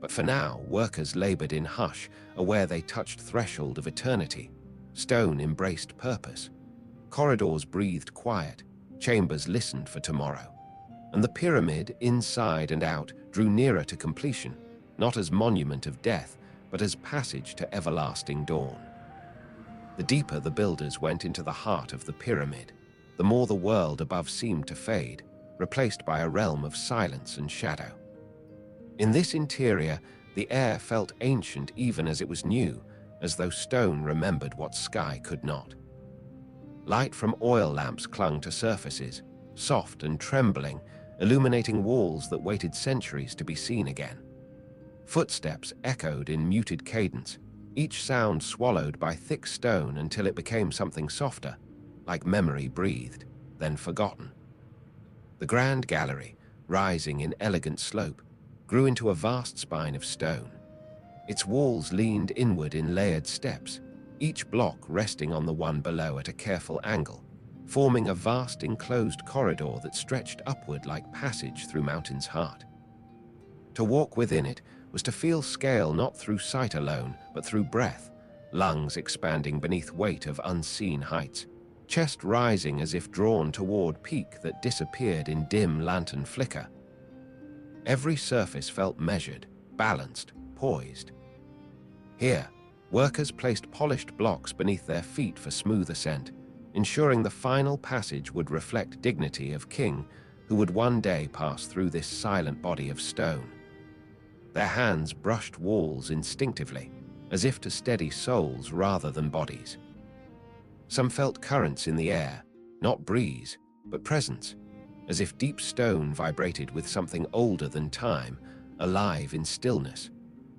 But for now, workers labored in hush, aware they touched threshold of eternity. Stone embraced purpose. Corridors breathed quiet. Chambers listened for tomorrow. And the pyramid, inside and out, drew nearer to completion, not as monument of death, but as passage to everlasting dawn. The deeper the builders went into the heart of the pyramid, the more the world above seemed to fade, replaced by a realm of silence and shadow. In this interior, the air felt ancient even as it was new, as though stone remembered what sky could not. Light from oil lamps clung to surfaces, soft and trembling, illuminating walls that waited centuries to be seen again. Footsteps echoed in muted cadence, each sound swallowed by thick stone until it became something softer, like memory breathed, then forgotten. The grand gallery, rising in elegant slope, grew into a vast spine of stone. Its walls leaned inward in layered steps, each block resting on the one below at a careful angle, forming a vast enclosed corridor that stretched upward like passage through mountain's heart. To walk within it was to feel scale not through sight alone, but through breath, lungs expanding beneath weight of unseen heights, chest rising as if drawn toward peak that disappeared in dim lantern flicker. Every surface felt measured, balanced, poised. Here, workers placed polished blocks beneath their feet for smooth ascent, ensuring the final passage would reflect dignity of king who would one day pass through this silent body of stone. Their hands brushed walls instinctively, as if to steady souls rather than bodies. Some felt currents in the air, not breeze, but presence, as if deep stone vibrated with something older than time, alive in stillness.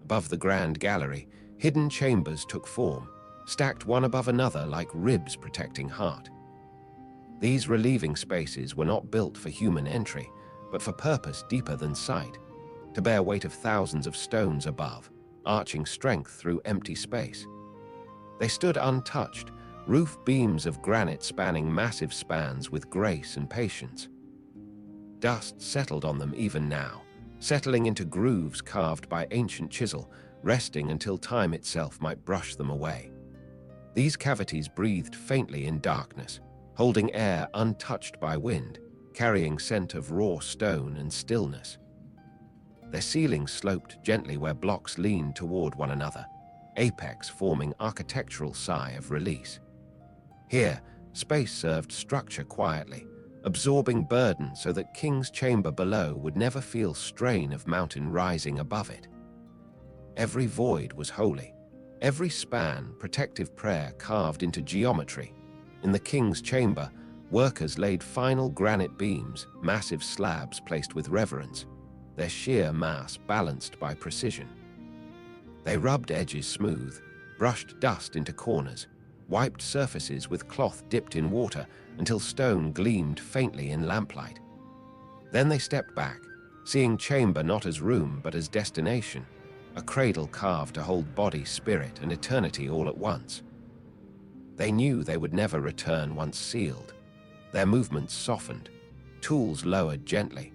Above the grand gallery, hidden chambers took form, stacked one above another like ribs protecting heart. These relieving spaces were not built for human entry, but for purpose deeper than sight, to bear weight of thousands of stones above, arching strength through empty space. They stood untouched, roof beams of granite spanning massive spans with grace and patience. Dust settled on them even now, settling into grooves carved by ancient chisel, resting until time itself might brush them away. These cavities breathed faintly in darkness, holding air untouched by wind, carrying scent of raw stone and stillness. Their ceilings sloped gently where blocks leaned toward one another, apex forming architectural sigh of release. Here, space served structure quietly, absorbing burden so that King's chamber below would never feel strain of mountain rising above it. Every void was holy, every span protective prayer carved into geometry. In the King's chamber, workers laid final granite beams, massive slabs placed with reverence, their sheer mass balanced by precision. They rubbed edges smooth, brushed dust into corners, wiped surfaces with cloth dipped in water until stone gleamed faintly in lamplight. Then they stepped back, seeing chamber not as room but as destination, a cradle carved to hold body, spirit, and eternity all at once. They knew they would never return once sealed. Their movements softened, tools lowered gently.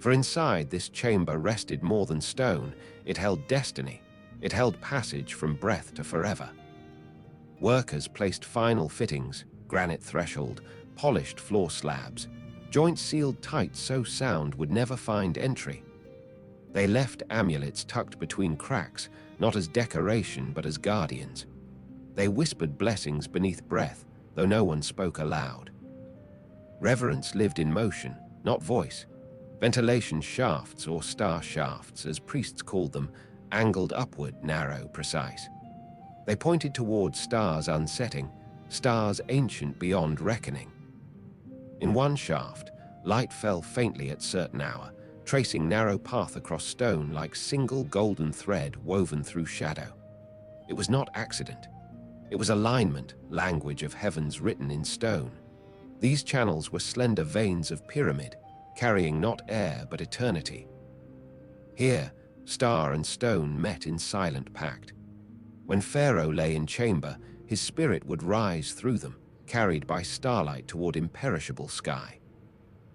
For inside this chamber rested more than stone, it held destiny, it held passage from breath to forever. Workers placed final fittings, granite threshold, polished floor slabs, joints sealed tight so sound would never find entry. They left amulets tucked between cracks, not as decoration but as guardians. They whispered blessings beneath breath, though no one spoke aloud. Reverence lived in motion, not voice. Ventilation shafts, or star shafts, as priests called them, angled upward, narrow, precise. They pointed toward stars unsetting, stars ancient beyond reckoning. In one shaft, light fell faintly at certain hour, tracing narrow path across stone like single golden thread woven through shadow. It was not accident. It was alignment, language of heavens written in stone. These channels were slender veins of pyramid, carrying not air but eternity. Here, star and stone met in silent pact. When Pharaoh lay in chamber, his spirit would rise through them, carried by starlight toward imperishable sky.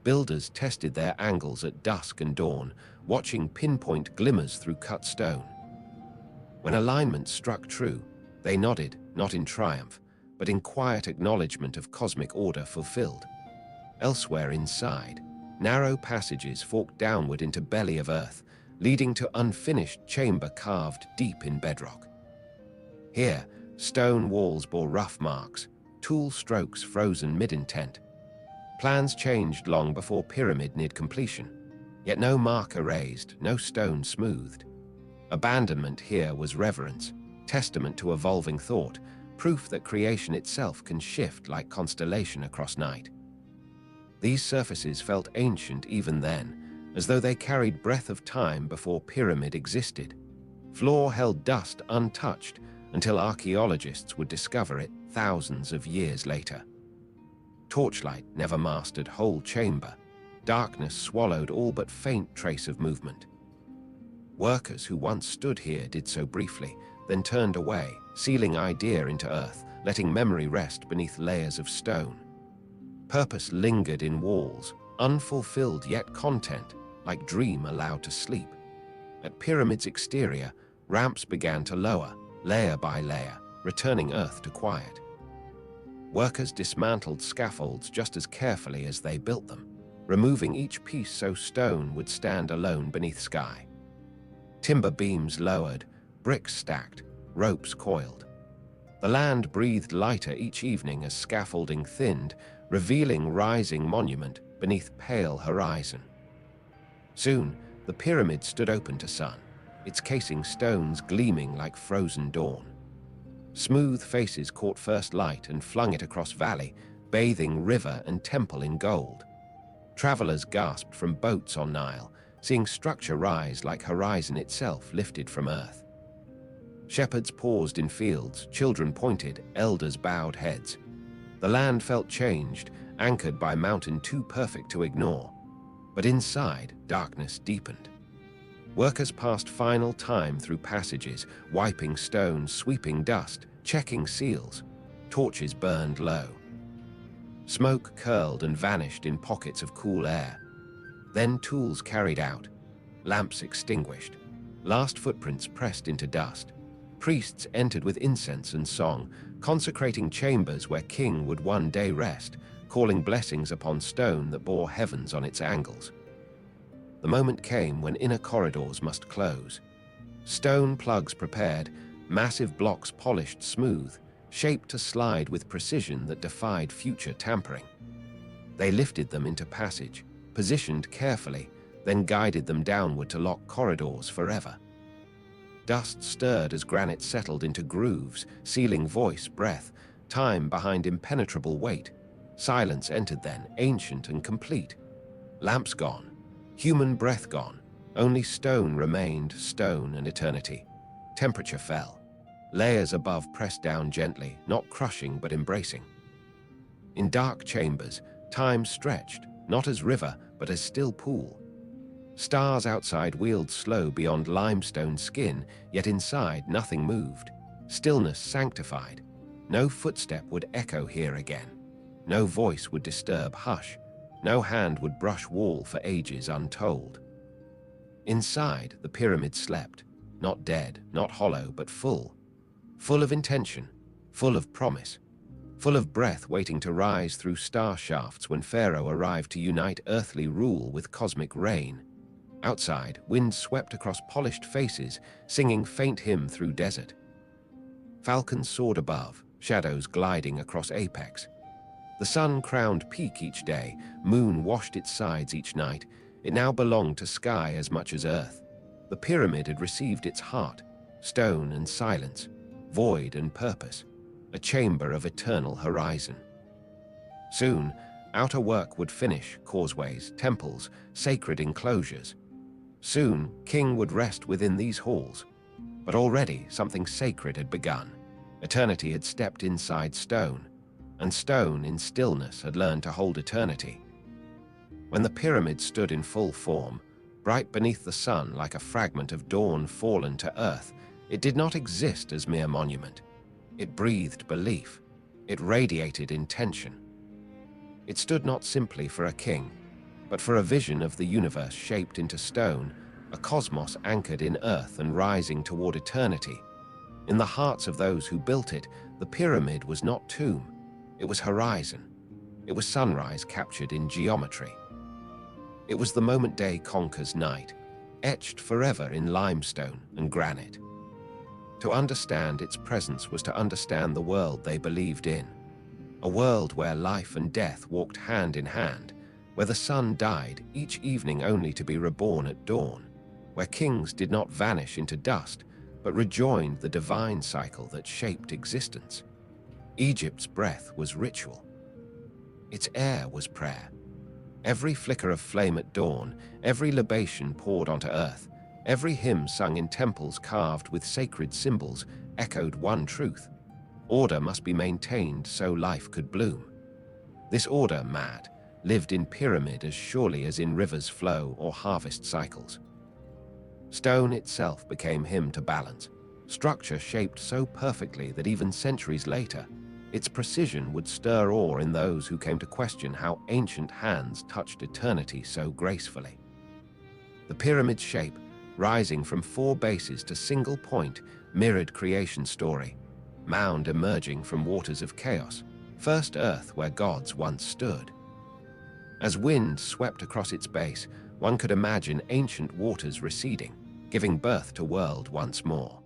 Builders tested their angles at dusk and dawn, watching pinpoint glimmers through cut stone. When alignment struck true, they nodded, not in triumph, but in quiet acknowledgement of cosmic order fulfilled. Elsewhere inside, narrow passages forked downward into belly of earth, leading to unfinished chamber carved deep in bedrock. Here, stone walls bore rough marks, tool strokes frozen mid-intent. Plans changed long before pyramid neared completion, yet no mark erased, no stone smoothed. Abandonment here was reverence, testament to evolving thought, proof that creation itself can shift like constellation across night. These surfaces felt ancient even then, as though they carried breath of time before pyramid existed. Floor held dust untouched until archaeologists would discover it thousands of years later. Torchlight never mastered whole chamber. Darkness swallowed all but faint trace of movement. Workers who once stood here did so briefly, then turned away, sealing idea into earth, letting memory rest beneath layers of stone. Purpose lingered in walls, unfulfilled yet content, like dream allowed to sleep. At pyramid's exterior, ramps began to lower, layer by layer, returning earth to quiet. Workers dismantled scaffolds just as carefully as they built them, removing each piece so stone would stand alone beneath sky. Timber beams lowered, bricks stacked, ropes coiled. The land breathed lighter each evening as scaffolding thinned, revealing rising monument beneath pale horizon. Soon, the pyramid stood open to sun, its casing stones gleaming like frozen dawn. Smooth faces caught first light and flung it across valley, bathing river and temple in gold. Travelers gasped from boats on Nile, seeing structure rise like horizon itself lifted from earth. Shepherds paused in fields, children pointed, elders bowed heads. The land felt changed, anchored by mountain too perfect to ignore. But inside, darkness deepened. Workers passed final time through passages, wiping stones, sweeping dust, checking seals. Torches burned low. Smoke curled and vanished in pockets of cool air. Then tools carried out, lamps extinguished, last footprints pressed into dust. Priests entered with incense and song, consecrating chambers where king would one day rest, calling blessings upon stone that bore heavens on its angles. The moment came when inner corridors must close. Stone plugs prepared, massive blocks polished smooth, shaped to slide with precision that defied future tampering. They lifted them into passage, positioned carefully, then guided them downward to lock corridors forever. Dust stirred as granite settled into grooves, sealing voice, breath, time behind impenetrable weight. Silence entered then, ancient and complete. Lamps gone, human breath gone, only stone remained, stone and eternity. Temperature fell. Layers above pressed down gently, not crushing but embracing. In dark chambers, time stretched, not as river, but as still pool. Stars outside wheeled slow beyond limestone skin, yet inside nothing moved. Stillness sanctified. No footstep would echo here again. No voice would disturb hush. No hand would brush wall for ages untold. Inside, the pyramid slept, not dead, not hollow, but full. Full of intention, full of promise, full of breath waiting to rise through star shafts when Pharaoh arrived to unite earthly rule with cosmic reign. Outside, wind swept across polished faces, singing faint hymn through desert. Falcons soared above, shadows gliding across apex. The sun crowned peak each day, moon washed its sides each night. It now belonged to sky as much as earth. The pyramid had received its heart, stone and silence, void and purpose, a chamber of eternal horizon. Soon, outer work would finish, causeways, temples, sacred enclosures. Soon, king would rest within these halls. But already something sacred had begun. Eternity had stepped inside stone, and stone in stillness had learned to hold eternity. When the pyramid stood in full form, bright beneath the sun like a fragment of dawn fallen to earth, it did not exist as mere monument. It breathed belief. It radiated intention. It stood not simply for a king, but for a vision of the universe shaped into stone, a cosmos anchored in earth and rising toward eternity. In the hearts of those who built it, the pyramid was not tomb. It was horizon. It was sunrise captured in geometry. It was the moment day conquers night, etched forever in limestone and granite. To understand its presence was to understand the world they believed in. A world where life and death walked hand in hand, where the sun died each evening only to be reborn at dawn, where kings did not vanish into dust, but rejoined the divine cycle that shaped existence. Egypt's breath was ritual. Its air was prayer. Every flicker of flame at dawn, every libation poured onto earth, every hymn sung in temples carved with sacred symbols echoed one truth: order must be maintained so life could bloom. This order, mad, lived in pyramid as surely as in rivers flow or harvest cycles. Stone itself became him to balance, structure shaped so perfectly that even centuries later, its precision would stir awe in those who came to question how ancient hands touched eternity so gracefully. The pyramid's shape, rising from four bases to single point, mirrored creation story, mound emerging from waters of chaos, first earth where gods once stood. As wind swept across its base, one could imagine ancient waters receding, giving birth to world once more.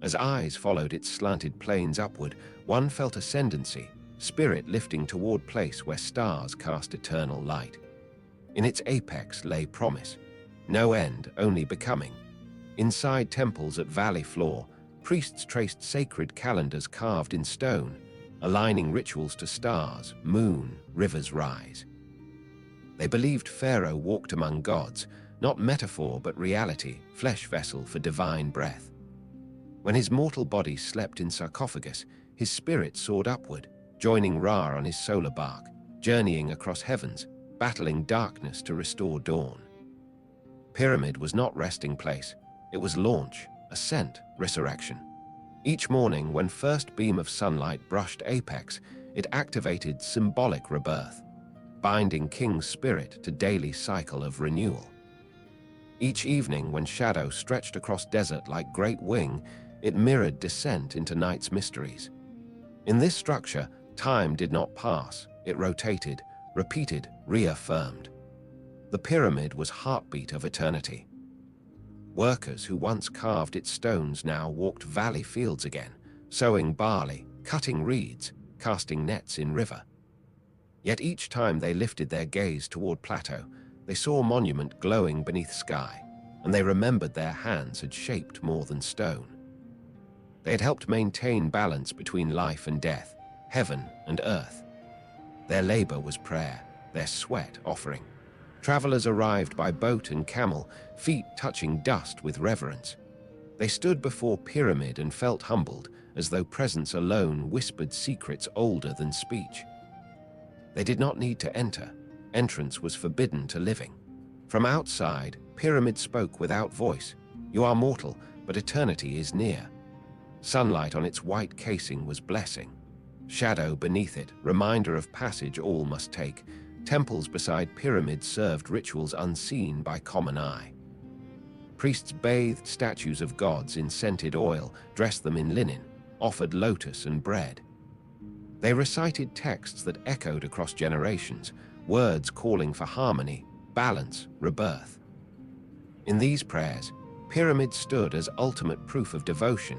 As eyes followed its slanted planes upward, one felt ascendancy, spirit lifting toward place where stars cast eternal light. In its apex lay promise, no end, only becoming. Inside temples at valley floor, priests traced sacred calendars carved in stone, aligning rituals to stars, moon, rivers rise. They believed Pharaoh walked among gods, not metaphor but reality, flesh vessel for divine breath. When his mortal body slept in sarcophagus, his spirit soared upward, joining Ra on his solar bark, journeying across heavens, battling darkness to restore dawn. Pyramid was not resting place, it was launch, ascent, resurrection. Each morning, when first beam of sunlight brushed apex, it activated symbolic rebirth, binding King's spirit to daily cycle of renewal. Each evening, when shadow stretched across desert like great wing, it mirrored descent into night's mysteries. In this structure, time did not pass, it rotated, repeated, reaffirmed. The pyramid was heartbeat of eternity. Workers who once carved its stones now walked valley fields again, sowing barley, cutting reeds, casting nets in river. Yet each time they lifted their gaze toward plateau, they saw monument glowing beneath sky, and they remembered their hands had shaped more than stone. They had helped maintain balance between life and death, heaven and earth. Their labor was prayer, their sweat offering. Travelers arrived by boat and camel, feet touching dust with reverence. They stood before pyramid and felt humbled, as though presence alone whispered secrets older than speech. They did not need to enter. Entrance was forbidden to living. From outside, pyramid spoke without voice. You are mortal, but eternity is near. Sunlight on its white casing was blessing. Shadow beneath it, reminder of passage all must take. Temples beside pyramids served rituals unseen by common eye. Priests bathed statues of gods in scented oil, dressed them in linen, offered lotus and bread. They recited texts that echoed across generations, words calling for harmony, balance, rebirth. In these prayers, pyramids stood as ultimate proof of devotion,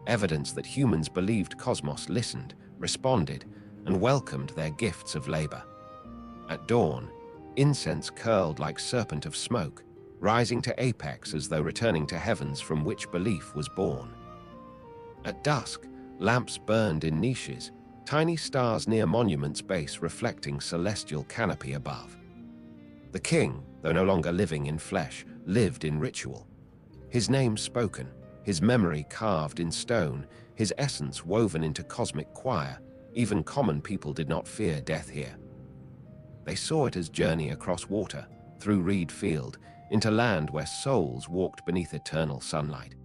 evidence that humans believed cosmos listened, responded, and welcomed their gifts of labor. At dawn, incense curled like serpent of smoke, rising to apex as though returning to heavens from which belief was born. At dusk, lamps burned in niches, tiny stars near monument's base reflecting celestial canopy above. The king, though no longer living in flesh, lived in ritual. His name spoken, his memory carved in stone, his essence woven into cosmic choir. Even common people did not fear death here. They saw it as journey across water, through reed field, into land where souls walked beneath eternal sunlight.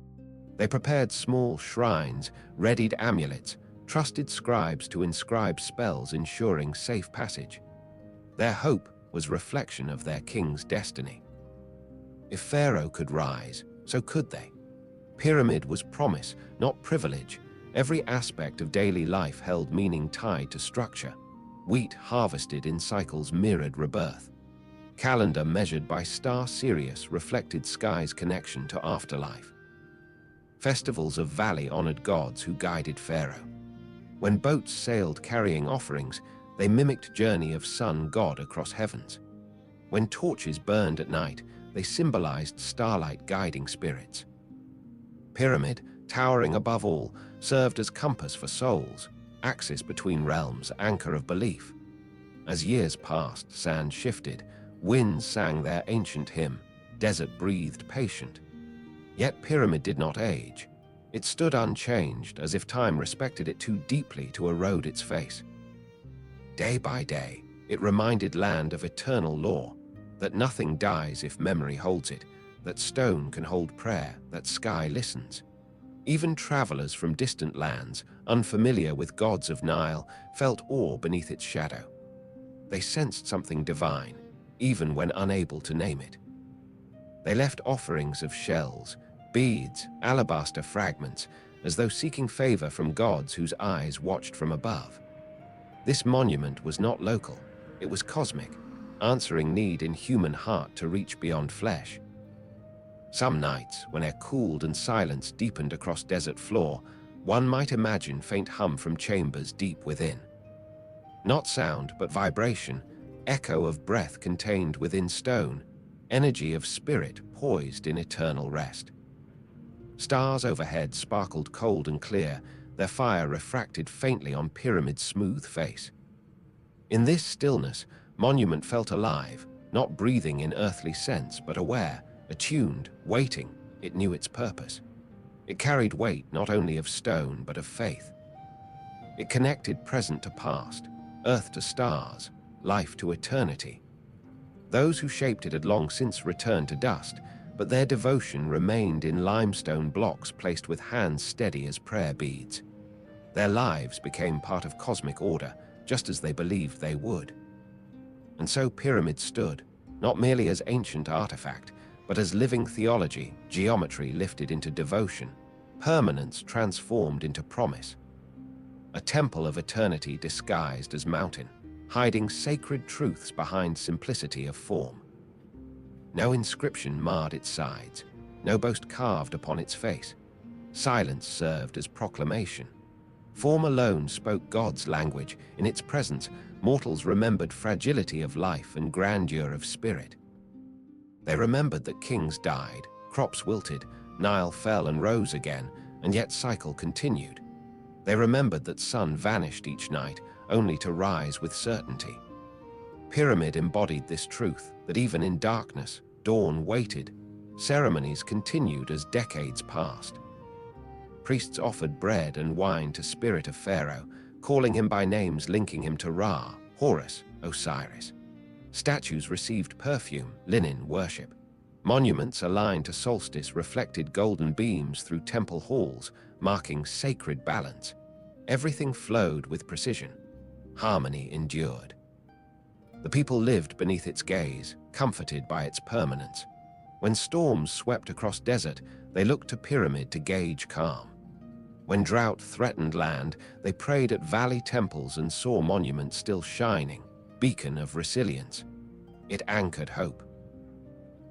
They prepared small shrines, readied amulets, trusted scribes to inscribe spells ensuring safe passage. Their hope was reflection of their king's destiny. If Pharaoh could rise, so could they. Pyramid was promise, not privilege. Every aspect of daily life held meaning tied to structure. Wheat harvested in cycles mirrored rebirth. Calendar measured by star Sirius reflected sky's connection to afterlife. Festivals of valley honored gods who guided Pharaoh. When boats sailed carrying offerings, they mimicked journey of sun god across heavens. When torches burned at night, they symbolized starlight guiding spirits. pyramid, towering above all, served as compass for souls, axis between realms, anchor of belief. As years passed, sand shifted, winds sang their ancient hymn, desert breathed patient. Yet pyramid did not age. It stood unchanged, as if time respected it too deeply to erode its face. Day by day, it reminded land of eternal law, that nothing dies if memory holds it, that stone can hold prayer, that sky listens. Even travelers from distant lands, unfamiliar with gods of Nile, felt awe beneath its shadow. They sensed something divine, even when unable to name it. They left offerings of shells, beads, alabaster fragments, as though seeking favor from gods whose eyes watched from above. This monument was not local, it was cosmic, answering need in human heart to reach beyond flesh. Some nights, when air cooled and silence deepened across desert floor, one might imagine faint hum from chambers deep within. Not sound, but vibration, echo of breath contained within stone, energy of spirit poised in eternal rest. Stars overhead sparkled cold and clear, their fire refracted faintly on pyramid's smooth face. In this stillness, monument felt alive, not breathing in earthly sense, but aware, attuned, waiting. It knew its purpose. It carried weight not only of stone, but of faith. It connected present to past, earth to stars, life to eternity. Those who shaped it had long since returned to dust, but their devotion remained in limestone blocks placed with hands steady as prayer beads. Their lives became part of cosmic order, just as they believed they would. And so pyramids stood, not merely as ancient artifact, but as living theology, geometry lifted into devotion, permanence transformed into promise. A temple of eternity disguised as mountain, hiding sacred truths behind simplicity of form. No inscription marred its sides, no boast carved upon its face. Silence served as proclamation. Form alone spoke God's language. In its presence, mortals remembered fragility of life and grandeur of spirit. They remembered that kings died, crops wilted, Nile fell and rose again, and yet cycle continued. They remembered that sun vanished each night, only to rise with certainty. Pyramid embodied this truth, that even in darkness, dawn waited. Ceremonies continued as decades passed. Priests offered bread and wine to spirit of Pharaoh, calling him by names linking him to Ra, Horus, Osiris. Statues received perfume, linen worship. Monuments aligned to solstice reflected golden beams through temple halls, marking sacred balance. Everything flowed with precision. Harmony endured. The people lived beneath its gaze, comforted by its permanence. When storms swept across desert, they looked to pyramid to gauge calm. When drought threatened land, they prayed at valley temples and saw monuments still shining, beacon of resilience. It anchored hope.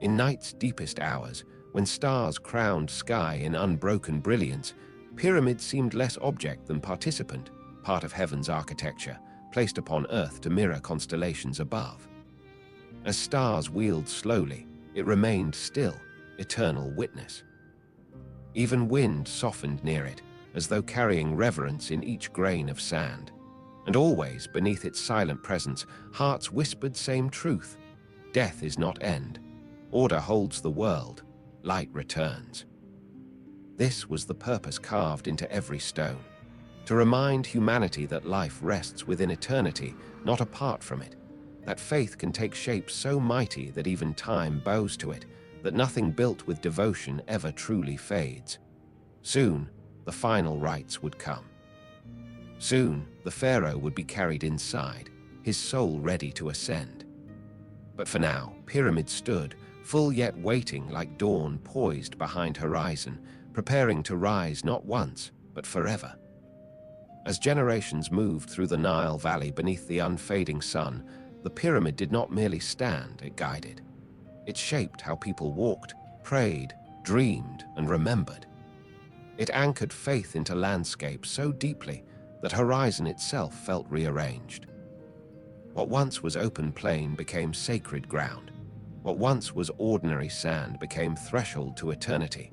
In night's deepest hours, when stars crowned sky in unbroken brilliance, pyramid seemed less object than participant, part of heaven's architecture, placed upon earth to mirror constellations above. As stars wheeled slowly, it remained still, eternal witness. Even wind softened near it, as though carrying reverence in each grain of sand. And always, beneath its silent presence, hearts whispered same truth. Death is not end. Order holds the world. Light returns. This was the purpose carved into every stone. To remind humanity that life rests within eternity, not apart from it. That faith can take shape so mighty that even time bows to it, that nothing built with devotion ever truly fades. Soon, the final rites would come. Soon, the pharaoh would be carried inside, his soul ready to ascend. But for now, pyramid stood, full yet waiting like dawn poised behind horizon, preparing to rise not once, but forever. As generations moved through the Nile Valley beneath the unfading sun, the pyramid did not merely stand, it guided. It shaped how people walked, prayed, dreamed, and remembered. It anchored faith into landscape so deeply that horizon itself felt rearranged. What once was open plain became sacred ground. What once was ordinary sand became threshold to eternity.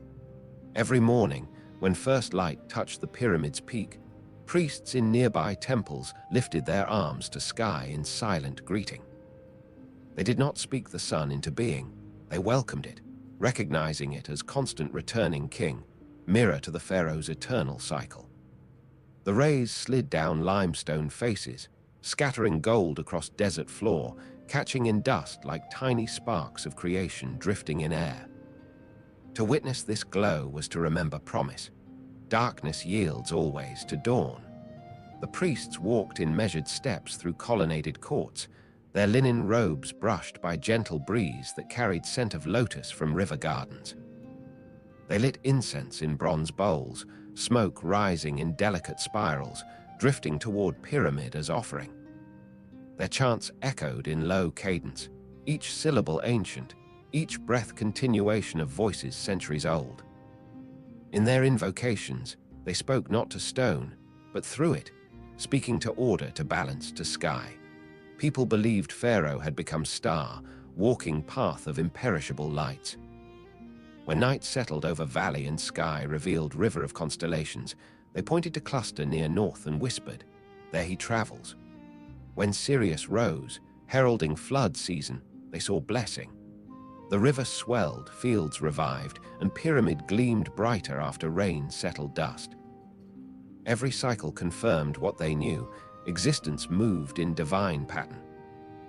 Every morning, when first light touched the pyramid's peak, priests in nearby temples lifted their arms to sky in silent greeting. They did not speak the sun into being, they welcomed it, recognizing it as constant returning king, mirror to the pharaoh's eternal cycle. The rays slid down limestone faces, scattering gold across desert floor, catching in dust like tiny sparks of creation drifting in air. To witness this glow was to remember promise. Darkness yields always to dawn. The priests walked in measured steps through colonnaded courts, their linen robes brushed by gentle breeze that carried scent of lotus from river gardens. They lit incense in bronze bowls, smoke rising in delicate spirals, drifting toward pyramid as offering. Their chants echoed in low cadence, each syllable ancient, each breath continuation of voices centuries old. In their invocations, they spoke not to stone, but through it, speaking to order, to balance, to sky. People believed Pharaoh had become star, walking path of imperishable lights. When night settled over valley and sky revealed river of constellations, they pointed to cluster near north and whispered, "There he travels." When Sirius rose, heralding flood season, they saw blessing. The river swelled, fields revived, and pyramid gleamed brighter after rain settled dust. Every cycle confirmed what they knew, existence moved in divine pattern.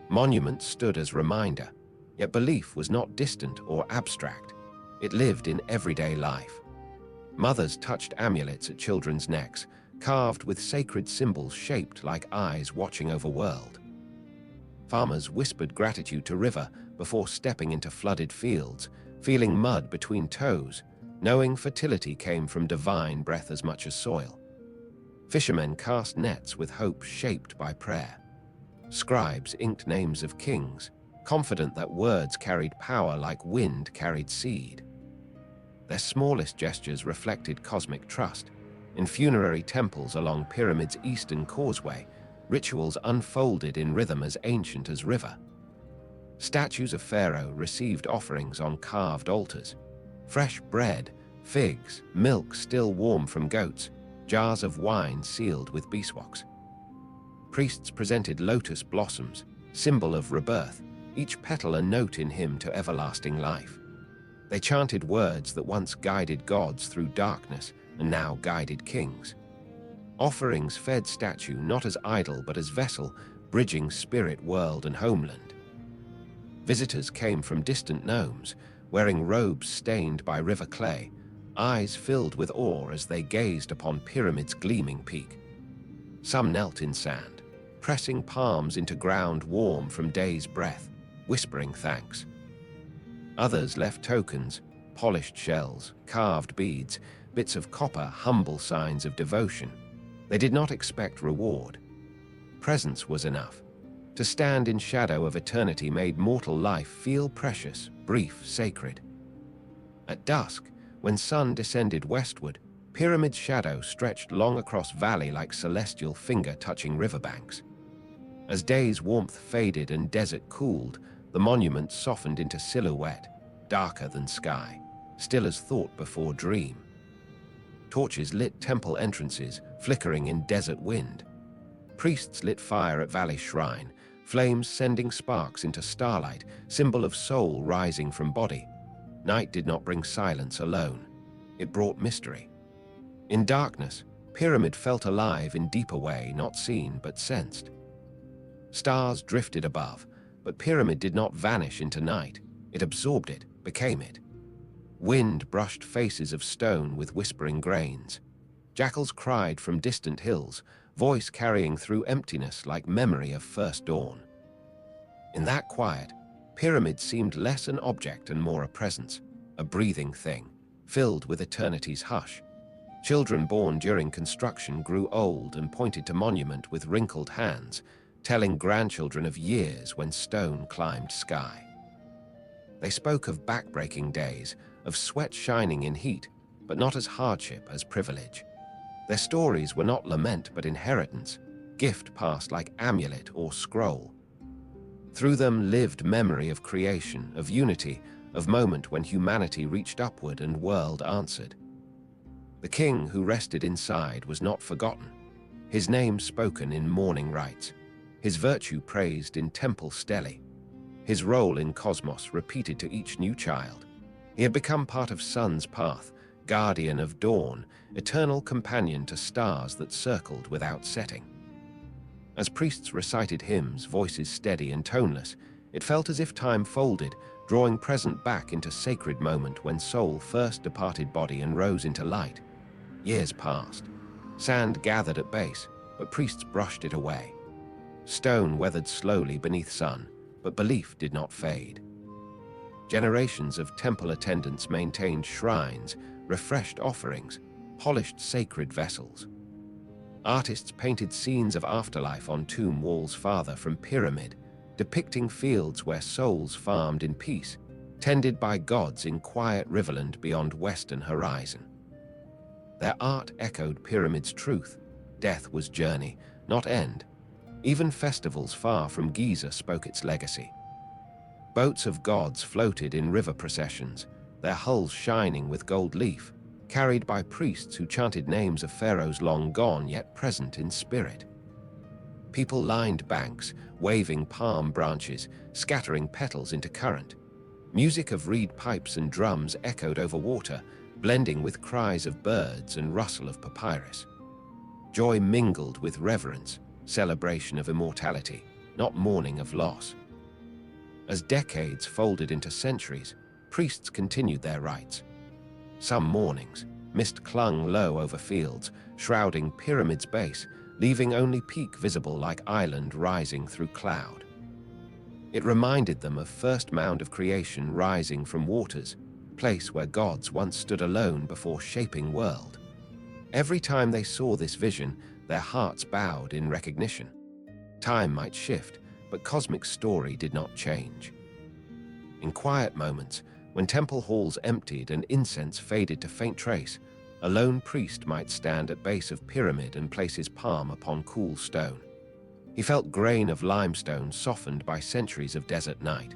Monuments stood as reminder, yet belief was not distant or abstract. It lived in everyday life. Mothers touched amulets at children's necks, carved with sacred symbols shaped like eyes watching over world. Farmers whispered gratitude to river before stepping into flooded fields, feeling mud between toes, knowing fertility came from divine breath as much as soil. Fishermen cast nets with hope shaped by prayer. Scribes inked names of kings, confident that words carried power like wind carried seed. Their smallest gestures reflected cosmic trust. In funerary temples along Pyramid's eastern causeway, rituals unfolded in rhythm as ancient as river. Statues of Pharaoh received offerings on carved altars. Fresh bread, figs, milk still warm from goats, jars of wine sealed with beeswax. Priests presented lotus blossoms, symbol of rebirth, each petal a note in hymn to everlasting life. They chanted words that once guided gods through darkness and now guided kings. Offerings fed statue not as idol but as vessel, bridging spirit world and homeland. Visitors came from distant gnomes, wearing robes stained by river clay, eyes filled with awe as they gazed upon Pyramid's gleaming peak. Some knelt in sand, pressing palms into ground warm from day's breath, whispering thanks. Others left tokens, polished shells, carved beads, bits of copper, humble signs of devotion. They did not expect reward. Presence was enough. To stand in shadow of eternity made mortal life feel precious, brief, sacred. At dusk, when sun descended westward, Pyramid's shadow stretched long across valley like celestial finger touching riverbanks. As day's warmth faded and desert cooled, the monument softened into silhouette, darker than sky, still as thought before dream. Torches lit temple entrances, flickering in desert wind. Priests lit fire at valley shrine, flames sending sparks into starlight, symbol of soul rising from body. Night did not bring silence alone. It brought mystery. In darkness, Pyramid felt alive in deeper way, not seen but sensed. Stars drifted above, but Pyramid did not vanish into night. It absorbed it, became it. Wind brushed faces of stone with whispering grains. Jackals cried from distant hills, voice carrying through emptiness like memory of first dawn. In that quiet, Pyramid seemed less an object and more a presence, a breathing thing, filled with eternity's hush. Children born during construction grew old and pointed to monument with wrinkled hands, telling grandchildren of years when stone climbed sky. They spoke of backbreaking days, of sweat shining in heat, but not as hardship as privilege. Their stories were not lament but inheritance, gift passed like amulet or scroll. Through them lived memory of creation, of unity, of moment when humanity reached upward and world answered. The king who rested inside was not forgotten, his name spoken in mourning rites, his virtue praised in temple stelae, his role in cosmos repeated to each new child. He had become part of sun's path, guardian of dawn, eternal companion to stars that circled without setting. As priests recited hymns, voices steady and toneless, it felt as if time folded, drawing present back into sacred moment when soul first departed body and rose into light. Years passed. Sand gathered at base, but priests brushed it away. Stone weathered slowly beneath sun, but belief did not fade. Generations of temple attendants maintained shrines, refreshed offerings, polished sacred vessels. Artists painted scenes of afterlife on tomb walls farther from pyramid, depicting fields where souls farmed in peace, tended by gods in quiet riverland beyond western horizon. Their art echoed pyramid's truth. Death was journey, not end. Even festivals far from Giza spoke its legacy. Boats of gods floated in river processions, their hulls shining with gold leaf, carried by priests who chanted names of pharaohs long gone yet present in spirit. People lined banks, waving palm branches, scattering petals into current. Music of reed pipes and drums echoed over water, blending with cries of birds and rustle of papyrus. Joy mingled with reverence, celebration of immortality, not mourning of loss. As decades folded into centuries, priests continued their rites. Some mornings, mist clung low over fields, shrouding pyramid's base, leaving only peak visible like island rising through cloud. It reminded them of first mound of creation rising from waters, place where gods once stood alone before shaping world. Every time they saw this vision, their hearts bowed in recognition. Time might shift, but cosmic story did not change. In quiet moments, when temple halls emptied and incense faded to faint trace, a lone priest might stand at base of pyramid and place his palm upon cool stone. He felt grain of limestone softened by centuries of desert night.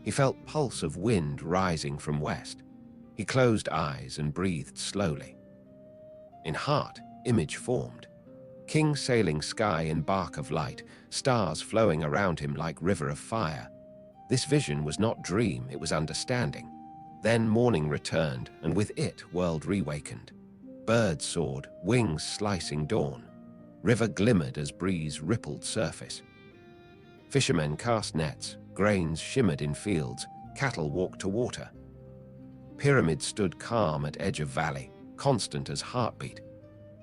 He felt pulse of wind rising from west. He closed eyes and breathed slowly. In heart, image formed. King sailing sky in bark of light, stars flowing around him like river of fire. This vision was not dream, it was understanding. Then morning returned, and with it world rewakened. Birds soared, wings slicing dawn. River glimmered as breeze rippled surface. Fishermen cast nets, grains shimmered in fields, cattle walked to water. Pyramid stood calm at edge of valley, constant as heartbeat.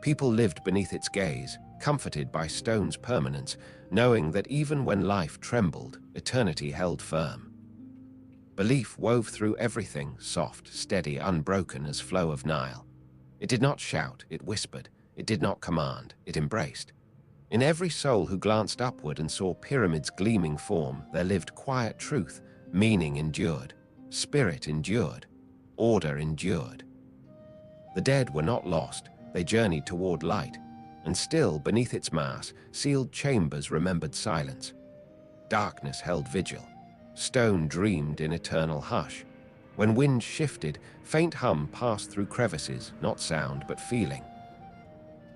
People lived beneath its gaze, comforted by stone's permanence, knowing that even when life trembled, eternity held firm. Belief wove through everything, soft, steady, unbroken as flow of Nile. It did not shout, it whispered. It did not command, it embraced. In every soul who glanced upward and saw pyramid's gleaming form, there lived quiet truth, meaning endured, spirit endured, order endured. The dead were not lost, they journeyed toward light, and still, beneath its mass, sealed chambers remembered silence. Darkness held vigil. Stone dreamed in eternal hush. When wind shifted, faint hum passed through crevices, not sound but feeling.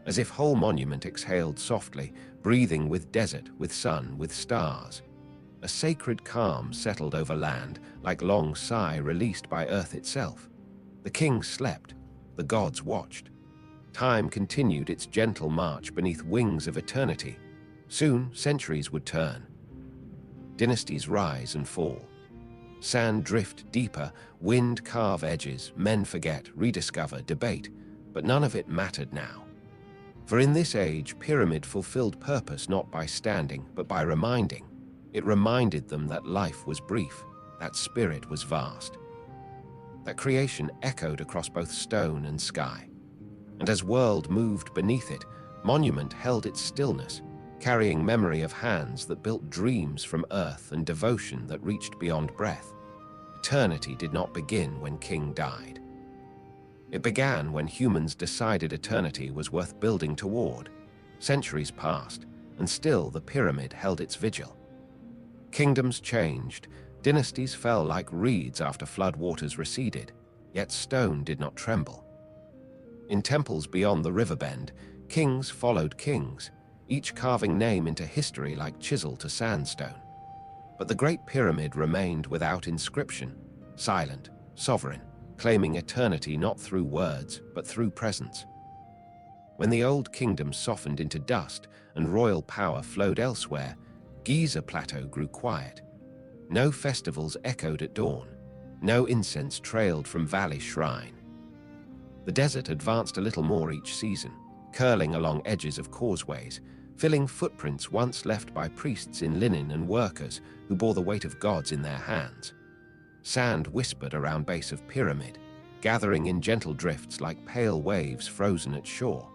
As if whole monument exhaled softly, breathing with desert, with sun, with stars. A sacred calm settled over land, like long sigh released by earth itself. The king slept, the gods watched. Time continued its gentle march beneath wings of eternity. Soon, centuries would turn. Dynasties rise and fall. Sand drift deeper, wind carve edges, men forget, rediscover, debate, but none of it mattered now. For in this age, pyramid fulfilled purpose not by standing, but by reminding. It reminded them that life was brief, that spirit was vast, that creation echoed across both stone and sky. And as world moved beneath it, monument held its stillness, carrying memory of hands that built dreams from earth and devotion that reached beyond breath. Eternity did not begin when King died. It began when humans decided eternity was worth building toward. Centuries passed, and still the pyramid held its vigil. Kingdoms changed, dynasties fell like reeds after flood waters receded, yet stone did not tremble. In temples beyond the river bend, kings followed kings, each carving name into history like chisel to sandstone. But the Great Pyramid remained without inscription, silent, sovereign, claiming eternity not through words, but through presence. When the old kingdom softened into dust and royal power flowed elsewhere, Giza Plateau grew quiet. No festivals echoed at dawn. No incense trailed from valley shrine. The desert advanced a little more each season, curling along edges of causeways, filling footprints once left by priests in linen and workers who bore the weight of gods in their hands. Sand whispered around base of pyramid, gathering in gentle drifts like pale waves frozen at shore.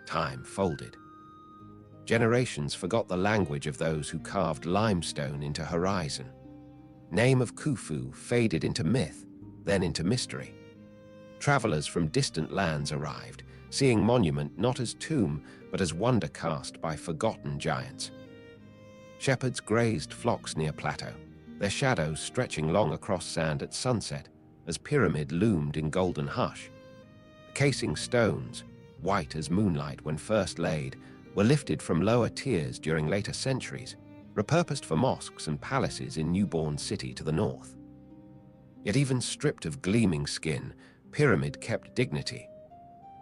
Time folded. Generations forgot the language of those who carved limestone into horizon. Name of Khufu faded into myth, then into mystery. Travelers from distant lands arrived, seeing monument not as tomb, but as wonder cast by forgotten giants. Shepherds grazed flocks near plateau, their shadows stretching long across sand at sunset as pyramid loomed in golden hush. Casing stones, white as moonlight when first laid, were lifted from lower tiers during later centuries, repurposed for mosques and palaces in newborn city to the north. Yet even stripped of gleaming skin, pyramid kept dignity.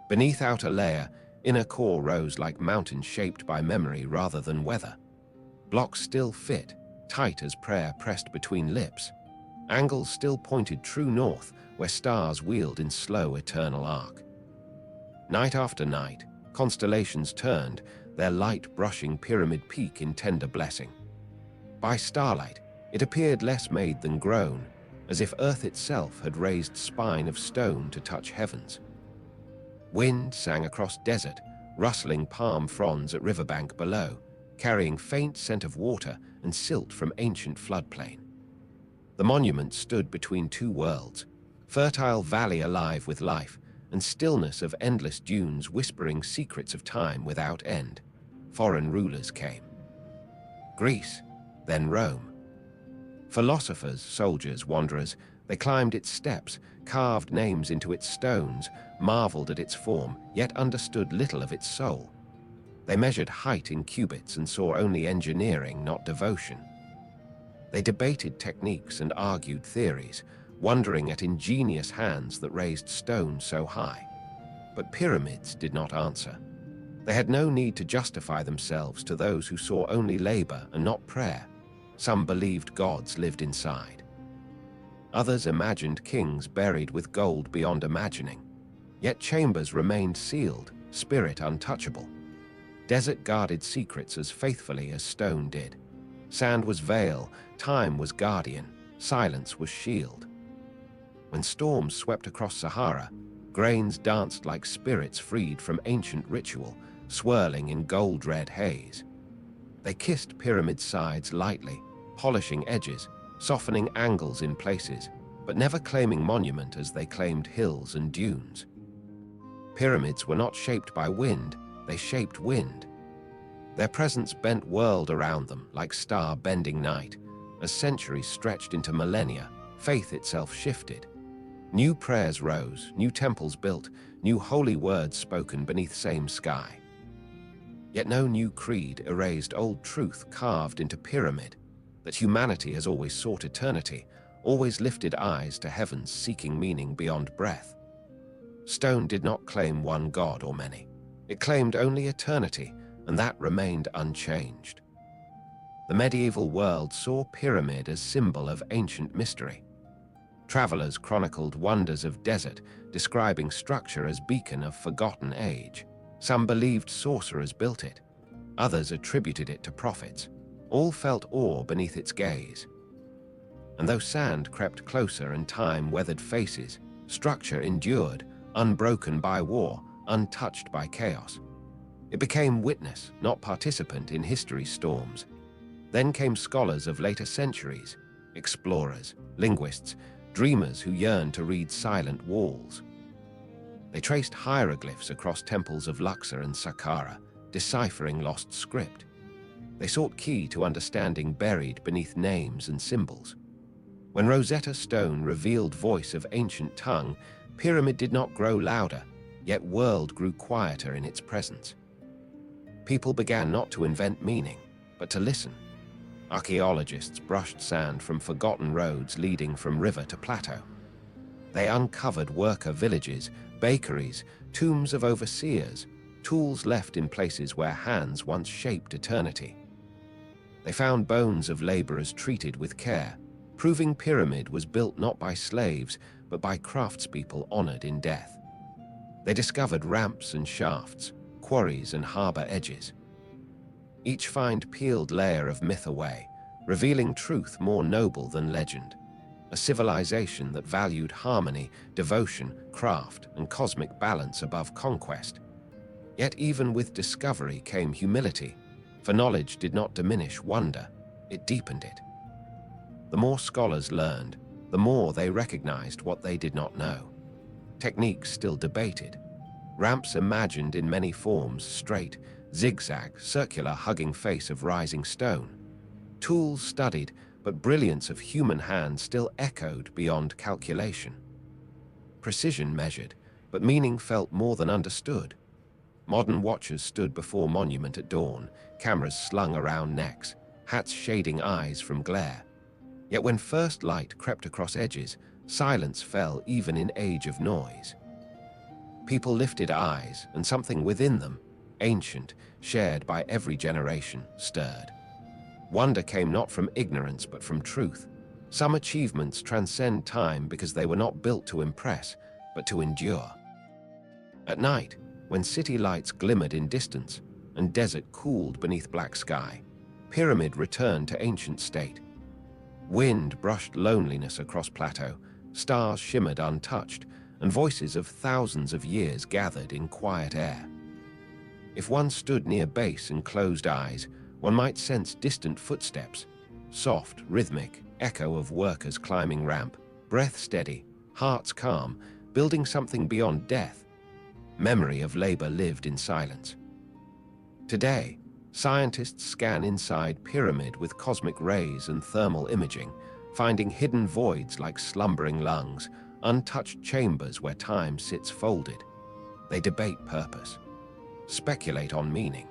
Beneath outer layer, inner core rose like mountains shaped by memory rather than weather. Blocks still fit, tight as prayer pressed between lips. Angles still pointed true north, where stars wheeled in slow eternal arc. Night after night, constellations turned, their light brushing pyramid peak in tender blessing. By starlight, it appeared less made than grown, as if earth itself had raised spine of stone to touch heavens. Wind sang across desert, rustling palm fronds at riverbank below, carrying faint scent of water and silt from ancient floodplain. The monument stood between two worlds, fertile valley alive with life, and stillness of endless dunes whispering secrets of time without end. Foreign rulers came. Greece, then Rome. Philosophers, soldiers, wanderers, they climbed its steps, carved names into its stones, marveled at its form, yet understood little of its soul. They measured height in cubits and saw only engineering, not devotion. They debated techniques and argued theories, wondering at ingenious hands that raised stone so high. But pyramids did not answer. They had no need to justify themselves to those who saw only labor and not prayer. Some believed gods lived inside. Others imagined kings buried with gold beyond imagining. Yet chambers remained sealed, spirit untouchable. Desert guarded secrets as faithfully as stone did. Sand was veil, time was guardian, silence was shield. When storms swept across Sahara, grains danced like spirits freed from ancient ritual, swirling in gold-red haze. They kissed pyramid sides lightly, polishing edges, softening angles in places, but never claiming monument as they claimed hills and dunes. Pyramids were not shaped by wind, they shaped wind. Their presence bent world around them like star-bending night. As centuries stretched into millennia, faith itself shifted. New prayers rose, new temples built, new holy words spoken beneath same sky. Yet no new creed erased old truth carved into pyramid, that humanity has always sought eternity, always lifted eyes to heavens seeking meaning beyond breath. Stone did not claim one god or many. It claimed only eternity, and that remained unchanged. The medieval world saw pyramid as symbol of ancient mystery. Travelers chronicled wonders of desert, describing structure as beacon of forgotten age. Some believed sorcerers built it. Others attributed it to prophets. All felt awe beneath its gaze. And though sand crept closer and time weathered faces, structure endured, unbroken by war, untouched by chaos. It became witness, not participant in history's storms. Then came scholars of later centuries, explorers, linguists, dreamers who yearned to read silent walls. They traced hieroglyphs across temples of Luxor and Saqqara, deciphering lost script. They sought key to understanding buried beneath names and symbols. When Rosetta Stone revealed voice of ancient tongue, pyramid did not grow louder, yet world grew quieter in its presence. People began not to invent meaning, but to listen. Archaeologists brushed sand from forgotten roads leading from river to plateau. They uncovered worker villages, bakeries, tombs of overseers, tools left in places where hands once shaped eternity. They found bones of laborers treated with care, proving pyramid was built not by slaves, but by craftspeople honored in death. They discovered ramps and shafts, quarries and harbor edges. Each find peeled layer of myth away, revealing truth more noble than legend. A civilization that valued harmony, devotion, craft, and cosmic balance above conquest. Yet even with discovery came humility, for knowledge did not diminish wonder, it deepened it. The more scholars learned, the more they recognized what they did not know. Techniques still debated. Ramps imagined in many forms, straight, zigzag, circular hugging face of rising stone. Tools studied, but brilliance of human hand still echoed beyond calculation. Precision measured, but meaning felt more than understood. Modern watchers stood before monument at dawn, cameras slung around necks, hats shading eyes from glare. Yet when first light crept across edges, silence fell even in age of noise. People lifted eyes, and something within them, ancient, shared by every generation, stirred. Wonder came not from ignorance but from truth. Some achievements transcend time because they were not built to impress, but to endure. At night, when city lights glimmered in distance and desert cooled beneath black sky, pyramid returned to ancient state. Wind brushed loneliness across plateau, stars shimmered untouched, and voices of thousands of years gathered in quiet air. If one stood near base and closed eyes, one might sense distant footsteps, soft, rhythmic, echo of workers climbing ramp, breath steady, hearts calm, building something beyond death. Memory of labor lived in silence. Today, scientists scan inside pyramid with cosmic rays and thermal imaging, finding hidden voids like slumbering lungs, untouched chambers where time sits folded. They debate purpose, speculate on meaning.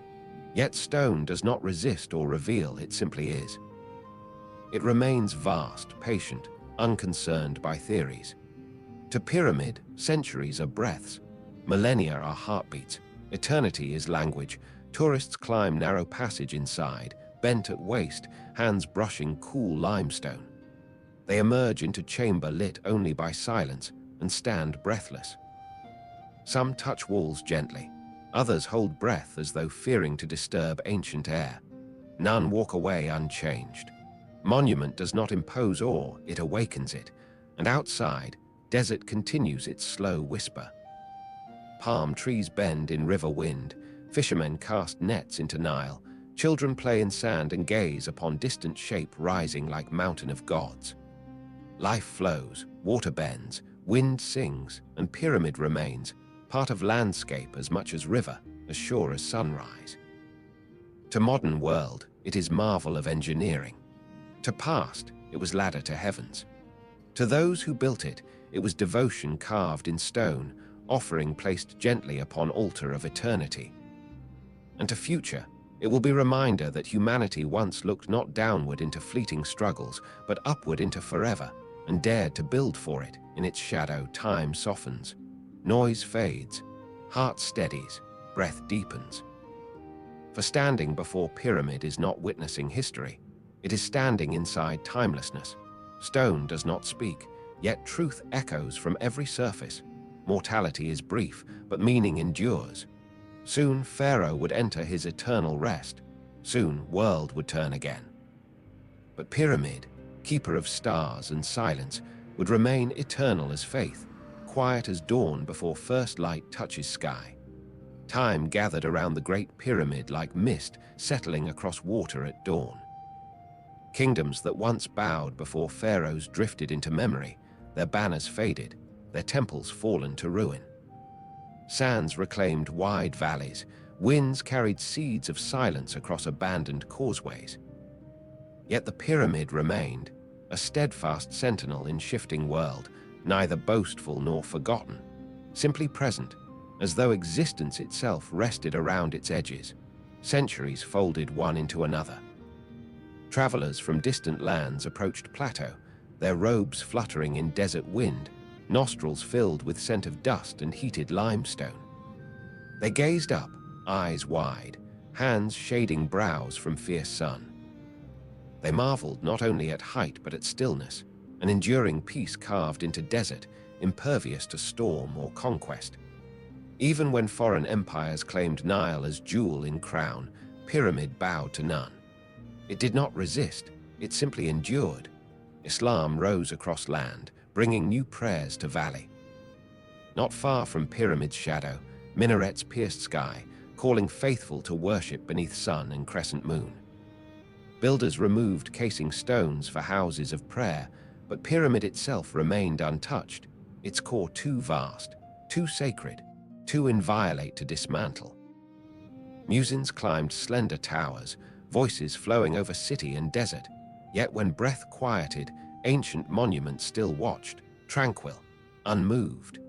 Yet stone does not resist or reveal, it simply is. It remains vast, patient, unconcerned by theories. To pyramid, centuries are breaths, millennia are heartbeats, eternity is language. Tourists climb narrow passage inside, bent at waist, hands brushing cool limestone. They emerge into chamber lit only by silence and stand breathless. Some touch walls gently, others hold breath as though fearing to disturb ancient air. None walk away unchanged. Monument does not impose awe, it awakens it, and outside, desert continues its slow whisper. Palm trees bend in river wind, fishermen cast nets into Nile, children play in sand and gaze upon distant shape rising like mountain of gods. Life flows, water bends, wind sings, and pyramid remains, part of landscape as much as river, as sure as sunrise. To modern world, it is marvel of engineering. To past, it was ladder to heavens. To those who built it, it was devotion carved in stone, offering placed gently upon altar of eternity. And to future, it will be reminder that humanity once looked not downward into fleeting struggles, but upward into forever, and dared to build for it. In its shadow, time softens, noise fades, heart steadies, breath deepens. For standing before pyramid is not witnessing history, it is standing inside timelessness. Stone does not speak, yet truth echoes from every surface. Mortality is brief, but meaning endures. Soon Pharaoh would enter his eternal rest. Soon world would turn again. But pyramid, keeper of stars and silence, would remain eternal as faith, quiet as dawn before first light touches sky. Time gathered around the Great Pyramid like mist settling across water at dawn. Kingdoms that once bowed before pharaohs drifted into memory, their banners faded, their temples fallen to ruin. Sands reclaimed wide valleys, winds carried seeds of silence across abandoned causeways. Yet the pyramid remained, a steadfast sentinel in shifting world, neither boastful nor forgotten, simply present, as though existence itself rested around its edges, centuries folded one into another. Travelers from distant lands approached Plateau, their robes fluttering in desert wind, nostrils filled with scent of dust and heated limestone. They gazed up, eyes wide, hands shading brows from fierce sun. They marveled not only at height but at stillness, an enduring peace carved into desert, impervious to storm or conquest. Even when foreign empires claimed Nile as jewel in crown, Pyramid bowed to none. It did not resist, it simply endured. Islam rose across land, bringing new prayers to valley. Not far from Pyramid's shadow, minarets pierced sky, calling faithful to worship beneath sun and crescent moon. Builders removed casing stones for houses of prayer, but Pyramid itself remained untouched, its core too vast, too sacred, too inviolate to dismantle. Muezzins climbed slender towers, voices flowing over city and desert, yet when breath quieted, ancient monuments still watched, tranquil, unmoved.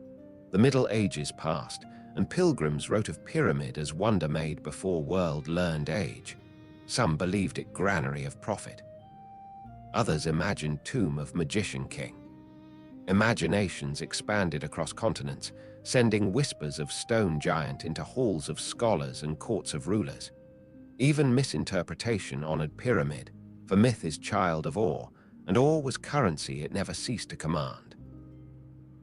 The Middle Ages passed, and pilgrims wrote of Pyramid as wonder made before world learned age. Some believed it granary of prophet. Others imagined tomb of magician king. Imaginations expanded across continents, sending whispers of stone giant into halls of scholars and courts of rulers. Even misinterpretation honored Pyramid, for myth is child of awe, and awe was currency it never ceased to command.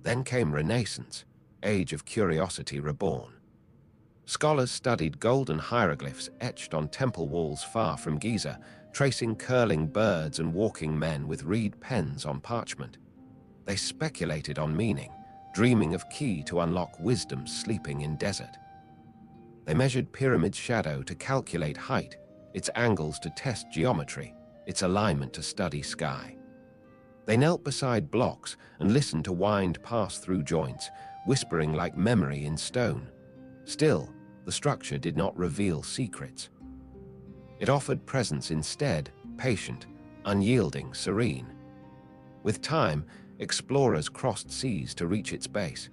Then came Renaissance, age of curiosity reborn. Scholars studied golden hieroglyphs etched on temple walls far from Giza, tracing curling birds and walking men with reed pens on parchment. They speculated on meaning, dreaming of key to unlock wisdom sleeping in desert. They measured Pyramid's shadow to calculate height, its angles to test geometry, its alignment to study sky. They knelt beside blocks and listened to wind pass through joints, whispering like memory in stone. Still, the structure did not reveal secrets. It offered presence instead, patient, unyielding, serene. With time, explorers crossed seas to reach its base.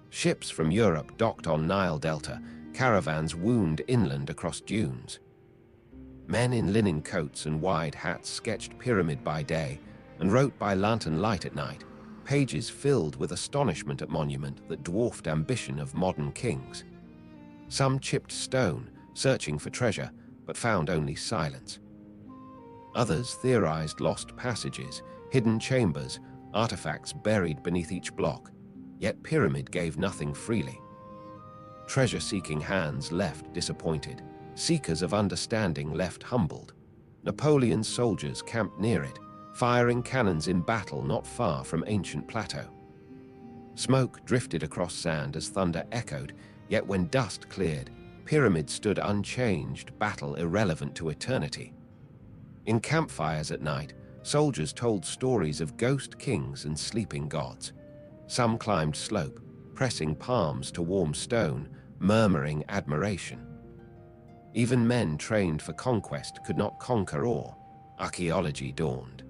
Ships from Europe docked on Nile Delta, caravans wound inland across dunes. Men in linen coats and wide hats sketched Pyramid by day and wrote by lantern light at night, pages filled with astonishment at monument that dwarfed ambition of modern kings. Some chipped stone, searching for treasure, but found only silence. Others theorized lost passages, hidden chambers, artifacts buried beneath each block, yet Pyramid gave nothing freely. Treasure-seeking hands left disappointed, seekers of understanding left humbled. Napoleon's soldiers camped near it, firing cannons in battle not far from ancient Plateau. Smoke drifted across sand as thunder echoed, yet when dust cleared, Pyramid stood unchanged, battle irrelevant to eternity. In campfires at night, soldiers told stories of ghost kings and sleeping gods. Some climbed slope, pressing palms to warm stone, murmuring admiration. Even men trained for conquest could not conquer awe. Archaeology dawned.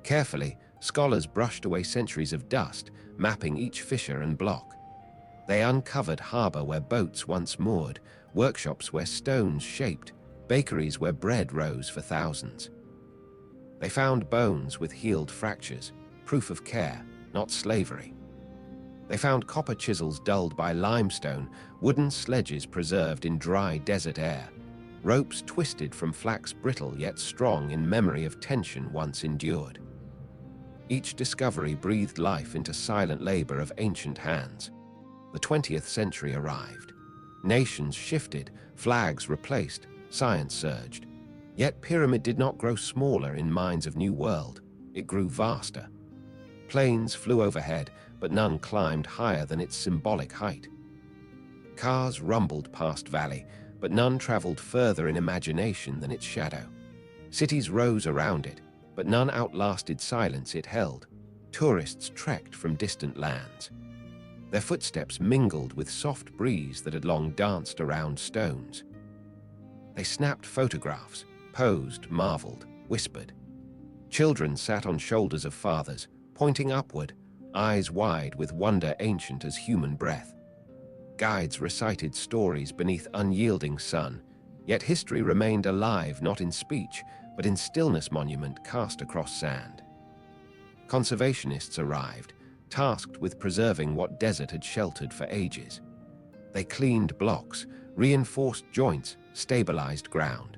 Carefully, scholars brushed away centuries of dust, mapping each fissure and block. They uncovered harbor where boats once moored, workshops where stones shaped, bakeries where bread rose for thousands. They found bones with healed fractures, proof of care, not slavery. They found copper chisels dulled by limestone, wooden sledges preserved in dry desert air, ropes twisted from flax brittle yet strong in memory of tension once endured. Each discovery breathed life into silent labor of ancient hands. The 20th century arrived. Nations shifted, flags replaced, science surged. Yet Pyramid did not grow smaller in minds of New World. It grew vaster. Planes flew overhead, but none climbed higher than its symbolic height. Cars rumbled past valley, but none traveled further in imagination than its shadow. Cities rose around it, but none outlasted silence it held. Tourists trekked from distant lands. Their footsteps mingled with soft breeze that had long danced around stones. They snapped photographs, posed, marveled, whispered. Children sat on shoulders of fathers, pointing upward, eyes wide with wonder ancient as human breath. Guides recited stories beneath unyielding sun, yet history remained alive not in speech, but in stillness monument cast across sand. Conservationists arrived, tasked with preserving what desert had sheltered for ages. They cleaned blocks, reinforced joints, stabilized ground.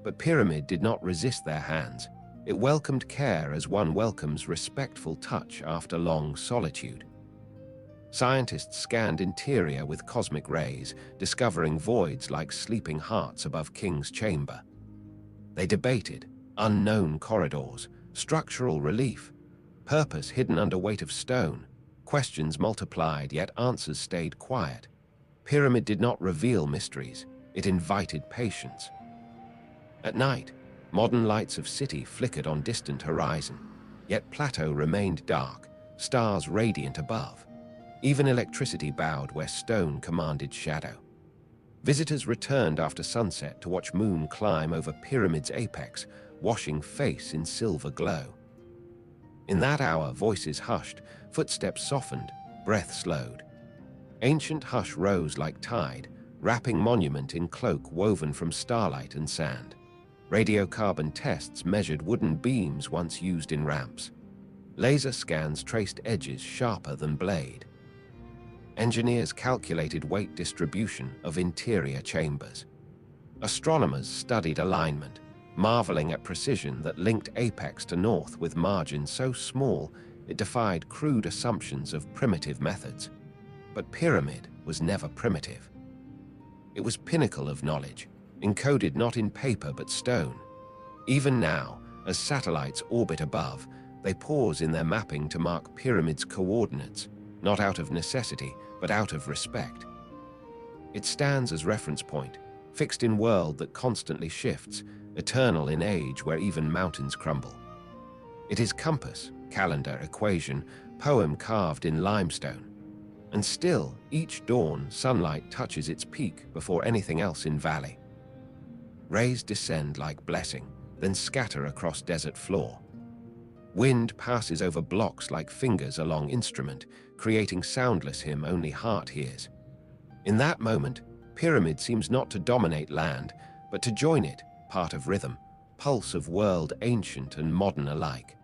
But Pyramid did not resist their hands. It welcomed care as one welcomes respectful touch after long solitude. Scientists scanned interior with cosmic rays, discovering voids like sleeping hearts above King's chamber. They debated unknown corridors, structural relief, purpose hidden under weight of stone. Questions multiplied, yet answers stayed quiet. Pyramid did not reveal mysteries, it invited patience. At night, modern lights of city flickered on distant horizon, yet plateau remained dark, stars radiant above. Even electricity bowed where stone commanded shadow. Visitors returned after sunset to watch moon climb over Pyramid's apex, washing face in silver glow. In that hour, voices hushed, footsteps softened, breath slowed. Ancient hush rose like tide, wrapping monument in cloak woven from starlight and sand. Radiocarbon tests measured wooden beams once used in ramps. Laser scans traced edges sharper than blade. Engineers calculated weight distribution of interior chambers. Astronomers studied alignment, marveling at precision that linked apex to north with margins so small it defied crude assumptions of primitive methods. But Pyramid was never primitive. It was pinnacle of knowledge, encoded not in paper but stone. Even now, as satellites orbit above, they pause in their mapping to mark Pyramid's coordinates, not out of necessity, but out of respect. It stands as reference point, fixed in world that constantly shifts, eternal in age where even mountains crumble. It is compass, calendar, equation, poem carved in limestone. And still, each dawn, sunlight touches its peak before anything else in valley. Rays descend like blessing, then scatter across desert floor. Wind passes over blocks like fingers along instrument, creating soundless hymn only heart hears. In that moment, Pyramid seems not to dominate land, but to join it, part of rhythm, pulse of world ancient and modern alike.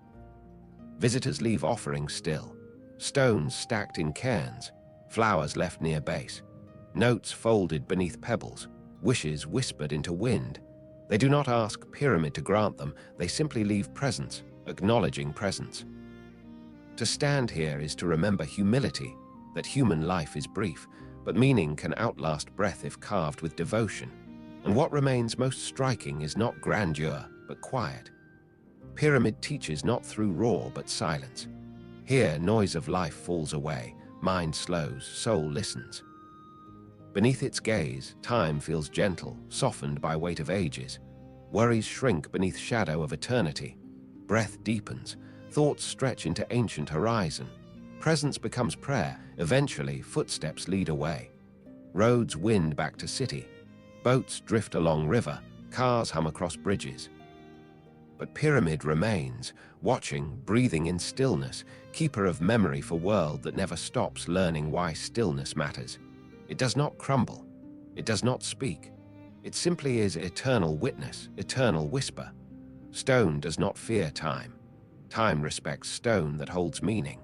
Visitors leave offerings still, stones stacked in cairns, flowers left near base, notes folded beneath pebbles, wishes whispered into wind. They do not ask Pyramid to grant them, they simply leave presence, acknowledging presence. To stand here is to remember humility, that human life is brief, but meaning can outlast breath if carved with devotion. And what remains most striking is not grandeur, but quiet. Pyramid teaches not through roar, but silence. Here, noise of life falls away, mind slows, soul listens. Beneath its gaze, time feels gentle, softened by weight of ages. Worries shrink beneath shadow of eternity. Breath deepens, thoughts stretch into ancient horizon. Presence becomes prayer, eventually footsteps lead away. Roads wind back to city. Boats drift along river, cars hum across bridges. But Pyramid remains, watching, breathing in stillness, keeper of memory for world that never stops learning why stillness matters. It does not crumble. It does not speak. It simply is eternal witness, eternal whisper. Stone does not fear time. Time respects stone that holds meaning.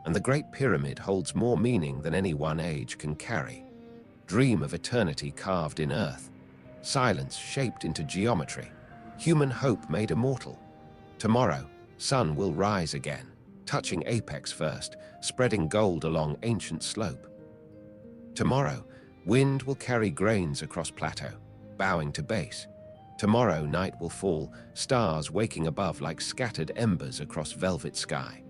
And the Great Pyramid holds more meaning than any one age can carry. Dream of eternity carved in earth. Silence shaped into geometry. Human hope made immortal. Tomorrow, sun will rise again, touching apex first, spreading gold along ancient slope. Tomorrow, wind will carry grains across plateau, bowing to base. Tomorrow, night will fall, stars waking above like scattered embers across velvet sky.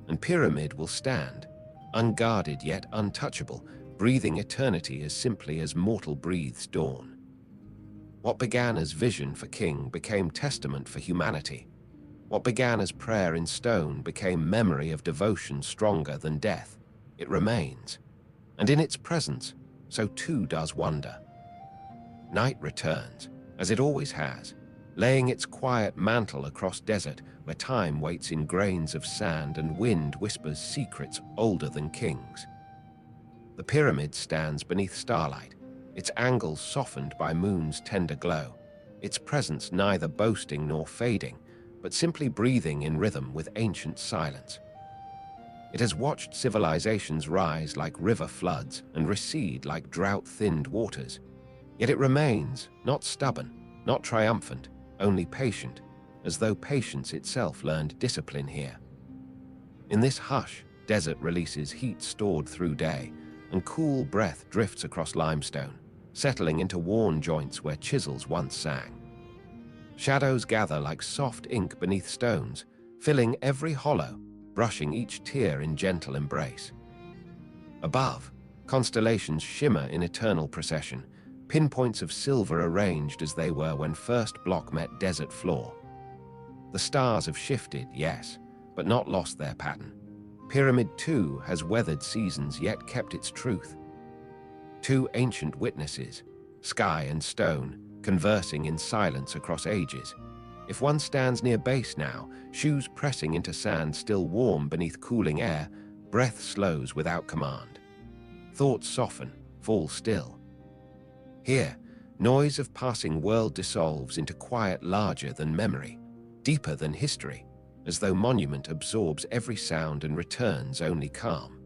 And Pyramid will stand, unguarded yet untouchable, breathing eternity as simply as mortal breathes dawn. What began as vision for King became testament for humanity. What began as prayer in stone became memory of devotion stronger than death. It remains, and in its presence, so too does wonder. Night returns, as it always has, laying its quiet mantle across desert where time waits in grains of sand and wind whispers secrets older than kings. The pyramid stands beneath starlight, its angles softened by moon's tender glow, its presence neither boasting nor fading, but simply breathing in rhythm with ancient silence. It has watched civilizations rise like river floods and recede like drought-thinned waters. Yet it remains, not stubborn, not triumphant, only patient, as though patience itself learned discipline here. In this hush, desert releases heat stored through day, and cool breath drifts across limestone, settling into worn joints where chisels once sang. Shadows gather like soft ink beneath stones, filling every hollow, brushing each tear in gentle embrace. Above, constellations shimmer in eternal procession, pinpoints of silver arranged as they were when first block met desert floor. The stars have shifted, yes, but not lost their pattern. Pyramid 2 has weathered seasons yet kept its truth. Two ancient witnesses, sky and stone, conversing in silence across ages. If one stands near base now, shoes pressing into sand still warm beneath cooling air, breath slows without command. Thoughts soften, fall still. Here, noise of passing world dissolves into quiet larger than memory, deeper than history, as though monument absorbs every sound and returns only calm.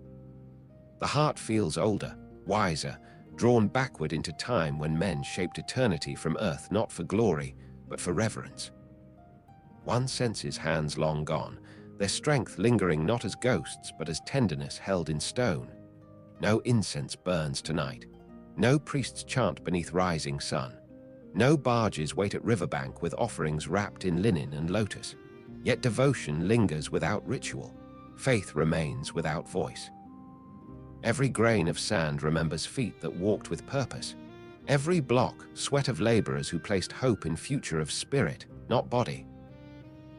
The heart feels older, wiser, drawn backward into time when men shaped eternity from earth not for glory, but for reverence. One senses hands long gone, their strength lingering not as ghosts but as tenderness held in stone. No incense burns tonight. No priests chant beneath rising sun. No barges wait at riverbank with offerings wrapped in linen and lotus. Yet devotion lingers without ritual. Faith remains without voice. Every grain of sand remembers feet that walked with purpose. Every block, sweat of laborers who placed hope in future of spirit, not body.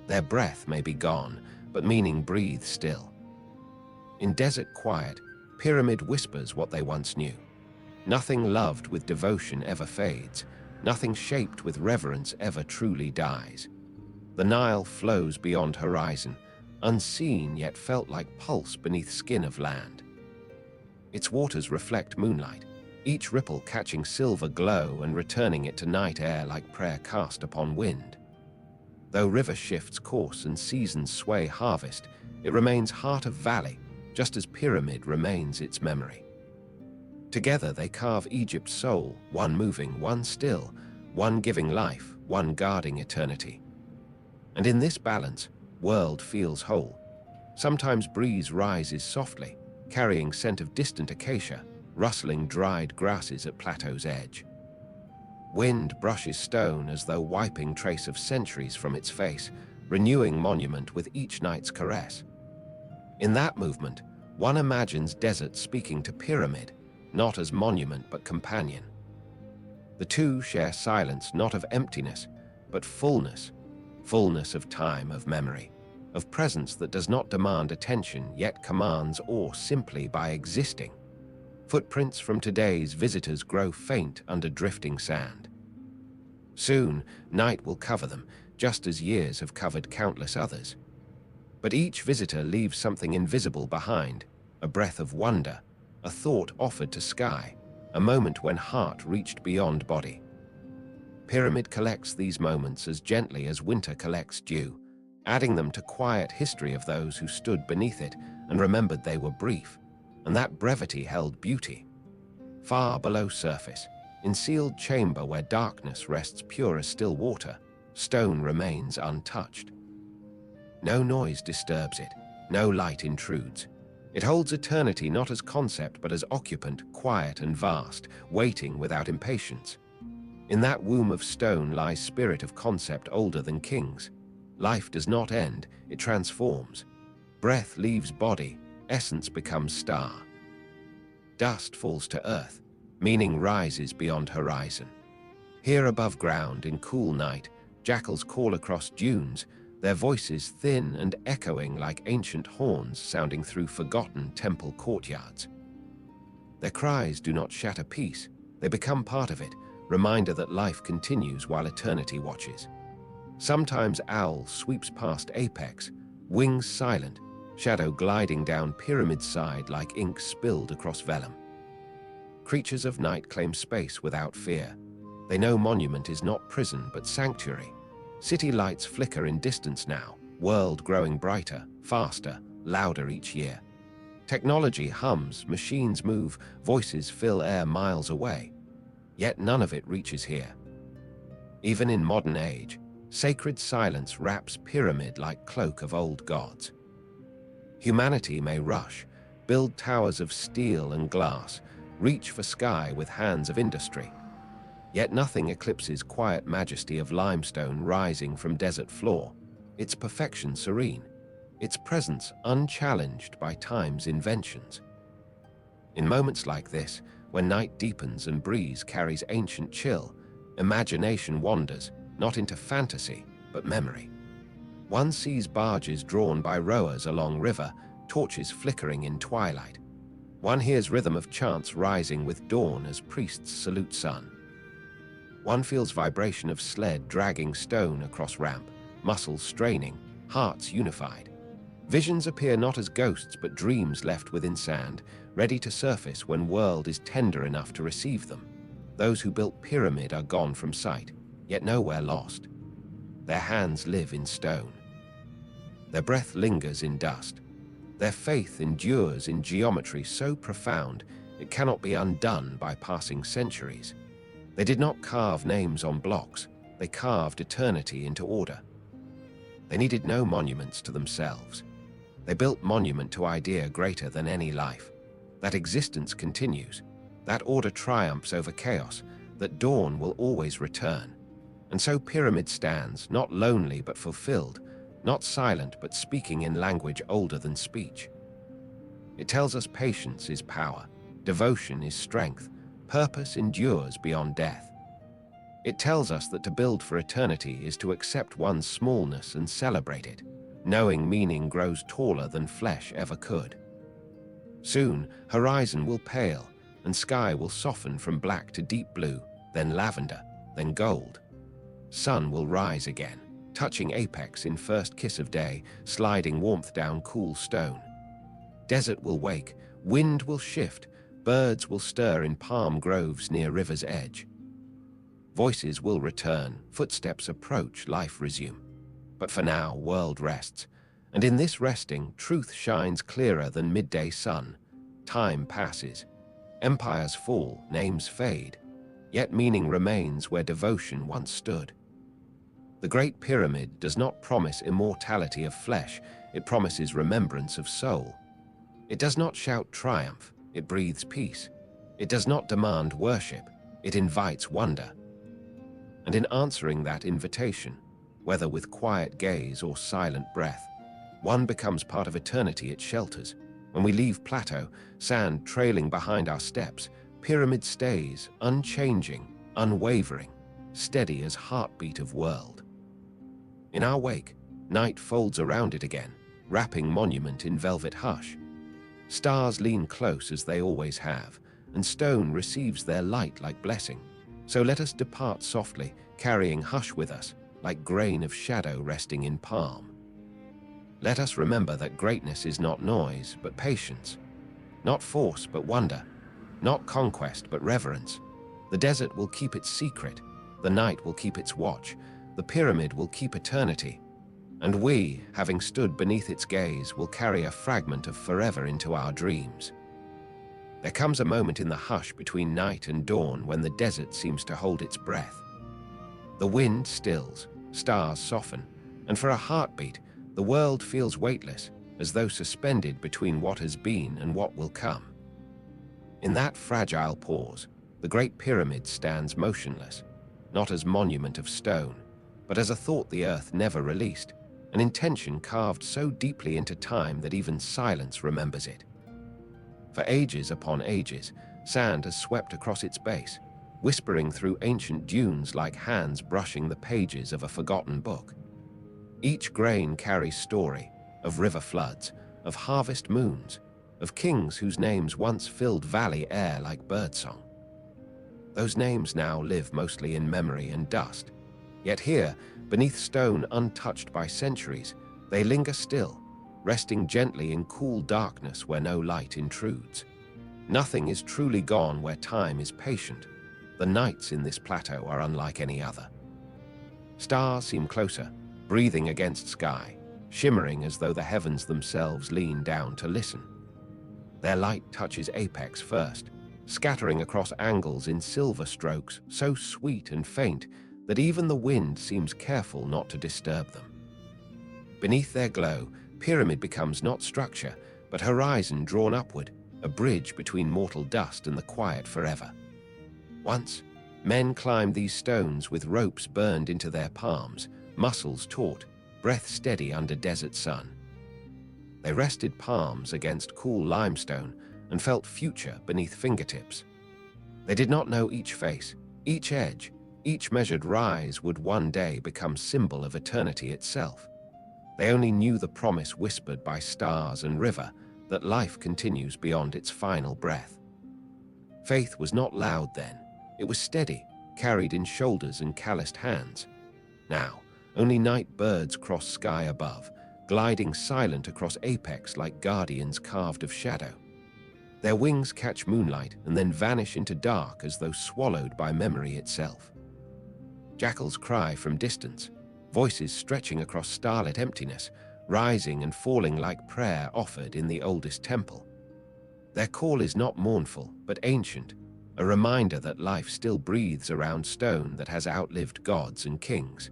Their breath may be gone, but meaning breathes still. In desert quiet, pyramid whispers what they once knew. Nothing loved with devotion ever fades. Nothing shaped with reverence ever truly dies. The Nile flows beyond horizon, unseen yet felt like pulse beneath skin of land. Its waters reflect moonlight, each ripple catching silver glow and returning it to night air like prayer cast upon wind. Though river shifts course and seasons sway harvest, it remains heart of valley, just as pyramid remains its memory. Together they carve Egypt's soul, one moving, one still, one giving life, one guarding eternity. And in this balance, world feels whole. Sometimes breeze rises softly, carrying scent of distant acacia, rustling dried grasses at plateau's edge. Wind brushes stone as though wiping trace of centuries from its face, renewing monument with each night's caress. In that movement, one imagines desert speaking to pyramid, not as monument but companion. The two share silence not of emptiness, but fullness, fullness of time, of memory, of presence that does not demand attention yet commands awe simply by existing. Footprints from today's visitors grow faint under drifting sand. Soon, night will cover them, just as years have covered countless others. But each visitor leaves something invisible behind, a breath of wonder, a thought offered to sky, a moment when heart reached beyond body. Pyramid collects these moments as gently as winter collects dew, adding them to quiet history of those who stood beneath it and remembered they were brief, and that brevity held beauty. Far below surface, in sealed chamber where darkness rests pure as still water, stone remains untouched. No noise disturbs it, no light intrudes. It holds eternity not as concept but as occupant, quiet and vast, waiting without impatience. In that womb of stone lies spirit of concept older than kings. Life does not end, it transforms. Breath leaves body, essence becomes star. Dust falls to earth, meaning rises beyond horizon. Here above ground in cool night, jackals call across dunes, their voices thin and echoing like ancient horns sounding through forgotten temple courtyards. Their cries do not shatter peace, they become part of it, reminder that life continues while eternity watches. Sometimes owl sweeps past apex, wings silent, shadow gliding down pyramid side like ink spilled across vellum. Creatures of night claim space without fear. They know monument is not prison but sanctuary. City lights flicker in distance now, world growing brighter, faster, louder each year. Technology hums, machines move, voices fill air miles away. Yet none of it reaches here. Even in modern age, sacred silence wraps pyramid like cloak of old gods. Humanity may rush, build towers of steel and glass, reach for sky with hands of industry. Yet nothing eclipses quiet majesty of limestone rising from desert floor, its perfection serene, its presence unchallenged by time's inventions. In moments like this, when night deepens and breeze carries ancient chill, imagination wanders, not into fantasy, but memory. One sees barges drawn by rowers along river, torches flickering in twilight. One hears rhythm of chants rising with dawn as priests salute sun. One feels vibration of sled dragging stone across ramp, muscles straining, hearts unified. Visions appear not as ghosts but dreams left within sand, ready to surface when world is tender enough to receive them. Those who built pyramid are gone from sight, yet nowhere lost. Their hands live in stone. Their breath lingers in dust. Their faith endures in geometry so profound it cannot be undone by passing centuries. They did not carve names on blocks, they carved eternity into order. They needed no monuments to themselves. They built monument to idea greater than any life. That existence continues, that order triumphs over chaos, that dawn will always return. And so pyramid stands, not lonely but fulfilled, not silent but speaking in language older than speech. It tells us patience is power, devotion is strength, purpose endures beyond death. It tells us that to build for eternity is to accept one's smallness and celebrate it, knowing meaning grows taller than flesh ever could. Soon, horizon will pale, and sky will soften from black to deep blue, then lavender, then gold. Sun will rise again, touching apex in first kiss of day, sliding warmth down cool stone. Desert will wake, wind will shift, birds will stir in palm groves near river's edge. Voices will return, footsteps approach, life resume. But for now, world rests, and in this resting, truth shines clearer than midday sun. Time passes, empires fall, names fade, yet meaning remains where devotion once stood. The Great Pyramid does not promise immortality of flesh, it promises remembrance of soul. It does not shout triumph, it breathes peace. It does not demand worship, it invites wonder. And in answering that invitation, whether with quiet gaze or silent breath, one becomes part of eternity it shelters. When we leave plateau, sand trailing behind our steps, pyramid stays, unchanging, unwavering, steady as heartbeat of world. In our wake, night folds around it again, wrapping monument in velvet hush. Stars lean close as they always have, and stone receives their light like blessing. So let us depart softly, carrying hush with us, like grain of shadow resting in palm. Let us remember that greatness is not noise, but patience. Not force, but wonder. Not conquest, but reverence. The desert will keep its secret. The night will keep its watch. The pyramid will keep eternity. And we, having stood beneath its gaze, will carry a fragment of forever into our dreams. There comes a moment in the hush between night and dawn when the desert seems to hold its breath. The wind stills, stars soften, and for a heartbeat, the world feels weightless, as though suspended between what has been and what will come. In that fragile pause, the Great Pyramid stands motionless, not as monument of stone, but as a thought the earth never released, an intention carved so deeply into time that even silence remembers it. For ages upon ages, sand has swept across its base, whispering through ancient dunes like hands brushing the pages of a forgotten book. Each grain carries story of river floods, of harvest moons, of kings whose names once filled valley air like birdsong. Those names now live mostly in memory and dust, yet here, beneath stone untouched by centuries, they linger still, resting gently in cool darkness where no light intrudes. Nothing is truly gone where time is patient. The nights in this plateau are unlike any other. Stars seem closer, breathing against sky, shimmering as though the heavens themselves lean down to listen. Their light touches apex first, scattering across angles in silver strokes so sweet and faint that even the wind seems careful not to disturb them. Beneath their glow, pyramid becomes not structure, but horizon drawn upward, a bridge between mortal dust and the quiet forever. Once, men climbed these stones with ropes burned into their palms, muscles taut, breath steady under desert sun. They rested palms against cool limestone and felt future beneath fingertips. They did not know each face, each edge, each measured rise would one day become symbol of eternity itself. They only knew the promise whispered by stars and river that life continues beyond its final breath. Faith was not loud then. It was steady, carried in shoulders and calloused hands. Now, only night birds cross sky above, gliding silent across apex like guardians carved of shadow. Their wings catch moonlight and then vanish into dark as though swallowed by memory itself. Jackals cry from distance, voices stretching across starlit emptiness, rising and falling like prayer offered in the oldest temple. Their call is not mournful, but ancient, a reminder that life still breathes around stone that has outlived gods and kings.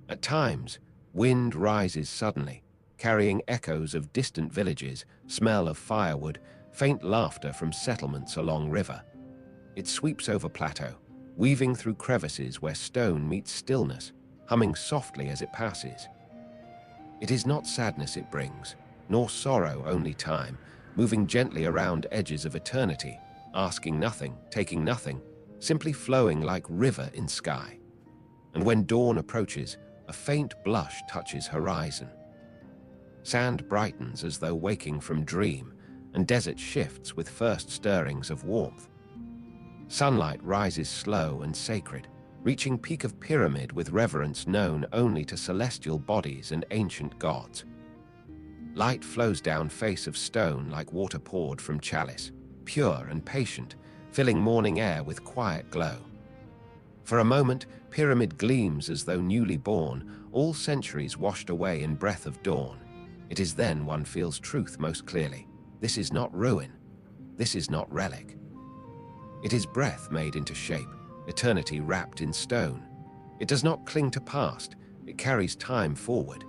At times, wind rises suddenly, carrying echoes of distant villages, smell of firewood, faint laughter from settlements along river. It sweeps over plateau, weaving through crevices where stone meets stillness, humming softly as it passes. It is not sadness it brings, nor sorrow, only time, moving gently around edges of eternity, asking nothing, taking nothing, simply flowing like river in sky. And when dawn approaches, a faint blush touches horizon. Sand brightens as though waking from dream, and desert shifts with first stirrings of warmth. Sunlight rises slow and sacred, reaching peak of pyramid with reverence known only to celestial bodies and ancient gods. Light flows down face of stone like water poured from chalice, pure and patient, filling morning air with quiet glow. For a moment, pyramid gleams as though newly born, all centuries washed away in breath of dawn. It is then one feels truth most clearly. This is not ruin. This is not relic. It is breath made into shape, eternity wrapped in stone. It does not cling to past. It carries time forward.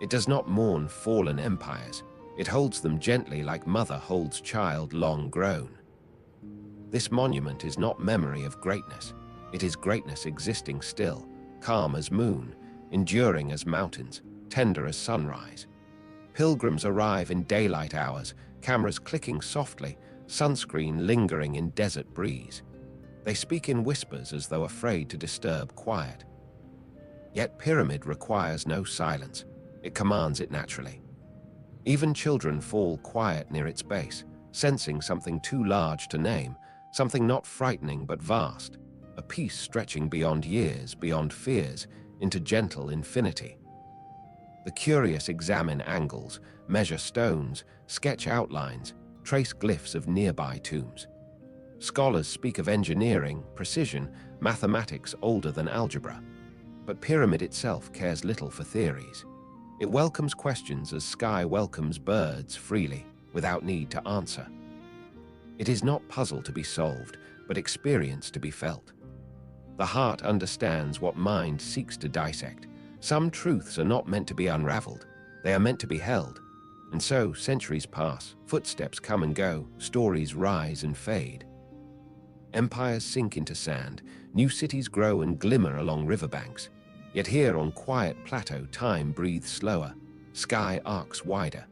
It does not mourn fallen empires. It holds them gently like mother holds child long grown. This monument is not memory of greatness. It is greatness existing still, calm as moon, enduring as mountains, tender as sunrise. Pilgrims arrive in daylight hours, cameras clicking softly, sunscreen lingering in desert breeze. They speak in whispers as though afraid to disturb quiet. Yet pyramid requires no silence. It commands it naturally. Even children fall quiet near its base, sensing something too large to name, something not frightening but vast, a peace stretching beyond years, beyond fears, into gentle infinity. The curious examine angles, measure stones, sketch outlines, trace glyphs of nearby tombs. Scholars speak of engineering, precision, mathematics older than algebra. But pyramid itself cares little for theories. It welcomes questions as sky welcomes birds freely, without need to answer. It is not puzzle to be solved, but experience to be felt. The heart understands what mind seeks to dissect. Some truths are not meant to be unraveled. They are meant to be held. And so, centuries pass, footsteps come and go, stories rise and fade. Empires sink into sand, new cities grow and glimmer along riverbanks. Yet here on quiet plateau, time breathes slower, sky arcs wider,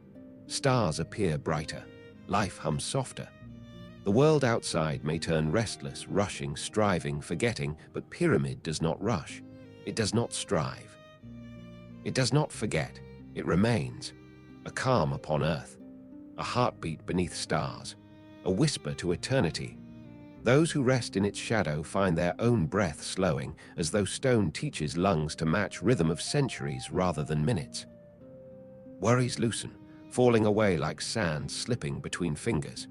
stars appear brighter, life hums softer. The world outside may turn restless, rushing, striving, forgetting, but pyramid does not rush. It does not strive. It does not forget. It remains, a calm upon earth, a heartbeat beneath stars, a whisper to eternity. Those who rest in its shadow find their own breath slowing, as though stone teaches lungs to match rhythm of centuries rather than minutes. Worries loosen, falling away like sand slipping between fingers.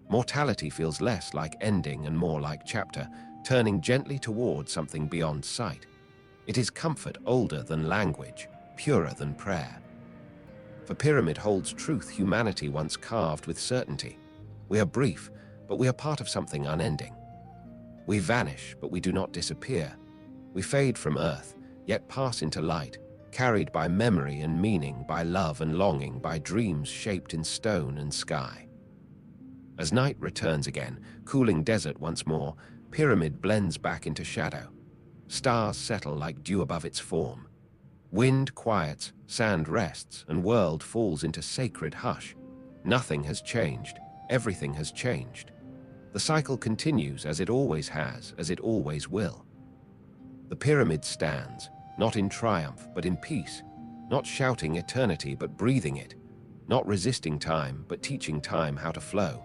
Mortality feels less like ending and more like chapter, turning gently toward something beyond sight. It is comfort older than language, purer than prayer. For Pyramid holds truth humanity once carved with certainty. We are brief, but we are part of something unending. We vanish, but we do not disappear. We fade from earth, yet pass into light, carried by memory and meaning, by love and longing, by dreams shaped in stone and sky. As night returns again, cooling desert once more, Pyramid blends back into shadow. Stars settle like dew above its form. Wind quiets, sand rests, and world falls into sacred hush. Nothing has changed. Everything has changed. The cycle continues as it always has, as it always will. The pyramid stands, not in triumph, but in peace, not shouting eternity, but breathing it, not resisting time, but teaching time how to flow.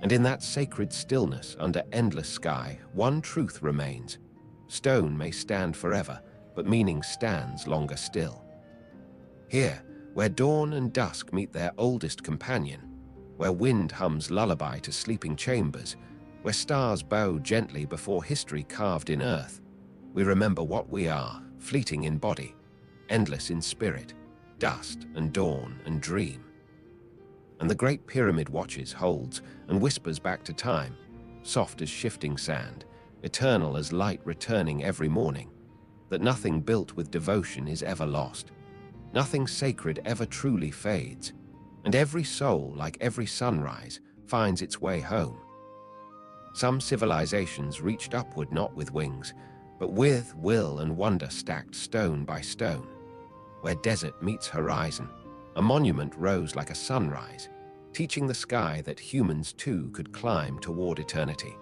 And in that sacred stillness under endless sky, one truth remains. Stone may stand forever, but meaning stands longer still. Here, where dawn and dusk meet their oldest companion, where wind hums lullaby to sleeping chambers, where stars bow gently before history carved in earth, we remember what we are, fleeting in body, endless in spirit, dust and dawn and dream. And the Great Pyramid watches, holds, and whispers back to time, soft as shifting sand, eternal as light returning every morning, that nothing built with devotion is ever lost, nothing sacred ever truly fades, and every soul, like every sunrise, finds its way home. Some civilizations reached upward not with wings, but with will and wonder stacked stone by stone. Where desert meets horizon, a monument rose like a sunrise, teaching the sky that humans too could climb toward eternity.